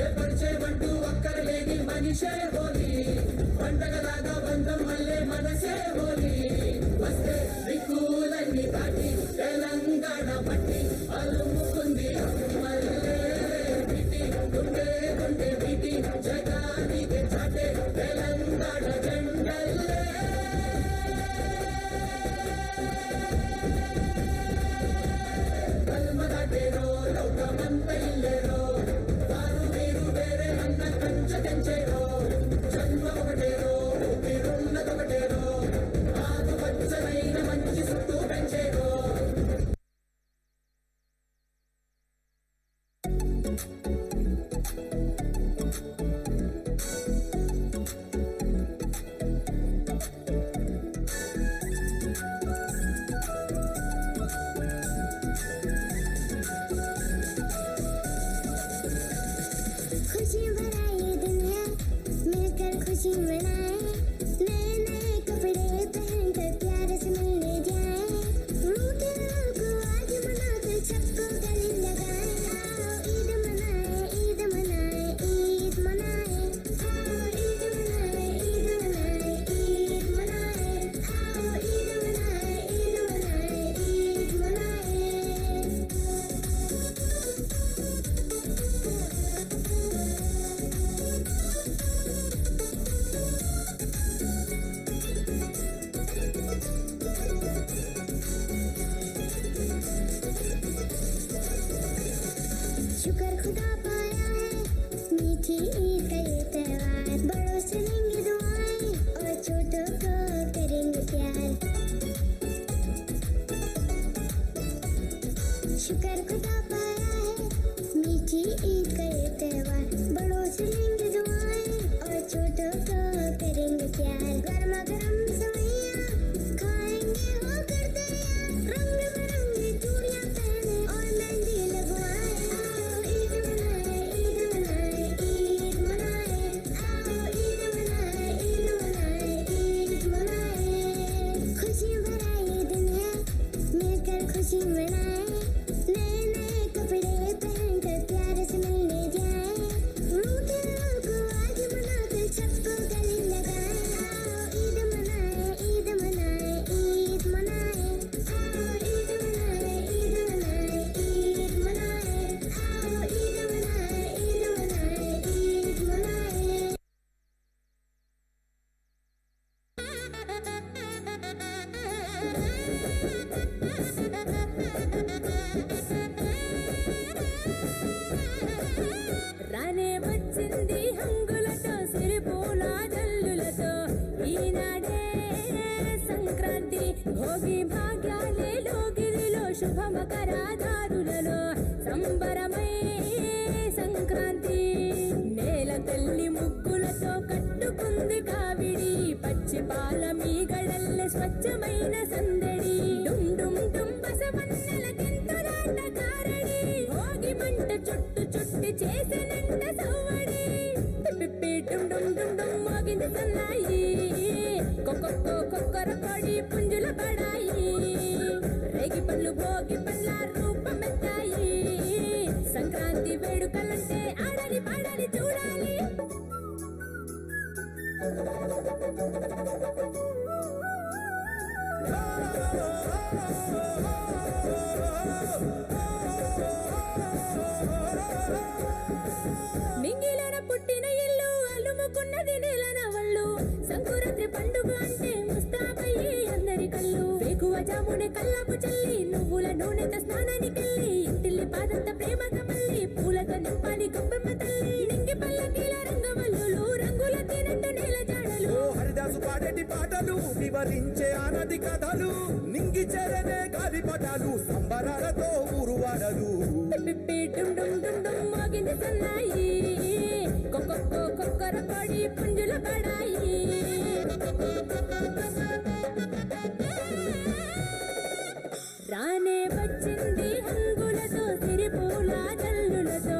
ఏ పరిచయమంటూ ఒక్కరలేని మనిషే హోలీ పండగలాగా బంధం వల్లే మనసే హోలీ వస్తే దిక్కులన్నీ దాటి తెలంగాణ పట్టి అలుముకుంది మల్లే పిటి గుండె గుండె పిటి జగానికి చాటే తెలంగాణ జెండల్లే కల్మ దాటేరో లోకమంత ఇల్లేరో వారు మీరు వేరే అన్న కంచ తెంచేరో జన్మ ఒకటేరో ఊపిరున్నదొకటేరో ఆకు పచ్చనైన మంచి చుట్టూ పెంచేరో खुशी भरा ये दिन है, मिलकर खुशी मनाए, नए नए कपड़े पहनकर प्यार से मिलने जाए, रूठे शुक्र खुदा पाया है मीठी ईद का ये त्योहार बड़ों से लेंगे दुआएं और छोटों को करेंगे प्यार गर्मा गर्म सवैयां खाएंगे होकर तैयार रंग बिरंगी चूड़ियां पहने और मेहंदी लगवाए आओ ईद मनाए ईद मनाए ईद मनाए आओ ईद मनाए ईद मनाए ईद मनाए खुशी भरा ये दिन है मिलकर खुशी मनाए नए नए कपड़े पहनकर प्यार से मिलने जाए रूठे दिलों को आज मनाकर सबको गले लगाए आओ ईद मनाए ईद मनाए ईद मनाए आओ ईद मनाए ईद मनाए ईद मनाए आओ ईद मनाए ईद मनाए ईद मनाए రానే వచ్చింది హంగులతో సిరిపూల జల్లులతో ఈనాడే సంక్రాంతి భోగి భాగ్యాలే లోగిరిలో శుభ మకరాదారులలో సంబరమై సంక్రాంతి నేల తల్లి ముగ్గులతో కట్టుకుంది కావిడి పచ్చి పాల మీగడల్లె స్వచ్ఛమైన సందడి డుమ్ డుమ్ డుమ్ బసవన్నెల కెంతులాట కారడి భోగి మంట చుట్టు చుట్టి చేసెనంట సవ్వడి పిప్పి డుమ్ డుమ్ డుమ్ డుమ్ మోగింది సన్నాయి కొక్కొక్కో కొక్కర కొడి పుంజుల పడాయి రేగి పళ్ళు భోగి పళ్ళ రూపమెత్తాయి సంక్రాంతి వేడుకలంటే ఆడాలి పాడాలి చూడాలి మింగిలన పుట్టిన ఇల్లు అలుముకున్నది నెలన వళ్ళు సంకురాత్రి పండుగ అంటే ముస్తాబయ్యి అందరి కళ్ళు వేకువ జామునే కల్లాపు చల్లి నువ్వుల నూనెతో స్నానానికెళ్ళి ఇంటిల్లి పాదంత ప్రేమగా మళ్ళీ పూలతో నింపాలి గొప్పెమ్మ తల్లి నింగి పల్లకీల రంగవల్లులు రంగుల తినట్టు నేల జాడలు హరిదాసు పాడేటి పాటలు వివరించే ఆనది కథలు నింగి చెరనే గాలిపటాలు సంబరాలతో ఊరువాడలు పిప్పి డుమ్ డుమ్ డుమ్ డుమ్ మోగింది సన్నాయి కొక్కొక్కో కొక్కర కొడి పుంజుల పడాయి రానే వచ్చింది హంగులతో సిరిపూల జల్లులతో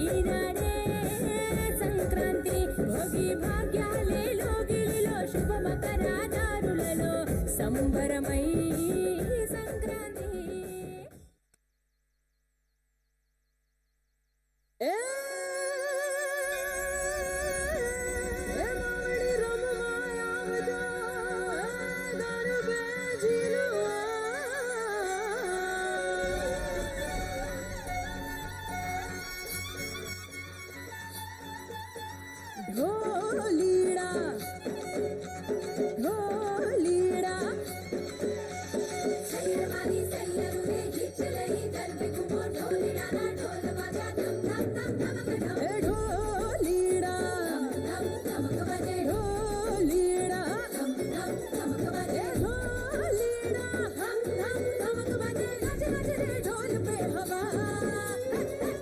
ఈనాడే సంక్రాంతి భోగి భాగ్యాలే లోగిలిలో శుభ మకరాదారులలో సంబరమై సంక్రాంతి ढोलीड़ा ढोलीड़ा सैरवानी सैर में खिंच रही दर पे घुमो ढोलीड़ा ना ढोल बजा धम धम धम धमक धम ढोलीड़ा धम धमक बजे ढोलीड़ा धम धम धमक बजे ढोलीड़ा धम धम धमक बजे गज गज रे ढोल पे हवा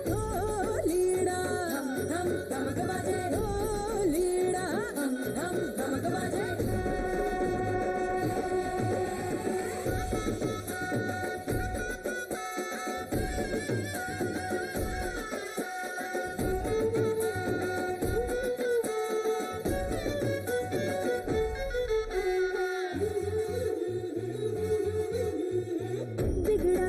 ढोलीड़ा धम धम धमक बजे ढोलीड़ा धम धम धमक बजे बिगड़ा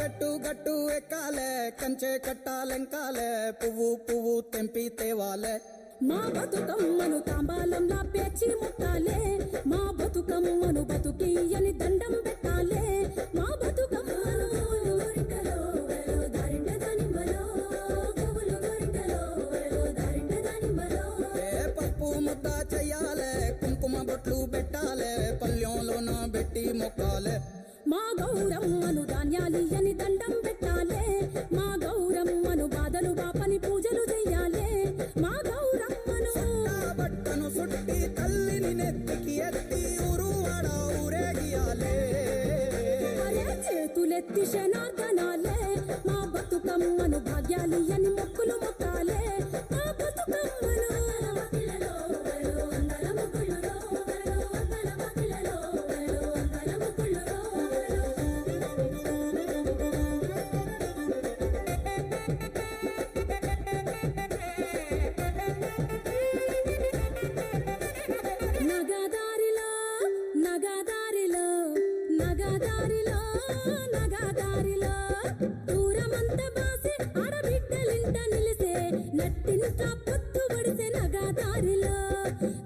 చెట్టు గట్టు ఎక్కాలే కంచె కట్టాలెంకాలే పువ్వు పువ్వు తెంపి తేవాలే మా బతుకమ్మను తాంబాలంలా పేర్చి ముట్టాలే మా బతుకమ్మను బతుకియ్యని దండం పెట్టాలే మా బతుకమ్మను గోరింటలో వెలో దారింట దానిమ్మలో పువ్వులు గోరింటలో వెలో దారింట దానిమ్మలో ఏ పప్పు ముద్ద చెయ్యాలే కుంకుమ బొట్లు పెట్టాలే పల్లెంలోన పెట్టి మొక్కాలే మా గౌరమ్మను ధాన్యాలియ్యని దండం పెట్టాలే మా గౌరమ్మను బాధలు బాపని పూజలు చెయ్యాలే మా గౌరమ్మను బట్టను సుట్టి తల్లిని నెత్తికి ఎత్తి ఊరువాడ ఊరేగియాలే అరే చేతులెత్తి శనార్దనాలే మా బతుకమ్మను భాగ్యాలియ్యని మొక్కులు మొక్కాలే మా బతుకమ్మను పిల్లలో వెలో అందల ముక్కులలో వెలో అందల పిల్లలో వెలో అందల ముక్కులలో నగదారిలో నగదారిలో నగదారిలో నగదారిలో దూరమంత బాసి ఆడబిడ్డలింట నిలిసే నట్టింట పొత్తు పడిసే నగదారిలో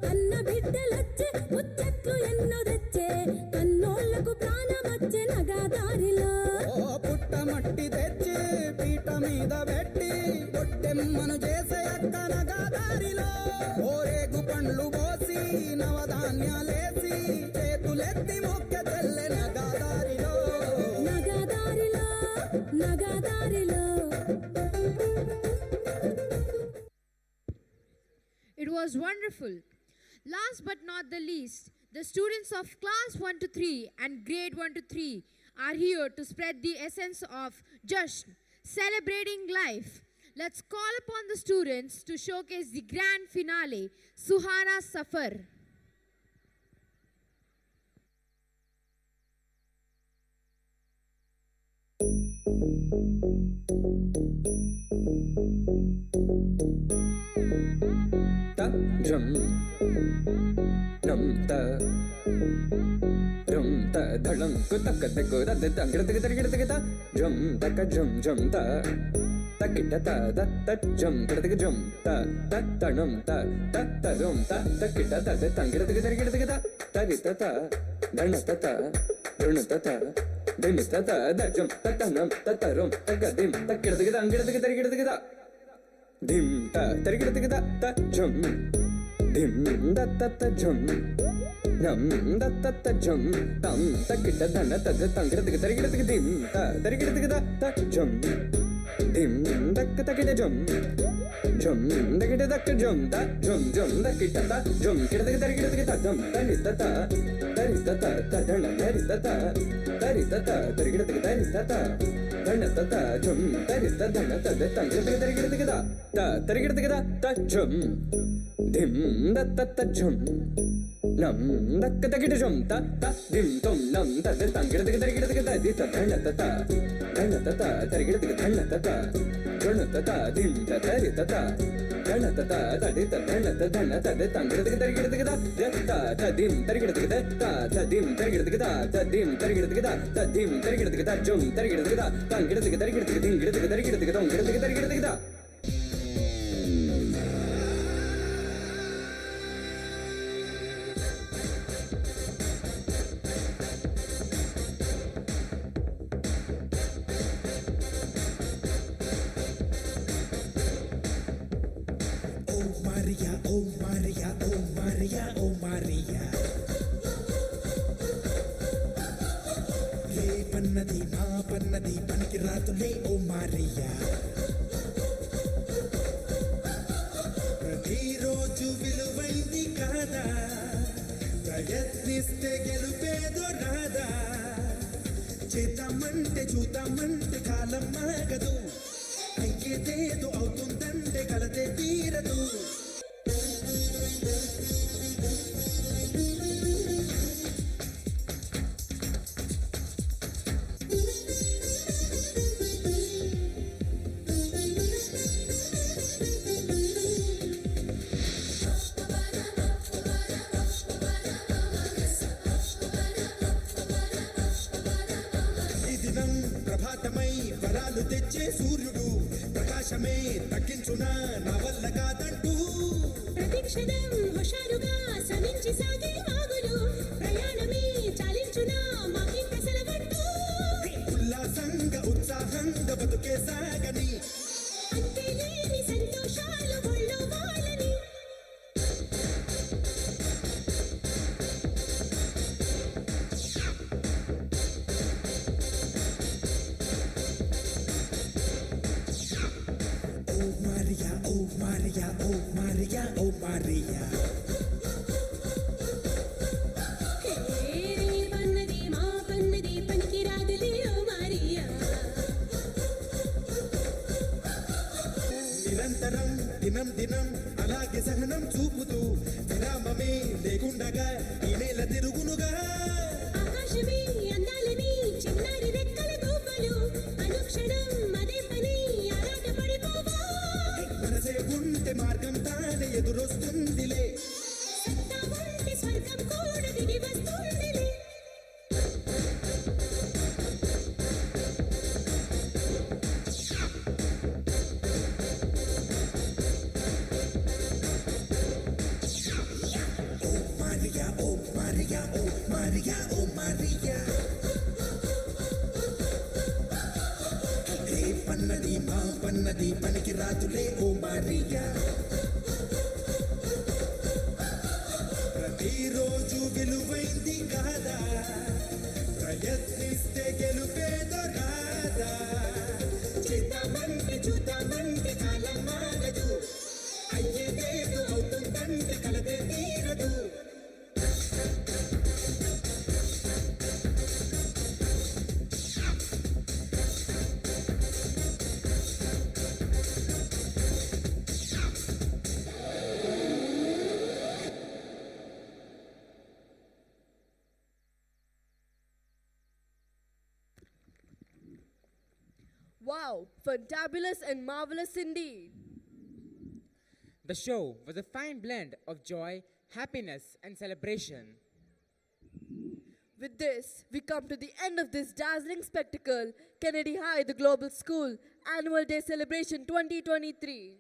కన్న బిడ్డలొచ్చే ముచ్చట్లు ఎన్నో తెచ్చే కన్నోళ్లకు ప్రాణమచ్చే నగదారిలో ఓ పుట్ట మట్టి తెచ్చి పీట మీద పెట్టి పొట్టెమ్మను చేసే అక్క నగదారిలో ఓరేగు పండ్లు పోసి నవధాన్యాలేసి చేతులెత్తి మొక్క తెల్లె నగదారిలో నగదారిలో నగదారిలో It was wonderful. Last but not the least, the students of class 1 to 3 and grade 1 to 3 are here to spread the essence of Jashan, celebrating life. Let's call upon the students to showcase the grand finale, Suhana Safar. ta drum nam ta drum ta dhalam ko tak tak ko da da gir tak tak gir tak ta drum ta ka drum drum ta ta kita ta da ta drum gir tak drum ta ta nam ta ta drum ta ta kita ta da gir tak ta ta ri ta ta dana ta ta dun ta ta dim ta ta da drum ta nam ta rum ta ga dim ta gir tak ta dim ta tarigida tigida ta jum dim da ta ta jum nam da ta ta jum tam ta kita dana ta da tangida tigida tarigida tigida dim ta tarigida tigida ta jum dim da ta kita jum da kita da jum ta jum da kita ta jum kita tigida tarigida tigida jum ta ni ta ta ta dana ta ta tarigida tigida ta dana ta jum tari ta dana ta da tangida tigida ta tarigida tigida ta jum dim da ta jum nam da ka tigida jum ta dim tum nam ta da tangida tigida di ta dana ta tarigida tigida dana ta juna ta dim ta tari ta dana ta di ta dana ta da tangida tigida ta dim tarigida tigida ta dim tarigida tigida ta dim tarigida tigida ta dim tarigida tigida jum tarigida tigida tangida tigida tarigida tigida dingida tigida tarigida tigida ongida tigida tarigida tigida Maria, oh Maria, oh Maria, oh Maria. Re pannadi, ma pannadi, paniki raatule, oh Maria. Prati roju viluvaindi kada, prayatniste gelupedo rada. Chetamante chutamante kalam magadu. అయ్యేదేదో అవుతుందంటే కలతే తీరదు ఈ దినం ప్రభాతమై ప్రతాపమై వరాలు తెచ్చే సూర్యుడు ప్రకాశమే తగ్గించునా నా వల్ల కాదంటూ ప్రతిక్షణం హుషారుగా సమించి సాగే వాగులు ప్రయాణమే చాలించునా మాకింక సెలవంటూ ఉల్లాసంగా ఉత్సాహంగా బతుకే సాగని అంతేలేని సంతోషాలు ఒళ్ళో వాళ్ళని Oh Maria, oh Maria, oh Maria, oh Maria. రే పన్నది మా పన్నది పనికి రాదులే ఓ మారియా నిరంతరం దినం దినం అలాగే సహనం చూపుతూ విరామమే లేకుండగా ఈ నేల తిరుగునుగా ఆకాశమే అందాలని చిన్నారి రెక్కల దూపలు అనుక్షణం అదే పని ఆరాట పడిపోవా మనసే ఉంటే మార్గం తానే ఎదురొస్తుందిలే సత్తా ఉంటే స్వర్గం కూడా దిగి వస్తుందిలే Oh Maria, oh Maria, oh Maria, oh Maria. రే పన్నది మా పన్నది పనికి రాదులే ఓ మారియా ప్రతిరోజు విలువైంది కాదా ప్రయత్నిస్తే గెలుపేదో రాదా చేద్దామంటే చూద్దామంటే కాలం మారదు అయ్యేదేదో అవుతుందంటే కలదే తీరదు Wow, fantabulous and marvelous indeed. The show was a fine blend of joy, happiness, and celebration. With this, we come to the end of this dazzling spectacle, Kennedy High, the Global School Annual Day Celebration 2023.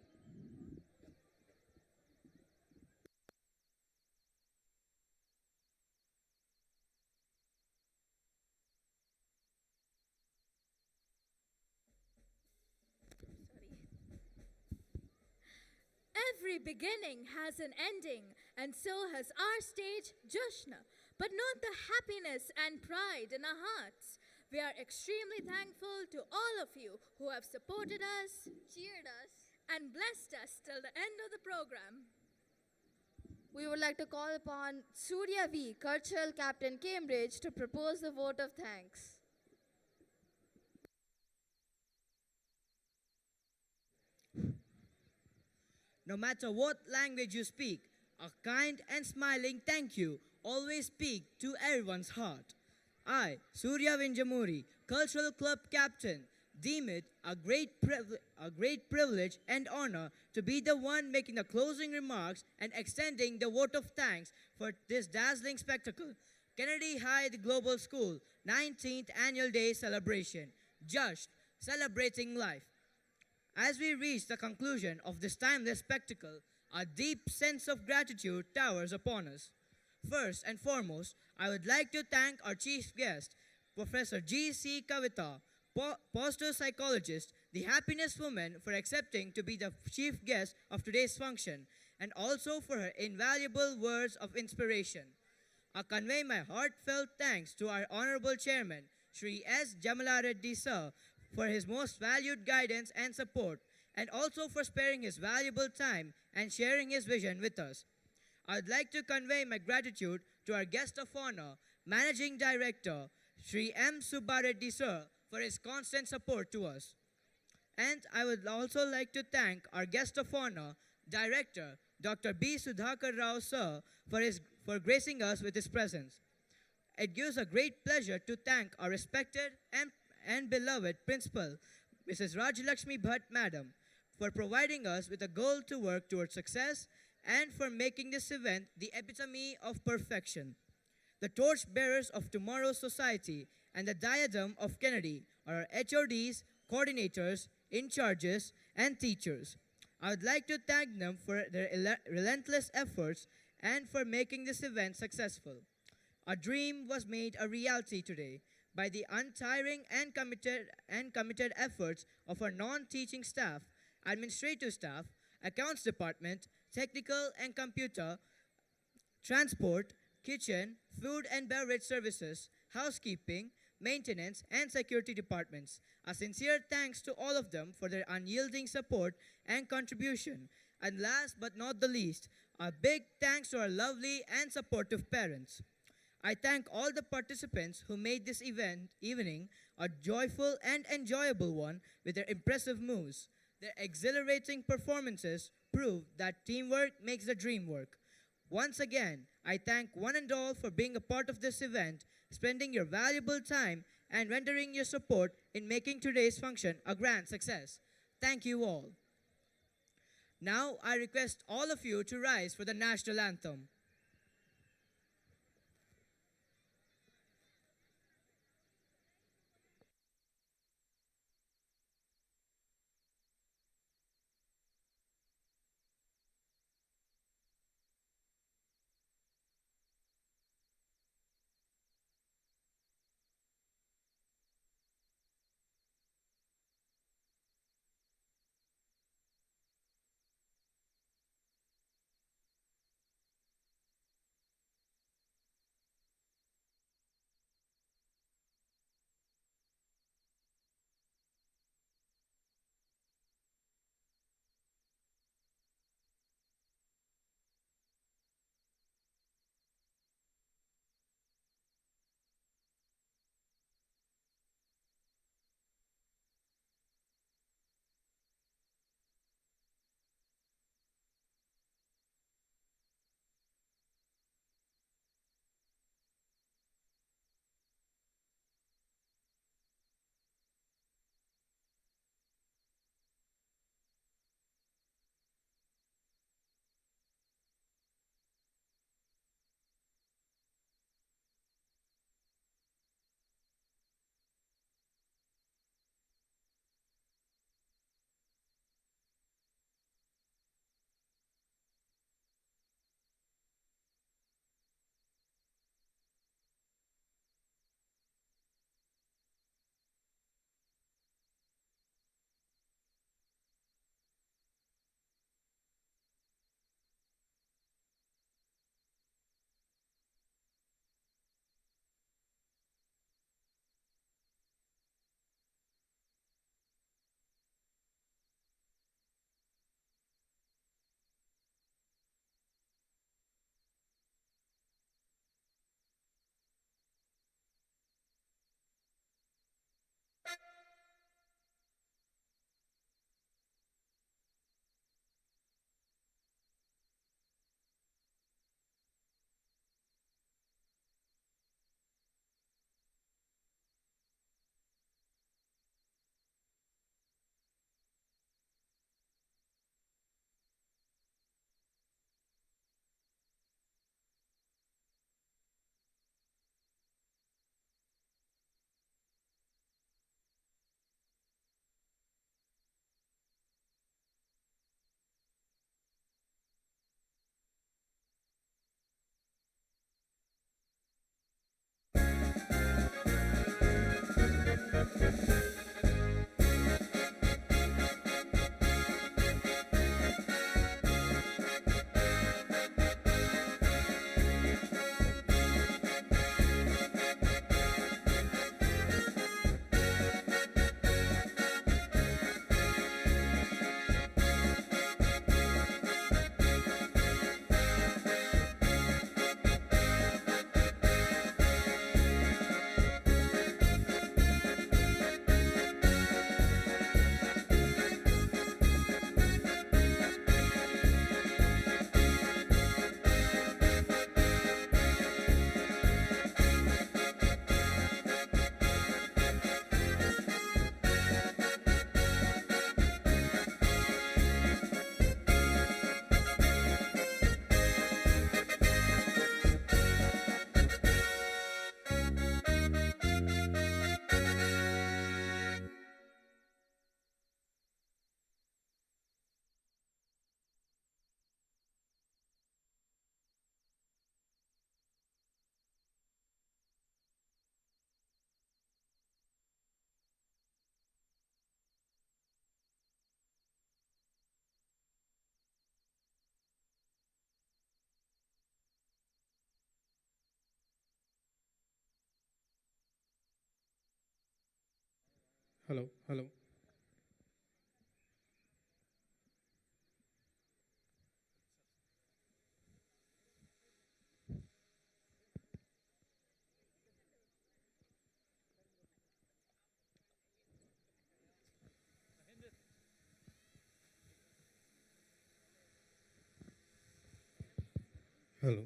Every beginning has an ending, and so has our stage, Joshna, but not the happiness and pride in our hearts. We are extremely thankful to all of you who have supported us, cheered us, and blessed us till the end of the program. We would like to call upon Surya V, Cultural Captain Cambridge, to propose the vote of thanks. No matter what language you speak, a kind and smiling thank you always speak to everyone's heart. I, Surya Vinjamuri, Cultural Club Captain, deem it a great privilege and honor to be the one making the closing remarks and extending the vote of thanks for this dazzling spectacle. Kennedy High the Global School 19th Annual Day Celebration, just celebrating life. As we reach the conclusion of this timeless spectacle, a deep sense of gratitude towers upon us. First and foremost, I would like to thank our chief guest, Professor G.C. Kavita, positive psychologist, the happiness woman, for accepting to be the chief guest of today's function, and also for her invaluable words of inspiration. I convey my heartfelt thanks to our Honorable Chairman, Shri S. Jamala Reddy Sir, for his most valued guidance and support, and also for sparing his valuable time and sharing his vision with us. I would like to convey my gratitude to our guest of honor, Managing Director, Shri M. Subbareddy Sir, for his constant support to us. And I would also like to thank our guest of honor, Director, Dr. B. Sudhakar Rao Sir, for gracing us with his presence. It gives a great pleasure to thank our respected and beloved Principal, Mrs. Rajalakshmi Bhatt Madam, for providing us with a goal to work towards success and for making this event the epitome of perfection. The torchbearers of tomorrow's society and the diadem of Kennedy our HODs, coordinators, in charges, and teachers. I would like to thank them for their relentless efforts and for making this event successful. Our dream was made a reality today by the untiring and committed efforts of our non-teaching staff, administrative staff, accounts department, technical and computer, transport, kitchen, food and beverage services, housekeeping, maintenance, and security departments. A sincere thanks to all of them for their unyielding support and contribution. And last but not the least, a big thanks to our lovely and supportive parents. I thank all the participants who made this evening a joyful and enjoyable one with their impressive moves. Their exhilarating performances prove that teamwork makes the dream work. Once again, I thank one and all for being a part of this event, spending your valuable time, and rendering your support in making today's function a grand success. Thank you all. Now, I request all of you to rise for the national anthem. Hello, hello. Hello.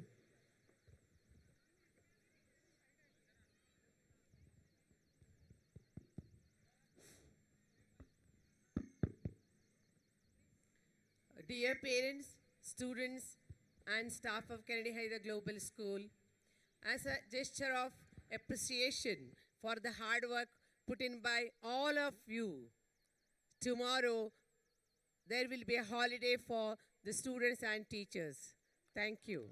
Dear parents, students, and staff of Kennedy High, the Global School, as a gesture of appreciation for the hard work put in by all of you, tomorrow there will be a holiday for the students and teachers. Thank you.